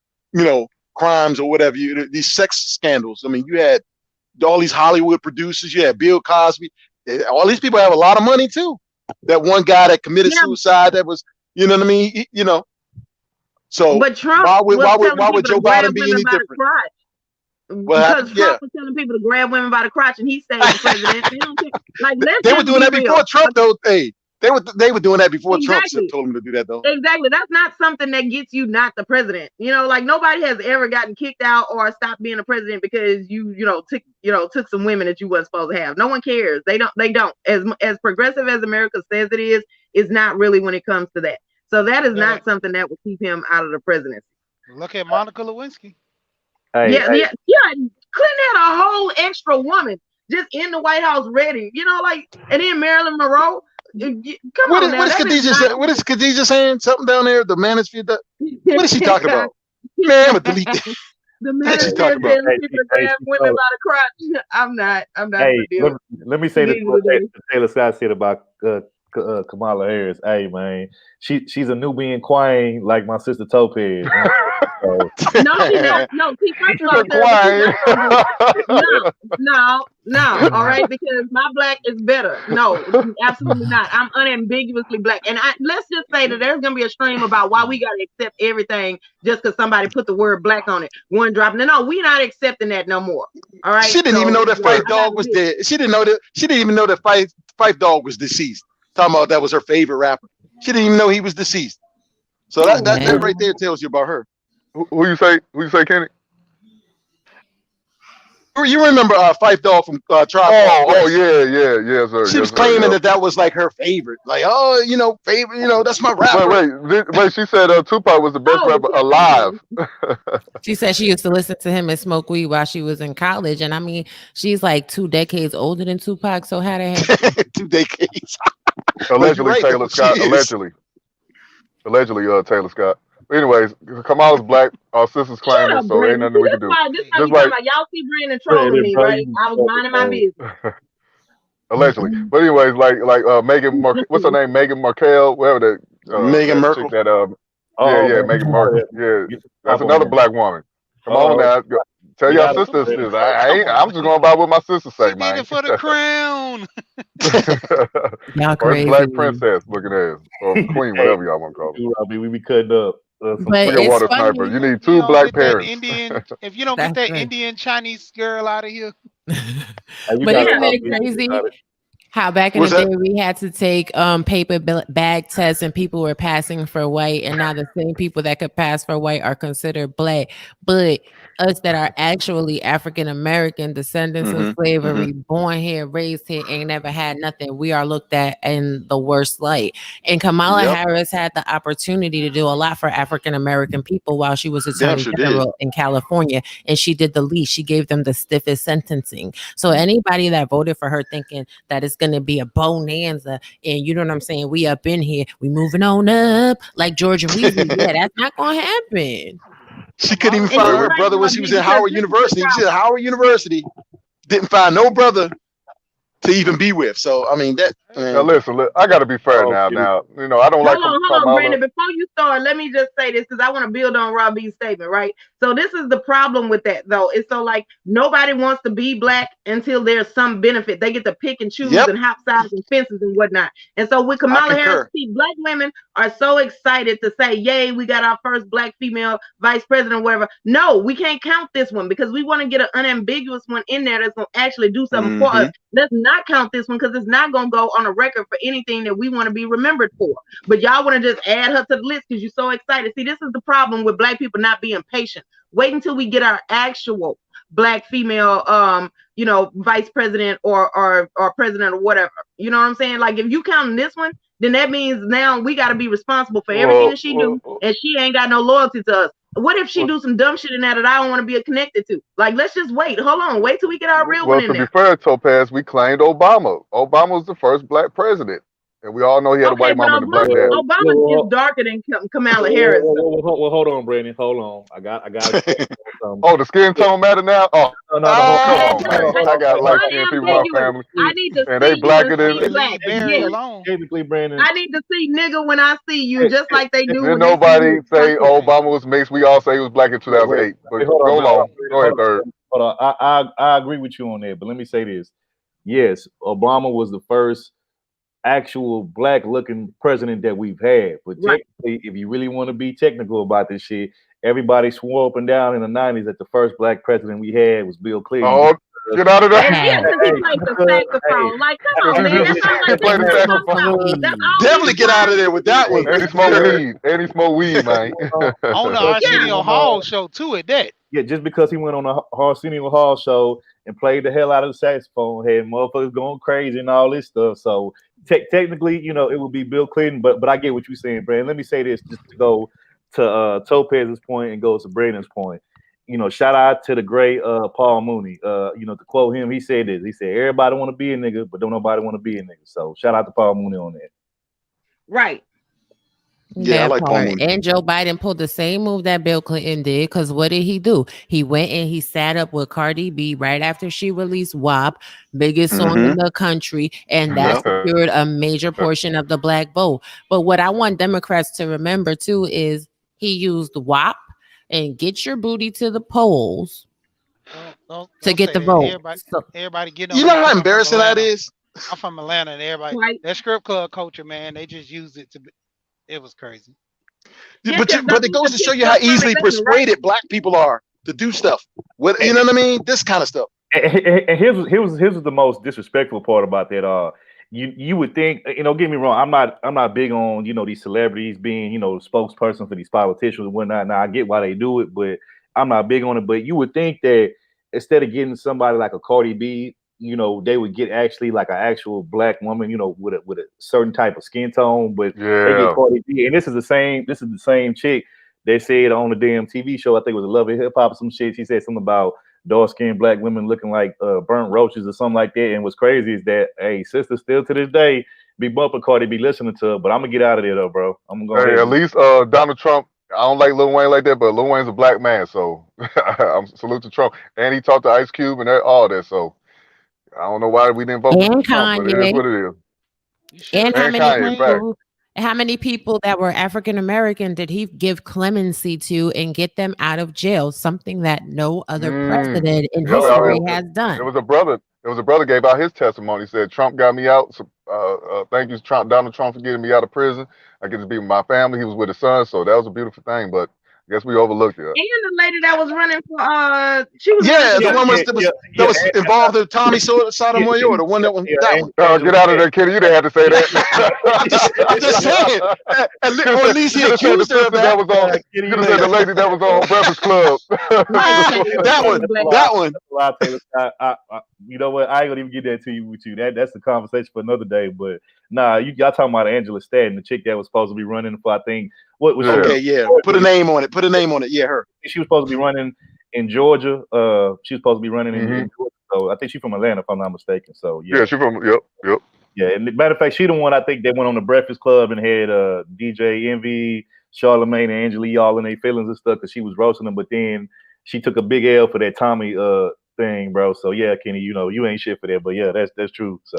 crimes or whatever. These sex scandals. I mean, you had all these Hollywood producers. You had Bill Cosby. All these people have a lot of money too. That one guy that committed suicide. That was, you know what I mean. So but Trump why was telling would people Joe to grab Biden be women any by the different? crotch. What Because happened? Trump was telling people to grab women by the crotch, and he stayed the president. They don't care. Like, let's They were just doing be that real. before Trump, though. Hey, they were doing that before Trump Exactly. told them to do that, though. Exactly. That's not something that gets you not the president. Like nobody has ever gotten kicked out or stopped being a president because you took some women that you wasn't supposed to have. No one cares. They don't. As progressive as America says it is, it's not really when it comes to that. So that is not something that will keep him out of the presidency. Look at Monica Lewinsky. Yeah. Clinton had a whole extra woman just in the White House ready. And then Marilyn Monroe. Come on now. What is Khadijah saying? Something down there, the manosphere. What is she talking about? Man, I'm gonna delete that. The manosphere says people grab women by the crotch. I'm not. Hey, let me say this. What Taylor Scott said about Kamala Harris. Hey man, she's a Nubian queen like my sister Topaz. No, she's not. No, see, first of all, no. All right, because my black is better. No, absolutely not. I'm unambiguously black, and let's just say that there's gonna be a stream about why we gotta accept everything just because somebody put the word black on it. One drop. No, we're not accepting that no more. All right. She didn't even know that Phife Dawg was dead. She didn't even know that Phife Dawg was deceased. Talking about that was her favorite rapper. She didn't even know he was deceased. So that right there tells you about her. Who you say, Kenny? You remember Phife Dawg from Tribe Called Quest? Yeah, sir. She was claiming that was like her favorite. Like, favorite, that's my rapper. Wait, she said Tupac was the best rapper alive. She said she used to listen to him and smoke weed while she was in college. And I mean, she's like 2 decades older than Tupac. So how the heck? 2 decades. Allegedly, right, Taylor Scott. Allegedly, Taylor Scott. Anyways, Kamala's black. Our sisters claim it, so ain't nothing we can do. Just like y'all see Brandon trolling me, right? I was minding my business. Allegedly, but anyways, like Megan, what's her name? Megan Markle, whatever that. Megan Merkel. Megan Markle. Yeah, that's another black woman. Come on now, tell y'all sisters this. I'm just going by what my sisters say, man. Did it for the crown. Y'all crazy. Black princess looking ass or queen, whatever y'all want to call it. I mean, we be cutting up. But it's water funny. sniper. You need 2 black parents. If you don't get that Indian Chinese girl out of here. But isn't it crazy how back in the day we had to take paper bag tests and people were passing for white, and now the same people that could pass for white are considered black. But us that are actually African American descendants of slavery, born here, raised here, ain't never had nothing. We are looked at in the worst light. And Kamala Harris had the opportunity to do a lot for African American people while she was Attorney General in California, and she did the least. She gave them the stiffest sentencing. So anybody that voted for her thinking that it's going to be a bonanza and you know what I'm saying, we up in here, we moving on up like George and Weasley, that's not going to happen. She couldn't even find her brother when she was at Howard University. She was at Howard University, didn't find no brother to even be with. So I mean that. Now listen, I got to be fair now. Now I don't like. Hold on, Brandon. Before you start, let me just say this because I want to build on Robbie's statement, right? So this is the problem with that, though. It's so like nobody wants to be black until there's some benefit. They get to pick and choose and hop sides and fences and whatnot. And so with Kamala Harris, black women are so excited to say, "Yay, we got our first black female vice president," or whatever. No, we can't count this one because we want to get an unambiguous one in there that's going to actually do something for us. Let's not count this one because it's not going to go on a record for anything that we want to be remembered for. But y'all want to just add her to the list because you're so excited. See, this is the problem with black people not being patient. Wait until we get our actual black female vice president or president or whatever. You know what I'm saying? Like if you counting this one, then that means now we got to be responsible for everything that she do, and she ain't got no loyalty to us. What if she do some dumb shit in that I don't want to be connected to? Like, let's just wait. Hold on, wait till we get our real one in to there. be fair, Topaz, we claimed Obama. Obama was the first black president, and we all know he had a white mama and a black dad. Obama is darker than Kamala Harris. Well, hold on, Brandon. Hold on. I got. Oh, the skin tone matter now. Oh, no, come on, man. I got light skinned people in my family, I need to and see they blacker than. black. Alone. Technically, Brandon. I need to see nigga when I see you, just like they do. Didn't nobody say Obama was mixed? We all say he was black in 2008. But go on. Go ahead, third. Hold on. I agree with you on that, but let me say this. Yes, Obama was the first actual black looking president that we've had. But technically, if you really want to be technical about this shit, everybody swore up and down in the 90s that the first black president we had was Bill Clinton. Oh, get out of there. Yeah, because he played the saxophone. Like, come on, man. Definitely get out of there with that one. And he smoke weed, man. On the Arsenio Hall show, too, at that. Yeah, just because he went on the Arsenio Hall show and played the hell out of the saxophone, had motherfuckers going crazy and all this stuff. So technically, it would be Bill Clinton, but I get what you're saying, Brandon. Let me say this just to go to Topaz's point and go to Brandon's point. Shout out to the great Paul Mooney. To quote him, he said this. He said, "Everybody want to be a nigga, but don't nobody want to be a nigga." So shout out to Paul Mooney on that. Right. Yeah, I like Paul Mooney. And Joe Biden pulled the same move that Bill Clinton did, because what did he do? He went and he sat up with Cardi B right after she released WAP, biggest song in the country, and that secured a major portion of the black vote. But what I want Democrats to remember too is he used WAP and get your booty to the polls don't get the vote. Everybody get on. You know how embarrassing that is? I'm from Atlanta, and everybody that strip club culture, man, they just used it to. It was crazy. Yeah, but it goes to show you how easily persuaded black people are to do stuff. You know what I mean? This kind of stuff. And here's the most disrespectful part about that. You would think, get me wrong, I'm not big on these celebrities being spokesperson for these politicians and whatnot. Now I get why they do it, but I'm not big on it. But you would think that instead of getting somebody like a Cardi B, they would get actually like an actual black woman, with a certain type of skin tone. But they get Cardi B, and this is the same chick they said on the damn TV show. I think it was a Love and Hip Hop or some shit. She said something about dark-skinned black women looking like burnt roaches or something like that. And what's crazy is that, hey, sister, still to this day, be bumping Cardi B listening to her. But I'm gonna get out of there though, bro. I'm gonna go. At least Donald Trump. I don't like Lil Wayne like that, but Lil Wayne's a black man, so I'm salute to Trump. And he talked to Ice Cube and all that. So I don't know why we didn't vote for Trump, but it is what it is. And how many people that were African American did he give clemency to and get them out of jail? Something that no other president in history has done. It was a brother gave out his testimony. He said, Trump got me out. So, thank you, Donald Trump, for getting me out of prison. I get to be with my family. He was with his son, so that was a beautiful thing. But I guess we overlooked it. And the lady that was running for, she was the one that was involved in Tommy Sotomayor, the one that was that one. Get out of there, Kenny. You didn't have to say that. I'm just saying. Or at least he accused her of that. You could have said the lady that was on Breakfast Club. that one. You know what? I ain't gonna even get that to you with you. That's the conversation for another day. But nah, y'all talking about Angela Stanton, the chick that was supposed to be running for, I think, what was put a name on it. Put a name on it. Yeah, her. She was supposed to be running in Georgia. She was supposed to be running in Georgia. So I think she's from Atlanta, if I'm not mistaken. So yeah, she's from yep. Yeah, and matter of fact, she the one I think that went on the Breakfast Club and had DJ Envy, Charlamagne, and Angela Yee all in their feelings and stuff because she was roasting them. But then she took a big L for that Tommy thing, bro. So yeah, Kenny, you ain't shit for that, but yeah, that's true. So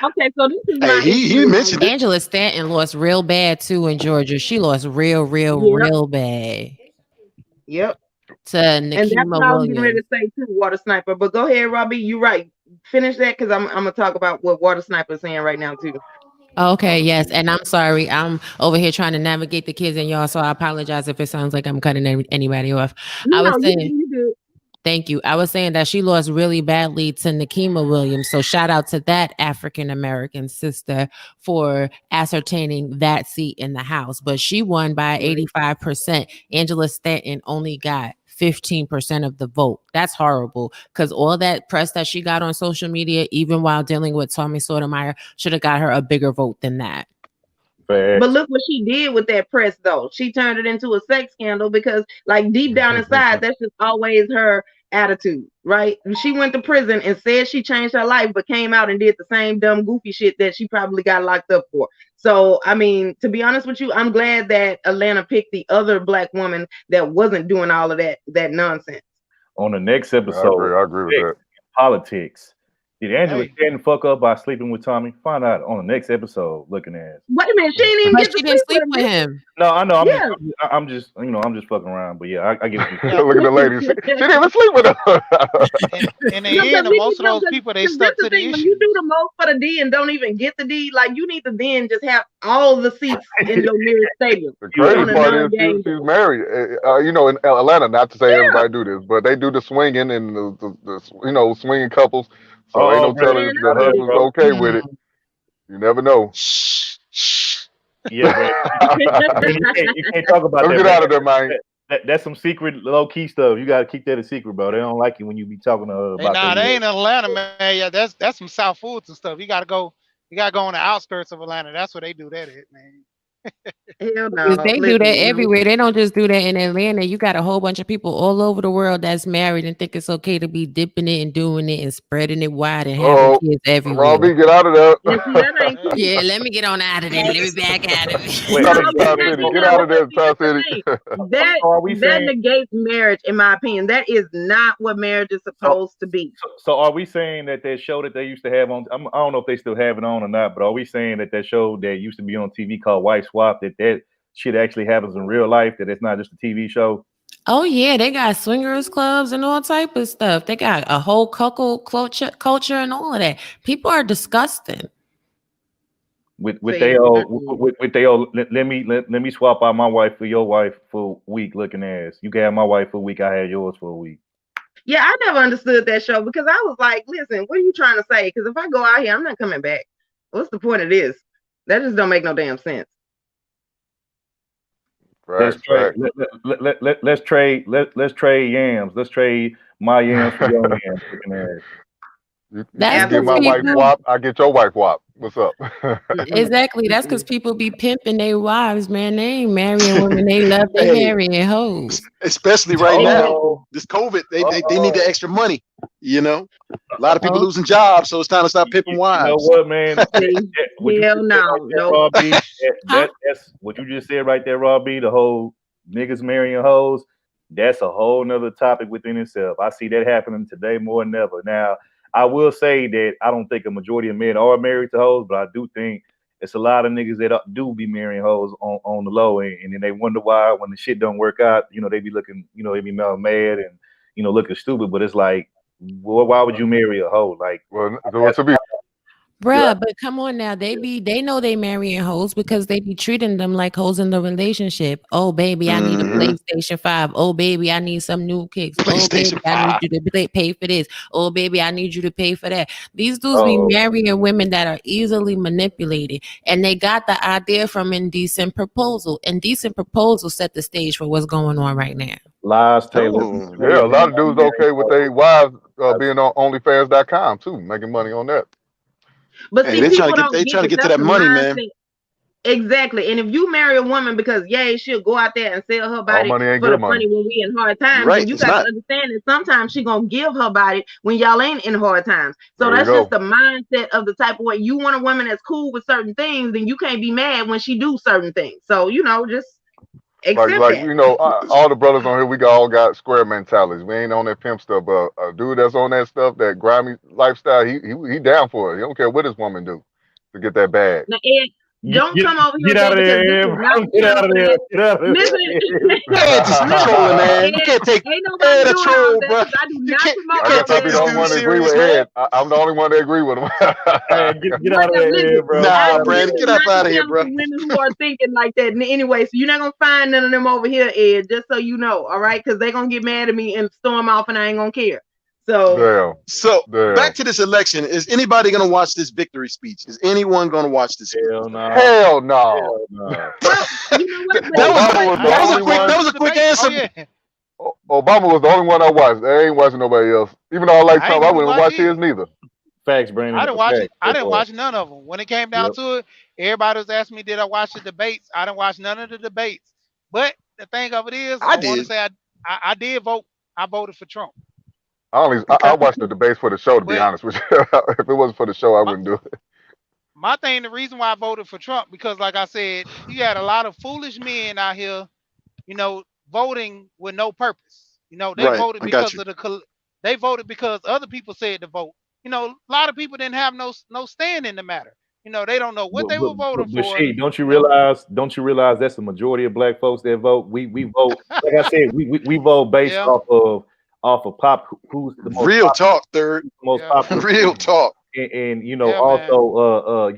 okay, so this is he mentioned Angela Stanton lost real bad too in Georgia. She lost real bad. Yep. To Nikema and that's what I was getting ready to say too, Water Sniper. But go ahead, Robbie. You're right. Finish that because I'm gonna talk about what Water Sniper is saying right now too. Okay, yes, and I'm sorry. I'm over here trying to navigate the kids and y'all, so I apologize if it sounds like I'm cutting anybody off. Thank you. I was saying that she lost really badly to Nikema Williams. So shout out to that African-American sister for ascertaining that seat in the House. But she won by 85%. Angela Stanton only got 15% of the vote. That's horrible, because all that press that she got on social media, even while dealing with Tommy Sotomayor, should have got her a bigger vote than that. But look what she did with that press, though. She turned it into a sex scandal because, like, deep down inside, that's just always her attitude, right? She went to prison and said she changed her life, but came out and did the same dumb, goofy shit that she probably got locked up for. So, I mean, to be honest with you, I'm glad that Atlanta picked the other black woman that wasn't doing all of that nonsense. On the next episode, I agree with that. Politics. Did Angela Stanton fuck up by sleeping with Tommy? Find out on the next episode. Looking at. Wait a minute, she didn't even get to sleep with him. No, I know. I'm just I'm just fucking around. But yeah, I get what you're Look at the lady. She didn't even sleep with her. In the end, most of those people, they stuck to the issue. When you do the most for the D and don't even get the D, like, you need to then just have all the seats in your nearest stadium. The crazy part is she's married. In Atlanta, not to say everybody do this, but they do the swinging and the swinging couples. So ain't no telling if the husband's okay with it. You never know. Yeah, you can't talk about that. Get out of there, man. That's some secret, low key stuff. You gotta keep that a secret, bro. They don't like it when you be talking to her about that. They ain't Atlanta, man. Yeah, that's some South Foods and stuff. You gotta go on the outskirts of Atlanta. That's where they do that at, man. Hell no. They do that everywhere. They don't just do that in Atlanta. You got a whole bunch of people all over the world that's married and think it's okay to be dipping it and doing it and spreading it wide and having kids everywhere. Robbie, get out of there. Yeah, let me get on out of there. Let me back out of it. Get out of there, South City. That negates marriage, in my opinion. That is not what marriage is supposed to be. So are we saying that show that they used to have on, I don't know if they still have it on or not, but are we saying that show that used to be on TV called Wife Swap, that shit actually happens in real life, that it's not just a TV show? Oh yeah, they got swingers clubs and all type of stuff. They got a whole cuckold culture and all of that. People are disgusting. With they all let me swap out my wife for your wife for a week looking ass. You can have my wife for a week, I had yours for a week. Yeah, I never understood that show because I was like, listen, what are you trying to say? Because if I go out here, I'm not coming back. What's the point of this? That just don't make no damn sense. Right, let's trade yams. Let's trade my yams for your yams. You get my wife wop, I get your wife wop. What's up? Exactly. That's because people be pimping their wives, man. They ain't marrying women. They love their marrying hoes. Especially right now, this COVID, they need the extra money. You know, a lot of people losing jobs, so it's time to stop pimping wives. You know what, man? Hell no. That's what you just said right there, Robbie. The whole niggas marrying hoes. That's a whole nother topic within itself. I see that happening today more than ever. Now, I will say that I don't think a majority of men are married to hoes, but I do think it's a lot of niggas that do be marrying hoes on the low end, and then they wonder why when the shit don't work out, they be looking, they be mad and looking stupid. But it's like, well, why would you marry a hoe? Like, well, to be. Bruh, but come on now. They know they marrying hoes because they be treating them like hoes in the relationship. Oh, baby, I need a PlayStation 5. Oh, baby, I need some new kicks. Oh, baby, I need you to pay for this. Oh, baby, I need you to pay for that. These dudes be marrying women that are easily manipulated. And they got the idea from Indecent Proposal. Indecent Proposal set the stage for what's going on right now. Lies, Taylor. Yeah, a lot of dudes okay with their wives being on OnlyFans.com too, making money on that. But see, they people trying to get to that money, man. Exactly. And if you marry a woman because she'll go out there and sell her body for the money when we in hard times, right, and you got to understand that sometimes she gonna give her body when y'all ain't in hard times. So that's just the mindset of the type of way you want a woman that's cool with certain things, then you can't be mad when she do certain things. So just accept that. All the brothers on here, we all got square mentalities. We ain't on that pimp stuff, but a dude that's on that stuff, that grimy lifestyle, he down for it. He don't care what his woman do to get that bag. Now, Ed, don't come over here. Get out of there, Get out of there. Get out of there. Listen, trolling, man. You can't take ain't nobody doing all that. I do not promote I guess I be the only one that agree with Ed. I'm the only one that agree with him. Get out of there, bro. Nah, Brandon, get up out of here, bro. Women who are thinking like that. Anyway, so you're not gonna find none of them over here, Ed. Just so you know, all right? Because they're gonna get mad at me and storm off, and I ain't gonna care. So back to this election. Is anybody gonna watch this victory speech? Is anyone gonna watch this? Hell no. Well, you know what? That was a quick answer. Obama was the only one I watched. I ain't watching nobody else. Even though I like I Trump, ain't I even wouldn't watch watch his either. neither. Facts, Brandon. I didn't watch it. Facts. I didn't watch none of them. When it came down Yep. to it, everybody was asking me, did I watch the debates? I didn't watch none of the debates. But the thing of it is, I I want to did. say I did vote. I voted for Trump. I Okay. watched the debates for the show, to be But honest with you. If it wasn't for the show, I my wouldn't do it. my thing, the reason why I voted for Trump, because like I said, you had a lot of foolish men out here, you know, voting with no purpose. You know, they Right. voted I got because you. of they voted because other people said to vote. You know, a lot of people didn't have no stand in the matter. You know, they don't know what But they but were voting but for. she, don't you You know, realize? Don't you realize that's the majority of black folks that vote? We vote. Like I said, we vote based yeah, off of who's the most Real popular, talk, third. who's the most yeah, popular Real candidate. talk. And yeah, man. also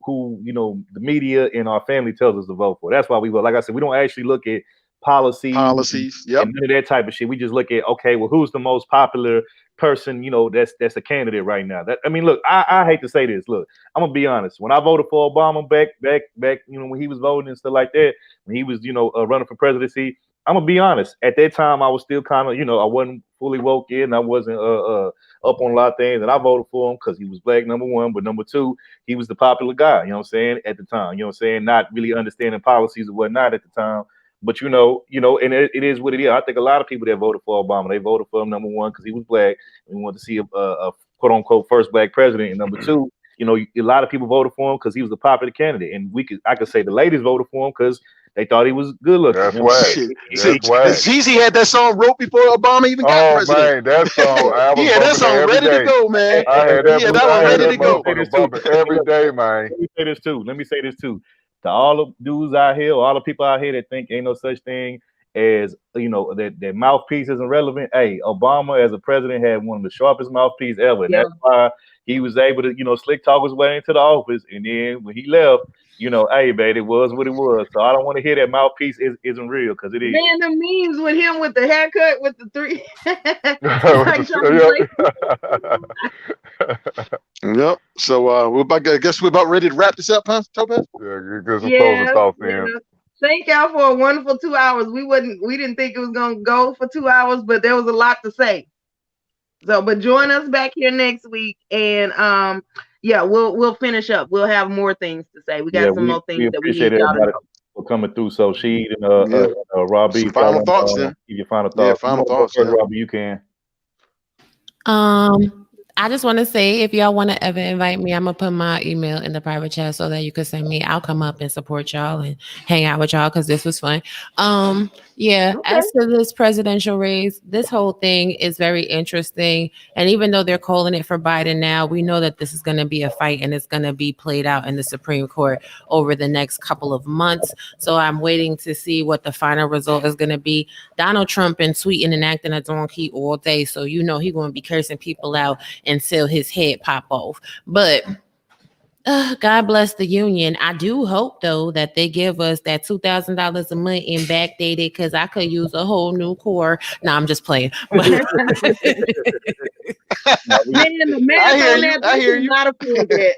who the media and our family tells us to vote for. That's why we vote. Like I said, we don't actually look at policies Policies. Yep. and none of that type of shit. We just look at, okay, well, who's the most popular person, that's a candidate right now. That, I mean, look, I hate to say this. Look, I'm gonna be honest. When I voted for Obama back, when he was voting and stuff like that, when he was, running for presidency, I'm gonna be honest. At that time, I was still kind of, I wasn't fully woke in. I wasn't up on a lot of things, and I voted for him because he was black, number one, but number two, he was the popular guy. You know what I'm saying? At the time, you know what I'm saying? Not really understanding policies or whatnot at the time. But and it is what it is. I think a lot of people that voted for Obama, they voted for him number one because he was black. And we wanted to see a quote unquote first black president. And number two, a lot of people voted for him because he was the popular candidate. And I could say the ladies voted for him because they thought he was good looking. That's whack. Shit. That's whack. Jeezy had that song wrote before Obama even got Oh president. man, that song I He was had that bumping that song every ready to day. go, man. That He had that one I had ready that to go. Say this motherfucker too. bumping every day, man. Let me say this too. Let me say this too. To all the dudes out here, all the people out here that think ain't no such thing as that mouthpiece isn't relevant. Hey, Obama as a president had one of the sharpest mouthpieces ever, and Yeah. that's why he was able to slick talk his way into the office. And then when he left, hey, baby, it was what it was. So I don't want to hear that mouthpiece isn't real because it is. Man, the memes with him with the haircut with the three like Charlie Blake. Yep. So I guess we're about ready to wrap this up, huh, Topaz? Yeah, get some closing Yeah, thoughts yeah. in. Thank y'all for a wonderful 2 hours. We didn't think it was gonna go for 2 hours, but there was a lot to say. So, but join us back here next week, and yeah, we'll finish up. We'll have more things to say. We Yeah, got some we more things that we appreciate need y'all to everybody know. for coming through. So she and Yeah. Robbie, Some if y'all final want thoughts to then. give your final Yeah, thoughts. You final want to go thoughts. first, Yeah. Robbie? You can. I just want to say, if y'all want to ever invite me, I'm gonna put my email in the private chat so that you can send me. I'll come up and support y'all and hang out with y'all because this was fun. Yeah. Okay. As to this presidential race, this whole thing is very interesting. And even though they're calling it for Biden now, we know that this is going to be a fight and it's going to be played out in the Supreme Court over the next couple of months. So I'm waiting to see what the final result is going to be. Donald Trump been tweeting and acting a donkey all day, so he's going to be cursing people out until his head pop off. But God bless the union. I do hope though that they give us that $2,000 a month in backdated because I could use a whole new core. No, I'm just playing. But Man, the math hear on you. that, I they hear you. cannot afford that.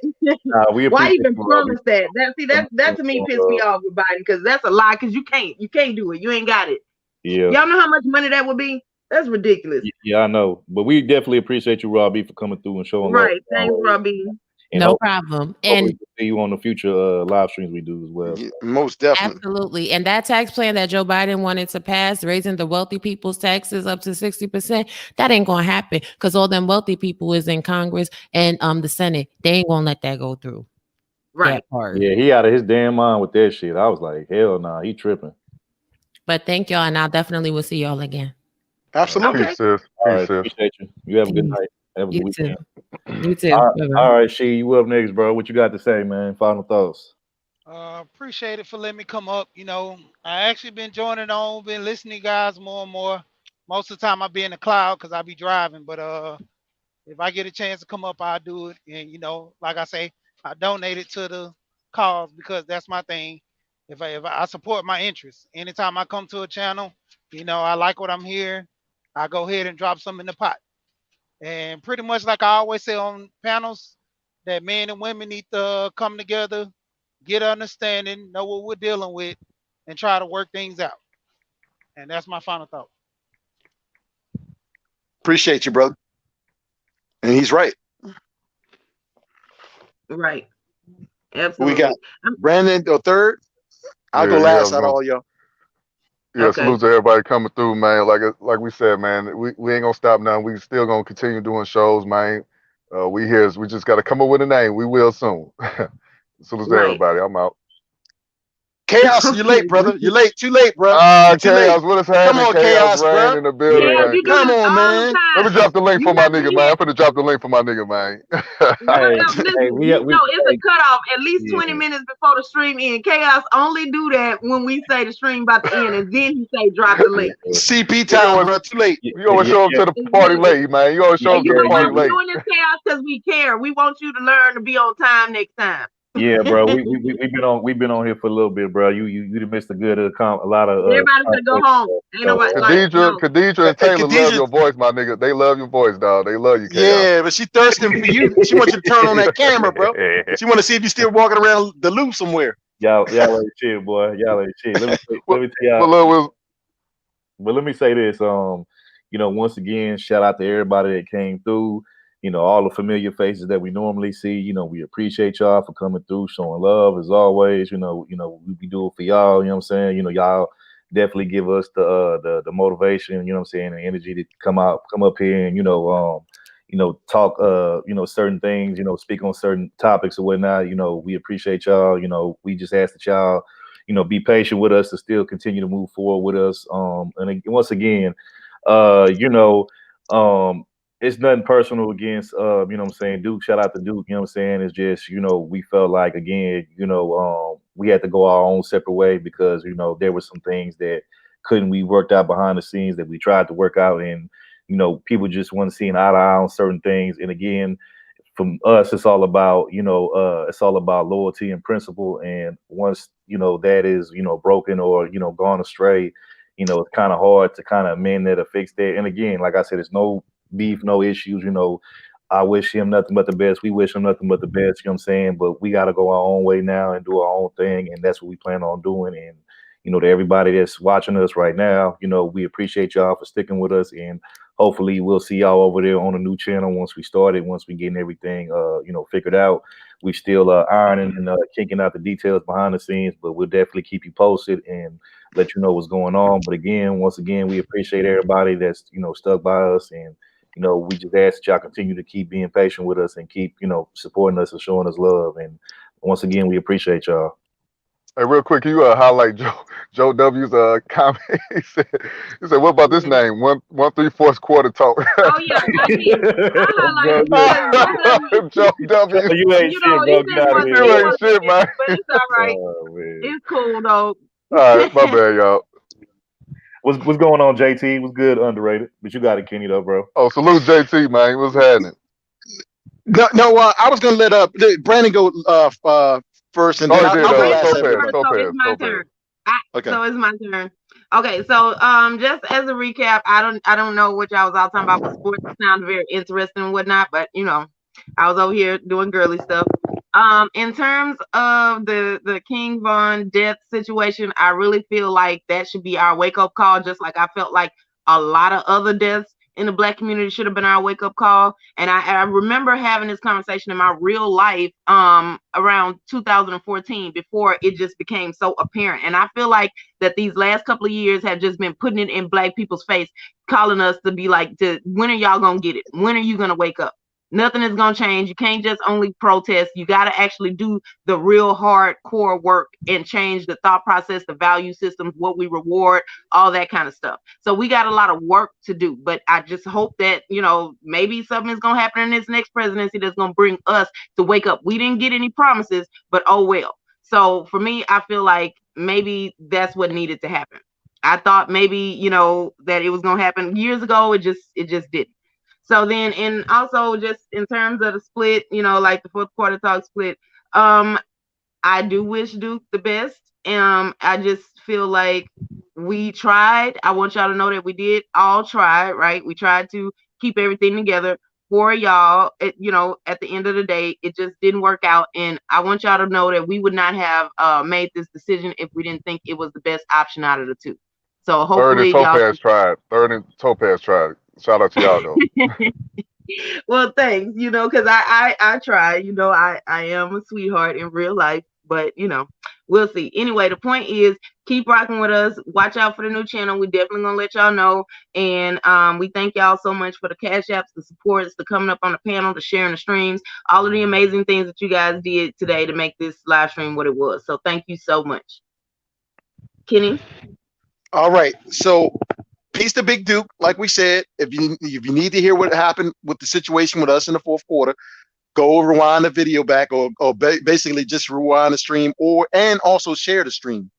We Why appreciate even you, Robbie. promise that? That to me pissed me off with Biden because that's a lie. Because you can't do it. You ain't got it. Yeah. Y'all know how much money that would be? That's ridiculous. Yeah, I know. But we definitely appreciate you, Robbie, for coming through and showing love. Right. Thanks, Robbie. And no problem. hopefully And we'll see you on the future live streams we do as well. Yeah, most definitely. absolutely. And that tax plan that Joe Biden wanted to pass, raising the wealthy people's taxes up to 60%, that ain't going to happen because all them wealthy people is in Congress and the Senate. They ain't going to let that go through. Right. That part. Yeah, he out of his damn mind with that shit. I was like, hell nah, he tripping. But thank y'all, and I definitely will see y'all again. Absolutely. Peace, sis. All Peace, right, sis. appreciate you. You have a good Peace. night. Have a good You too. weekend. You too. All right, Bye-bye. all right, She, you up next, bro. What you got to say, man? Final thoughts. Appreciate it for letting me come up. I actually been joining on, been listening to guys more and more. Most of the time I be in the cloud because I be driving, but if I get a chance to come up, I'll do it. And like I say, I donate it to the cause because that's my thing. If I support my interests, anytime I come to a channel, I like what I'm hearing, I go ahead and drop some in the pot. And pretty much like I always say on panels, that men and women need to come together, get understanding, know what we're dealing with, and try to work things out. And that's my final thought. Appreciate you, brother. And he's right. Right. We Absolutely. got Brandon or third. I'll go Yeah, last out of all y'all. Yeah, Okay. salute to everybody coming through, man. Like we said, man, we ain't gonna stop now. We still gonna continue doing shows, man. We here. We just gotta come up with a name. We will soon. Salute to Right. everybody. I'm out. Chaos, you late, brother. You're late. Too late, bro. You're too Chaos, late. what is Come happening? on, Chaos, Chaos, rain bro. in the building, Yeah. Chaos, man. you do Come this on, all the man. Let me time. drop the link You for my have to nigga, hit. man. I'm finna drop the link for my nigga, man. No, Hey, listen, hey, you know it's hey, a cutoff at least 20 yeah. minutes before the stream end. Chaos only do that when we say the stream about to end, and then he say drop the link. CP You time, always, bro. Too late. you always show up to the party Exactly. late, man. You always show And up you to the know party what? We're late. doing this, Chaos, because we care. We want you to learn to be on time next time. Yeah, bro. We've been on here for a little bit, bro. You missed a lot of Everybody's gonna go home. Ain't nobody like no. Khadijah and Taylor love your voice, my nigga. They love your voice, dog. They love you, Chaos. Yeah, but she thirsting for you. She wants you to turn on that camera, bro. She want to see if you still walking around the loop somewhere. y'all ain't shit, boy. Y'all ain't shit. Let me tell y'all. But let me say this. Once again, shout out to everybody that came through. All the familiar faces that we normally see. We appreciate y'all for coming through, showing love as always. We be doing for y'all. You know what I'm saying? Y'all definitely give us the motivation. You know what I'm saying? The energy to come up here and talk certain things. Speak on certain topics or whatnot. We appreciate y'all. We just ask that y'all be patient with us to still continue to move forward with us. And once again, it's nothing personal against what I'm saying, Duke. Shout out to Duke, you know what I'm saying? It's just, we felt like again, we had to go our own separate way because, there were some things that couldn't be worked out behind the scenes that we tried to work out, and people just want to see an eye to eye on certain things. And again, from us, it's all about loyalty and principle. And once that is broken or gone astray, it's kind of hard to kind of amend that or fix that. And again, like I said, it's no beef, no issues. I wish him nothing but the best. We wish him nothing but the best. You know what I'm saying? But we got to go our own way now and do our own thing, and that's what we plan on doing. And to everybody that's watching us right now, we appreciate y'all for sticking with us, and hopefully we'll see y'all over there on a new channel once we getting everything figured out. We still ironing and kinking out the details behind the scenes, but we'll definitely keep you posted and let you know what's going on. But once again, we appreciate everybody that's stuck by us, and we just ask that y'all continue to keep being patient with us and keep supporting us and showing us love. And once again, we appreciate y'all. Hey, real quick, can you highlight Joe W's comment? He said, "What about this name? 1/3 quarter talk." Oh yeah, I mean, I highlight Joe W. You ain't shit, bro. You ain't shit, man. But it's all right. It's cool though. All right, my bad, y'all. What's going on, JT? What's good, underrated? But you got it, Kenny, though, bro. Oh, salute JT, man. What's happening? No, I was gonna let Brandon go first, and then I'll go last. So it's my turn. Okay. So it's my turn. Okay, so just as a recap, I don't know what y'all was all talking about, but sports sounds very interesting and whatnot. But I was over here doing girly stuff. In terms of the King Von death situation, I really feel like that should be our wake up call. Just like I felt like a lot of other deaths in the Black community should have been our wake up call. And I remember having this conversation in my real life around 2014 before it just became so apparent. And I feel like that these last couple of years have just been putting it in Black people's face, calling us to be like, when are y'all gonna get it? When are you gonna wake up? Nothing is going to change. You can't just only protest. You got to actually do the real hardcore work and change the thought process, the value systems, what we reward, all that kind of stuff. So we got a lot of work to do, but I just hope that, maybe something is going to happen in this next presidency that's going to bring us to wake up. We didn't get any promises, but oh well. So for me, I feel like maybe that's what needed to happen. I thought maybe, that it was going to happen years ago. It just didn't. So then, and also just in terms of the split, like the fourth quarter talk split, I do wish Duke the best. I just feel like we tried. I want y'all to know that we did all try, right? We tried to keep everything together for y'all. At the end of the day, it just didn't work out. And I want y'all to know that we would not have made this decision if we didn't think it was the best option out of the two. So hopefully Third and Topaz tried. Shout out to y'all though. Well, thanks, because I try, I am a sweetheart in real life, but we'll see. Anyway, the point is keep rocking with us. Watch out for the new channel. We definitely gonna let y'all know. And we thank y'all so much for the cash apps, the supports, the coming up on the panel, the sharing the streams, all of the amazing things that you guys did today to make this live stream what it was. So thank you so much. Kenny? All right. So peace to Big Duke. Like we said, if you need to hear what happened with the situation with us in the fourth quarter, go rewind the video back, or basically just rewind the stream, and also share the stream,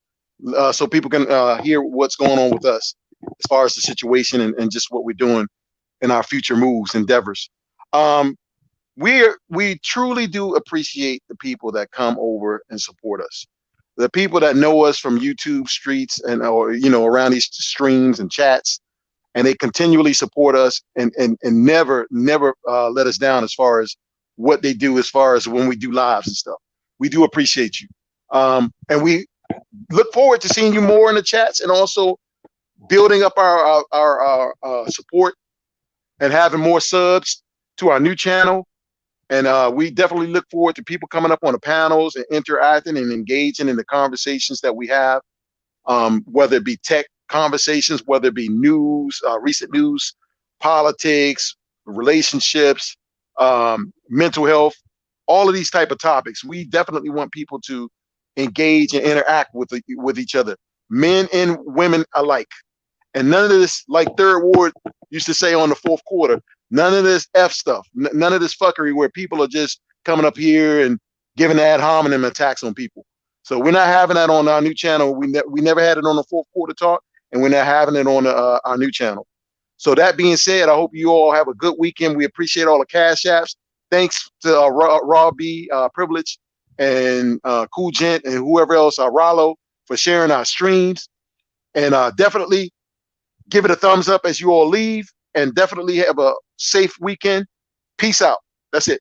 so people can hear what's going on with us as far as the situation and just what we're doing in our future moves, endeavors. We truly do appreciate the people that come over and support us. The people that know us from YouTube streets or around these streams and chats, and they continually support us and never let us down as far as what they do, as far as when we do lives and stuff. We do appreciate you. And we look forward to seeing you more in the chats, and also building up our support and having more subs to our new channel. And we definitely look forward to people coming up on the panels and interacting and engaging in the conversations that we have, whether it be tech conversations, whether it be news, recent news, politics, relationships, mental health, all of these type of topics. We definitely want people to engage and interact with each other, men and women alike. And none of this, like Third Ward used to say on the fourth quarter, none of this F stuff, none of this fuckery where people are just coming up here and giving ad hominem attacks on people. So we're not having that on our new channel. We never had it on the fourth quarter talk, and we're not having it on our new channel. So that being said, I hope you all have a good weekend. We appreciate all the cash apps. Thanks to Raw B, Privilege, and Cool Gent, and whoever else, Rallo, for sharing our streams. And definitely give it a thumbs up as you all leave, and definitely have a safe weekend. Peace out. That's it.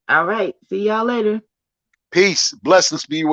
All right. See y'all later. Peace. Blessings be with